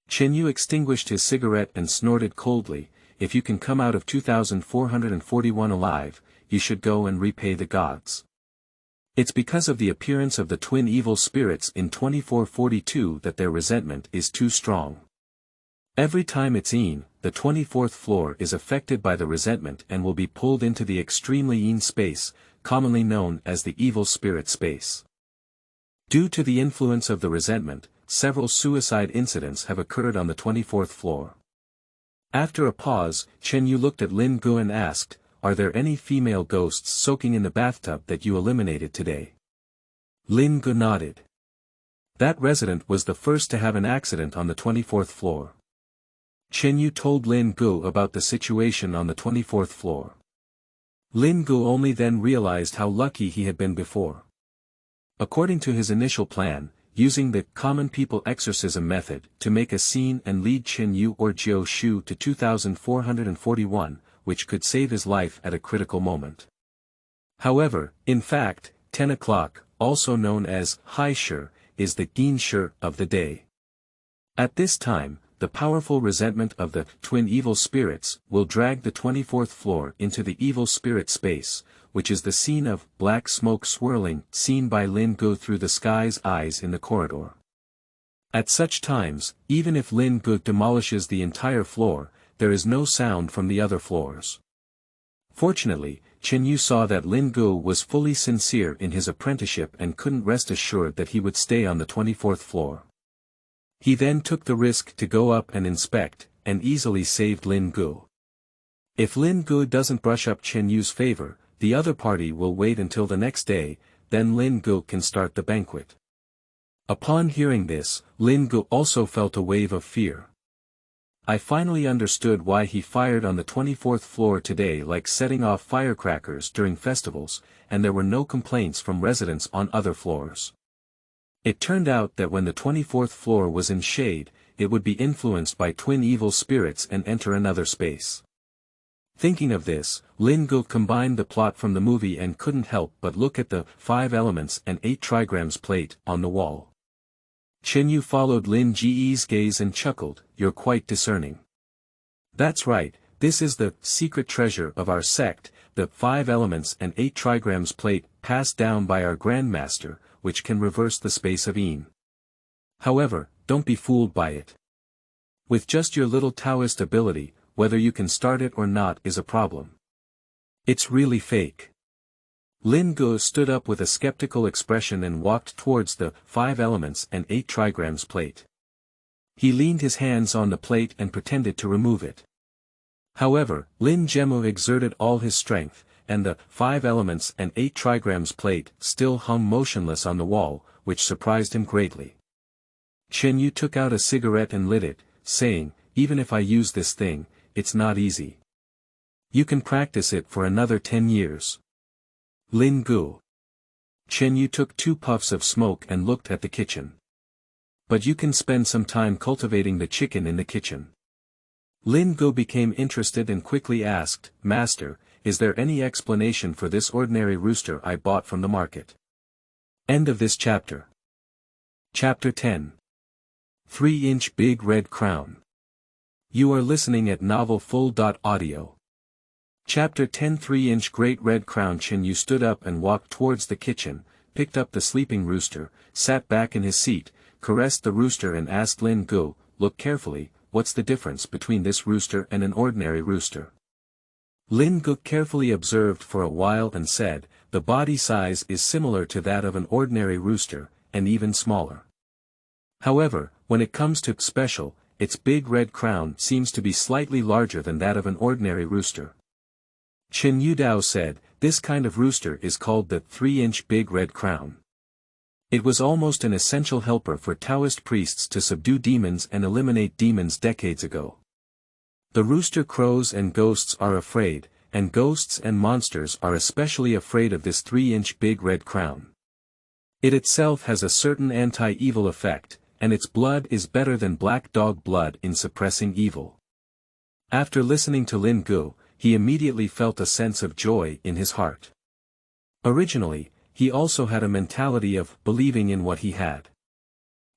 Chen You extinguished his cigarette and snorted coldly, "If you can come out of 2441 alive, you should go and repay the gods. It's because of the appearance of the twin evil spirits in 2442 that their resentment is too strong. Every time it's in, the 24th floor is affected by the resentment and will be pulled into the extremely in space, commonly known as the evil spirit space. Due to the influence of the resentment, several suicide incidents have occurred on the 24th floor." After a pause, Chen You looked at Lin Ge and asked, "Are there any female ghosts soaking in the bathtub that you eliminated today?" Lin Ge nodded. "That resident was the first to have an accident on the 24th floor." Chen You told Lin Ge about the situation on the 24th floor. Lin Ge only then realized how lucky he had been before. According to his initial plan, using the common people exorcism method to make a scene and lead Chen You or Jiu Shu to 2441, which could save his life at a critical moment. However, in fact, 10 o'clock, also known as Hai Shi, is the Gin Shi of the day. At this time, the powerful resentment of the twin evil spirits will drag the 24th floor into the evil spirit space, which is the scene of black smoke swirling seen by Lin Ge through the sky's eyes in the corridor. At such times, even if Lin Ge demolishes the entire floor, there is no sound from the other floors. Fortunately, Chen You saw that Lin Ge was fully sincere in his apprenticeship and couldn't rest assured that he would stay on the 24th floor. He then took the risk to go up and inspect, and easily saved Lin Ge. If Lin Ge doesn't brush up Chen Yu's favor, the other party will wait until the next day, then Lin Ge can start the banquet. Upon hearing this, Lin Ge also felt a wave of fear. "I finally understood why he fired on the 24th floor today like setting off firecrackers during festivals, and there were no complaints from residents on other floors. It turned out that when the 24th floor was in shade, it would be influenced by twin evil spirits and enter another space." Thinking of this, Lin Ge combined the plot from the movie and couldn't help but look at the 5 elements and 8 trigrams plate on the wall. Chen You followed Lin Ge's gaze and chuckled, "You're quite discerning." "That's right, this is the secret treasure of our sect, the 5 elements and 8 trigrams plate passed down by our Grandmaster, which can reverse the space of Yin. However, don't be fooled by it. With just your little Taoist ability, whether you can start it or not is a problem. It's really fake." Lin Ge stood up with a skeptical expression and walked towards the 5 elements and 8 trigrams plate. He leaned his hands on the plate and pretended to remove it. However, Lin Ge exerted all his strength, and the 5 elements and 8 trigrams plate still hung motionless on the wall, which surprised him greatly. Chen You took out a cigarette and lit it, saying, "Even if I use this thing, it's not easy. You can practice it for another 10 years. Lin Ge." Chen You took 2 puffs of smoke and looked at the kitchen. "But you can spend some time cultivating the chicken in the kitchen." Lin Ge became interested and quickly asked, "Master, is there any explanation for this ordinary rooster I bought from the market?" End of this chapter. Chapter 10. 3-inch Big Red Crown. You are listening at novelfull.audio. Chapter 10. 3-inch Great Red Crown. Chen You stood up and walked towards the kitchen, picked up the sleeping rooster, sat back in his seat, caressed the rooster and asked Lin Ge, "Look carefully, what's the difference between this rooster and an ordinary rooster?" Lin Ge carefully observed for a while and said, "The body size is similar to that of an ordinary rooster, and even smaller. However, when it comes to special, its big red crown seems to be slightly larger than that of an ordinary rooster." Chen You said, "This kind of rooster is called the 3-inch Big Red Crown. It was almost an essential helper for Taoist priests to subdue demons and eliminate demons decades ago. The rooster crows and ghosts are afraid, and ghosts and monsters are especially afraid of this 3-inch Big Red Crown. It itself has a certain anti-evil effect, and its blood is better than black dog blood in suppressing evil. After listening to Lin Ge, he immediately felt a sense of joy in his heart. Originally, he also had a mentality of believing in what he had.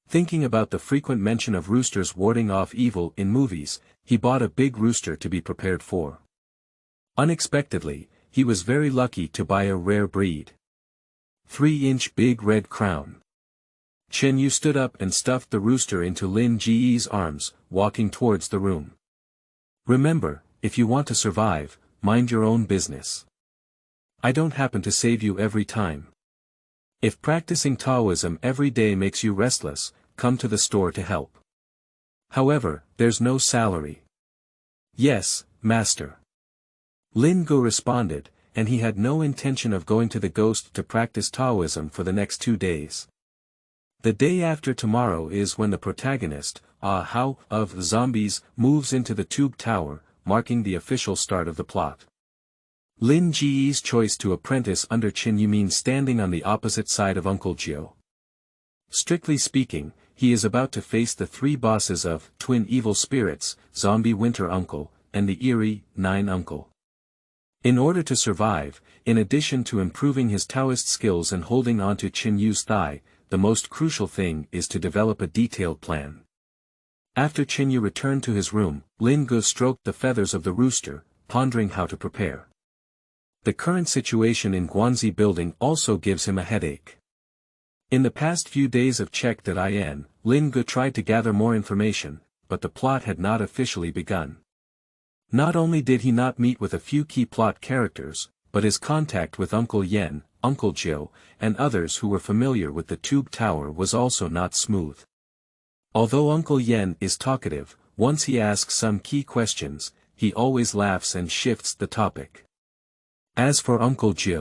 Thinking about the frequent mention of roosters warding off evil in movies, he bought a big rooster to be prepared for. Unexpectedly, he was very lucky to buy a rare breed. 3-inch big red crown. Chen You stood up and stuffed the rooster into Lin Ge's arms, walking towards the room. Remember, if you want to survive, mind your own business. I don't happen to save you every time. If practicing Taoism every day makes you restless, come to the store to help. However, there's no salary. Yes, master. Lin Ge responded, and he had no intention of going to the ghost to practice Taoism for the next 2 days. The day after tomorrow is when the protagonist, How, of Zombies, moves into the tube tower, marking the official start of the plot. Lin Ge's choice to apprentice under Chen You means standing on the opposite side of Uncle Ge. Strictly speaking, he is about to face the 3 bosses of twin evil spirits, Zombie Winter Uncle, and the eerie, 9 Uncle. In order to survive, in addition to improving his Taoist skills and holding onto Chen Yu's thigh, the most crucial thing is to develop a detailed plan. After Chen You returned to his room, Lin Ge stroked the feathers of the rooster, pondering how to prepare. The current situation in Guanzi building also gives him a headache. In the past few days of check.in, Lin Ge tried to gather more information, but the plot had not officially begun. Not only did he not meet with a few key plot characters, but his contact with Uncle Yen, Uncle Ge, and others who were familiar with the tube tower was also not smooth. Although Uncle Yen is talkative, once he asks some key questions, he always laughs and shifts the topic. As for Uncle Ge,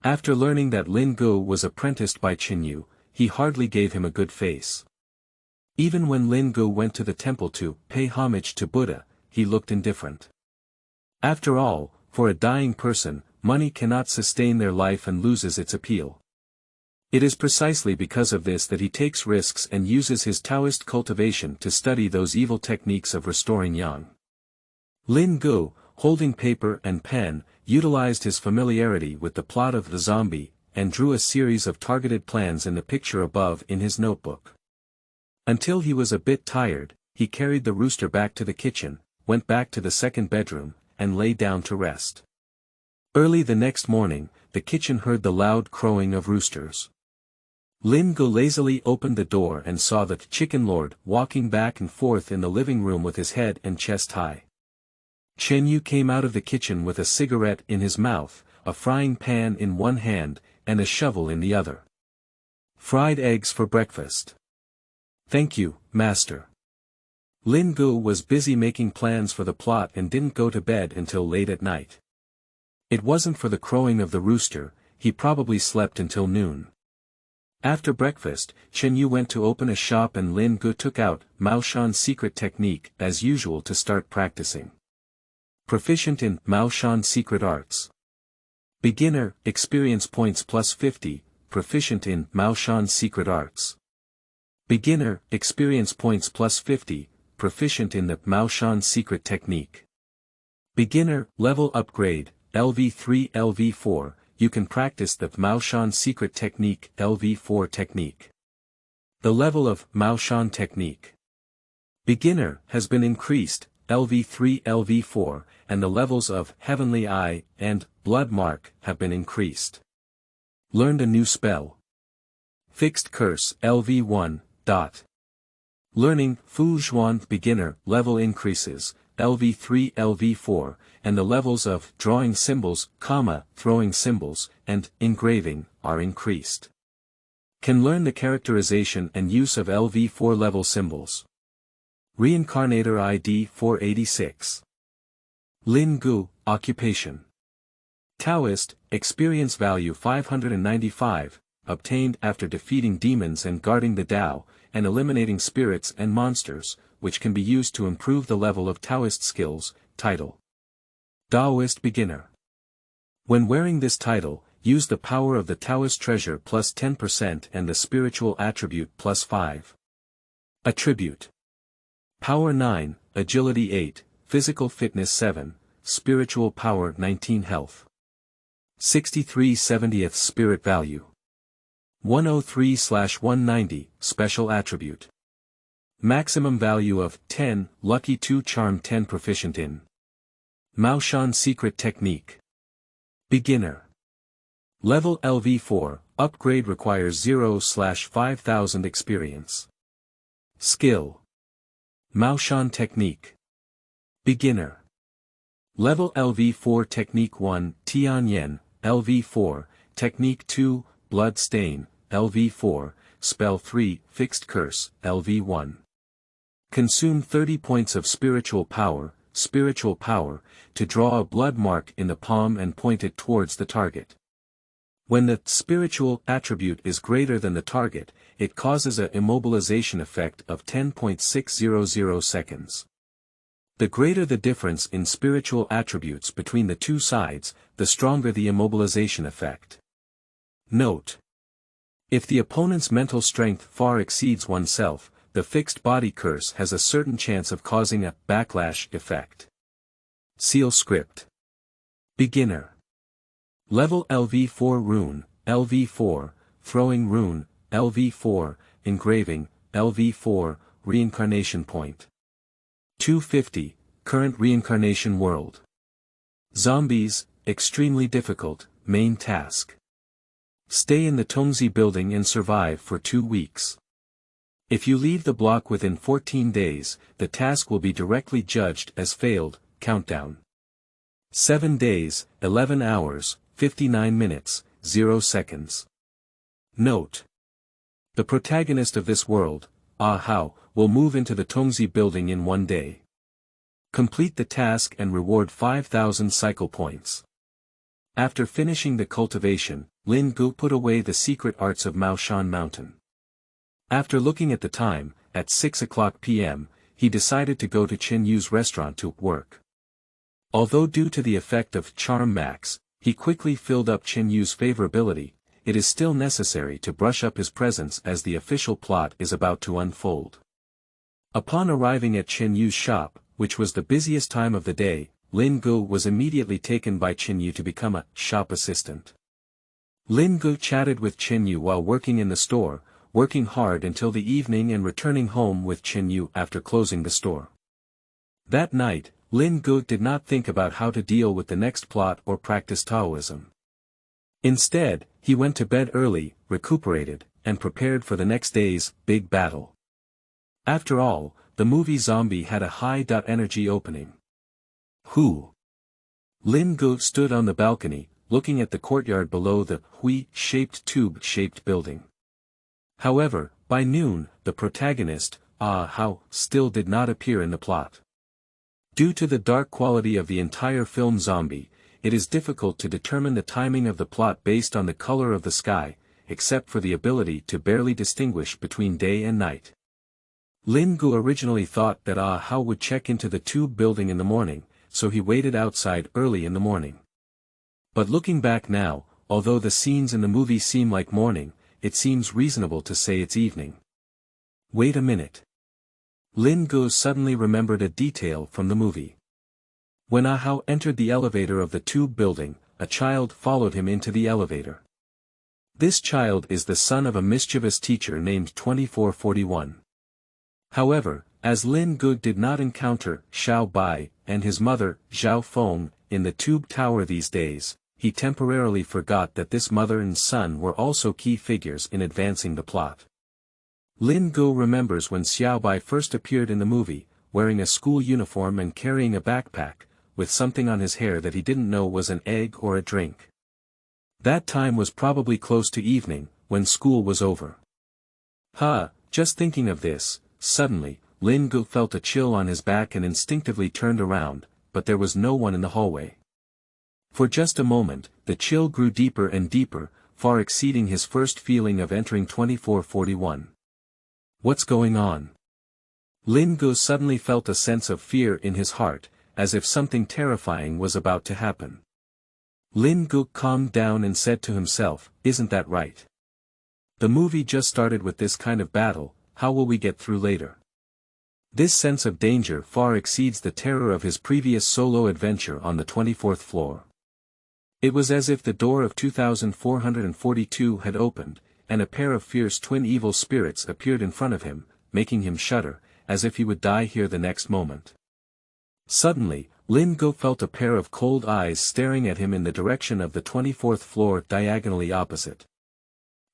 after learning that Lin Ge was apprenticed by Chen You, he hardly gave him a good face. Even when Lin Ge went to the temple to pay homage to Buddha, he looked indifferent. After all, for a dying person, money cannot sustain their life and loses its appeal. It is precisely because of this that he takes risks and uses his Taoist cultivation to study those evil techniques of restoring yang. Lin Ge, holding paper and pen, utilized his familiarity with the plot of the zombie, and drew a series of targeted plans in the picture above in his notebook. Until he was a bit tired, he carried the rooster back to the kitchen, went back to the second bedroom, and lay down to rest. Early the next morning, the kitchen heard the loud crowing of roosters. Lin Ge lazily opened the door and saw the chicken lord walking back and forth in the living room with his head and chest high. Chen You came out of the kitchen with a cigarette in his mouth, a frying pan in one hand, and a shovel in the other. Fried eggs for breakfast. Thank you, master. Lin Ge was busy making plans for the plot and didn't go to bed until late at night. It wasn't for the crowing of the rooster, he probably slept until noon. After breakfast, Chen You went to open a shop and Lin Ge took out Mao Shan's secret technique as usual to start practicing. Proficient in Mao Shan secret arts. Beginner, experience points plus 50, proficient in Mao Shan secret arts. Beginner, experience points plus 50, proficient in the Mao Shan secret technique. Beginner, level upgrade, LV3 LV4, you can practice the Mao Shan secret technique LV4 technique. The level of Mao Shan technique. Beginner has been increased, LV3 LV4, and the levels of Heavenly Eye and Blood Mark have been increased. Learned a new spell. Fixed Curse LV1. Learning Fu Zhuan beginner level increases, LV3 LV4, and the levels of drawing symbols, throwing symbols, and engraving are increased. Can learn the characterization and use of LV4 level symbols. Reincarnator ID 486. Lin Ge, occupation. Taoist, experience value 595, obtained after defeating demons and guarding the Tao, and eliminating spirits and monsters, which can be used to improve the level of Taoist skills. Title: Taoist beginner. When wearing this title, use the power of the Taoist treasure plus 10% and the spiritual attribute plus 5. Attribute. Power 9, agility 8, physical fitness 7, spiritual power 19 health. 63/70th spirit value. 103/190, special attribute. Maximum value of 10, lucky 2 charm 10 proficient in. Maoshan secret technique. Beginner. Level LV4, upgrade requires 0/5000 experience. Skill. Maoshan technique. Beginner. Level LV4 Technique 1, Tianyan, LV4, Technique 2, Blood Stain, LV4, Spell 3, Fixed Curse, LV1. Consume 30 points of spiritual power, to draw a blood mark in the palm and point it towards the target. When the spiritual attribute is greater than the target, it causes a immobilization effect of 10.600 seconds. The greater the difference in spiritual attributes between the two sides, the stronger the immobilization effect. Note: if the opponent's mental strength far exceeds oneself, the fixed body curse has a certain chance of causing a backlash effect. Seal script. Beginner. Level LV4 Rune, LV4, Throwing Rune, LV4, Engraving, LV4, Reincarnation Point. 250, Current Reincarnation World. Zombies, extremely difficult, main task. Stay in the Tongzi building and survive for 2 weeks. If you leave the block within 14 days, the task will be directly judged as failed. Countdown. 7 days, 11 hours, 59 minutes, 0 seconds. Note: the protagonist of this world, Hao, will move into the Tongzi building in 1 day. Complete the task and reward 5,000 cycle points. After finishing the cultivation, Lin Ge put away the secret arts of Maoshan Mountain. After looking at the time, at 6:00 p.m., he decided to go to Chen Yu's restaurant to work. Although due to the effect of Charm Max, he quickly filled up Chen Yu's favorability, it is still necessary to brush up his presence as the official plot is about to unfold. Upon arriving at Chen Yu's shop, which was the busiest time of the day, Lin Ge was immediately taken by Chen Yu to become a shop assistant. Lin Ge chatted with Chen Yu while working in the store, working hard until the evening and returning home with Chen Yu after closing the store. That night, Lin Ge did not think about how to deal with the next plot or practice Taoism. Instead, he went to bed early, recuperated, and prepared for the next day's big battle. After all, the movie Zombie had a high energy opening. Who? Lin Ge stood on the balcony, looking at the courtyard below the Hui-shaped tube-shaped building. However, by noon, the protagonist, Hao, still did not appear in the plot. Due to the dark quality of the entire film Zombie, it is difficult to determine the timing of the plot based on the color of the sky, except for the ability to barely distinguish between day and night. Lin Ge originally thought that Hao would check into the tube building in the morning, so he waited outside early in the morning. But looking back now, although the scenes in the movie seem like morning, it seems reasonable to say it's evening. Wait a minute. Lin Ge suddenly remembered a detail from the movie. When Hao entered the elevator of the tube building, a child followed him into the elevator. This child is the son of a mischievous teacher named 2441. However, as Lin Ge did not encounter Xiao Bai and his mother, Zhao Feng, in the tube tower these days, he temporarily forgot that this mother and son were also key figures in advancing the plot. Lin Ge remembers when Xiao Bai first appeared in the movie, wearing a school uniform and carrying a backpack, with something on his hair that he didn't know was an egg or a drink. That time was probably close to evening, when school was over. Just thinking of this, suddenly, Lin Ge felt a chill on his back and instinctively turned around, but there was no one in the hallway. For just a moment, the chill grew deeper and deeper, far exceeding his first feeling of entering 2441. What's going on? Lin Ge suddenly felt a sense of fear in his heart, as if something terrifying was about to happen. Lin Ge calmed down and said to himself, "Isn't that right? The movie just started with this kind of battle, how will we get through later?" This sense of danger far exceeds the terror of his previous solo adventure on the 24th floor. It was as if the door of 2442 had opened, and a pair of fierce twin evil spirits appeared in front of him, making him shudder, as if he would die here the next moment. Suddenly, Lin Ge felt a pair of cold eyes staring at him in the direction of the 24th floor diagonally opposite.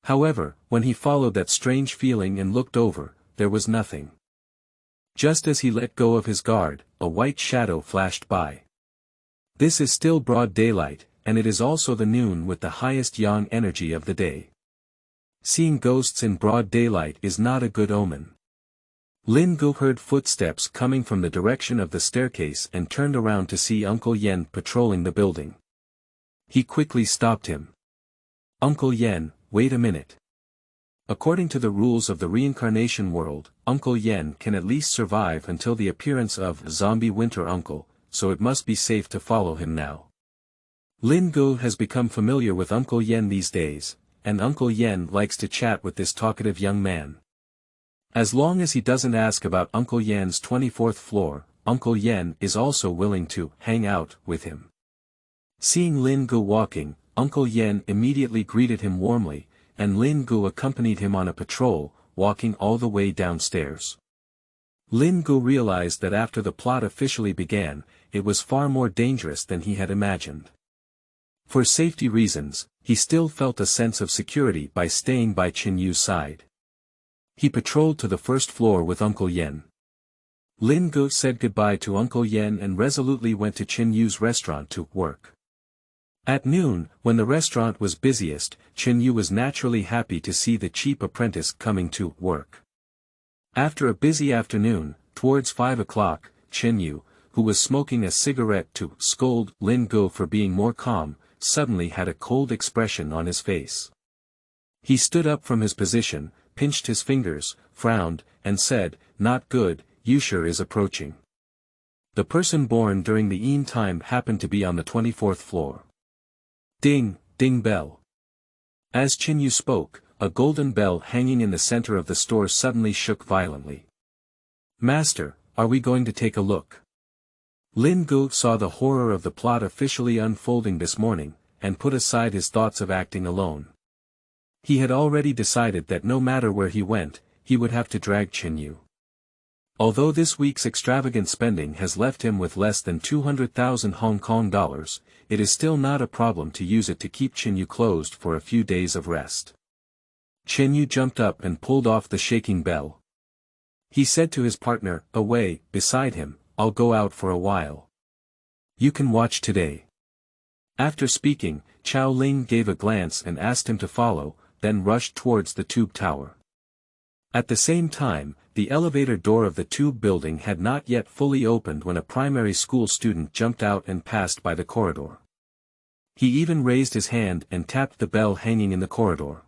However, when he followed that strange feeling and looked over, there was nothing. Just as he let go of his guard, a white shadow flashed by. This is still broad daylight, and it is also the noon with the highest yang energy of the day. Seeing ghosts in broad daylight is not a good omen. Lin Ge heard footsteps coming from the direction of the staircase and turned around to see Uncle Yen patrolling the building. He quickly stopped him. "Uncle Yen, wait a minute. According to the rules of the reincarnation world, Uncle Yen can at least survive until the appearance of zombie winter uncle, so it must be safe to follow him now." Lin Ge has become familiar with Uncle Yen these days, and Uncle Yen likes to chat with this talkative young man. As long as he doesn't ask about Uncle Yen's 24th floor, Uncle Yen is also willing to hang out with him. Seeing Lin Ge walking, Uncle Yen immediately greeted him warmly, and Lin Ge accompanied him on a patrol, walking all the way downstairs. Lin Ge realized that after the plot officially began, it was far more dangerous than he had imagined. For safety reasons, he still felt a sense of security by staying by Chen Yu's side. He patrolled to the first floor with Uncle Yen. Lin Ge said goodbye to Uncle Yen and resolutely went to Chen Yu's restaurant to work. At noon, when the restaurant was busiest, Chen Yu was naturally happy to see the cheap apprentice coming to work. After a busy afternoon, towards 5 o'clock, Chen Yu, who was smoking a cigarette to scold Lin Ge for being more calm, suddenly had a cold expression on his face. He stood up from his position, pinched his fingers, frowned, and said, "Not good, Yusher is approaching." The person born during the Yin time happened to be on the 24th floor. Ding, ding bell. As Chen Yu spoke, a golden bell hanging in the center of the store suddenly shook violently. "Master, are we going to take a look?" Lin Ge saw the horror of the plot officially unfolding this morning, and put aside his thoughts of acting alone. He had already decided that no matter where he went, he would have to drag Chen Yu. Although this week's extravagant spending has left him with less than 200,000 Hong Kong dollars, it is still not a problem to use it to keep Chen Yu closed for a few days of rest. Chen Yu jumped up and pulled off the shaking bell. He said to his partner, away, beside him, "I'll go out for a while. You can watch today." After speaking, Chao Ling gave a glance and asked him to follow, then rushed towards the tube tower. At the same time, the elevator door of the tube building had not yet fully opened when a primary school student jumped out and passed by the corridor. He even raised his hand and tapped the bell hanging in the corridor.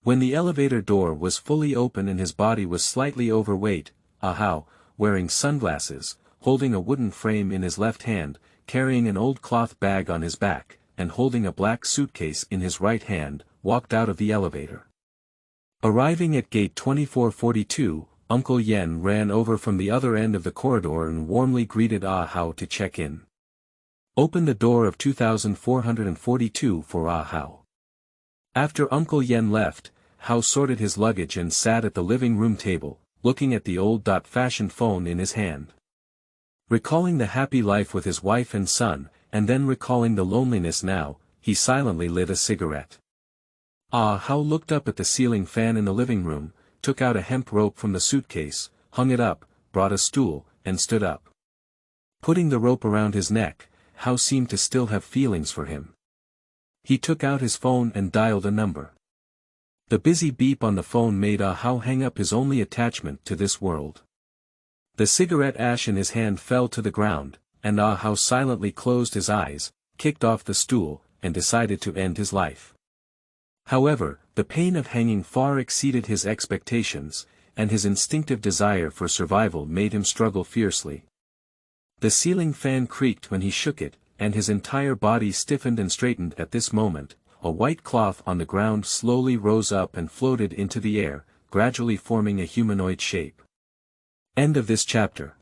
When the elevator door was fully open and his body was slightly overweight, Ahau, wearing sunglasses, holding a wooden frame in his left hand, carrying an old cloth bag on his back, and holding a black suitcase in his right hand, walked out of the elevator. Arriving at gate 2442, Uncle Yen ran over from the other end of the corridor and warmly greeted Ahau to check in. "Open the door of 2442 for Ahau." After Uncle Yen left, Hao sorted his luggage and sat at the living room table, looking at the old-fashioned phone in his hand. Recalling the happy life with his wife and son, and then recalling the loneliness now, he silently lit a cigarette. Hao looked up at the ceiling fan in the living room, took out a hemp rope from the suitcase, hung it up, brought a stool, and stood up. Putting the rope around his neck, Hao seemed to still have feelings for him. He took out his phone and dialed a number. The busy beep on the phone made Hao hang up his only attachment to this world. The cigarette ash in his hand fell to the ground, and Hao silently closed his eyes, kicked off the stool, and decided to end his life. However, the pain of hanging far exceeded his expectations, and his instinctive desire for survival made him struggle fiercely. The ceiling fan creaked when he shook it, and his entire body stiffened and straightened at this moment. A white cloth on the ground slowly rose up and floated into the air, gradually forming a humanoid shape. End of this chapter.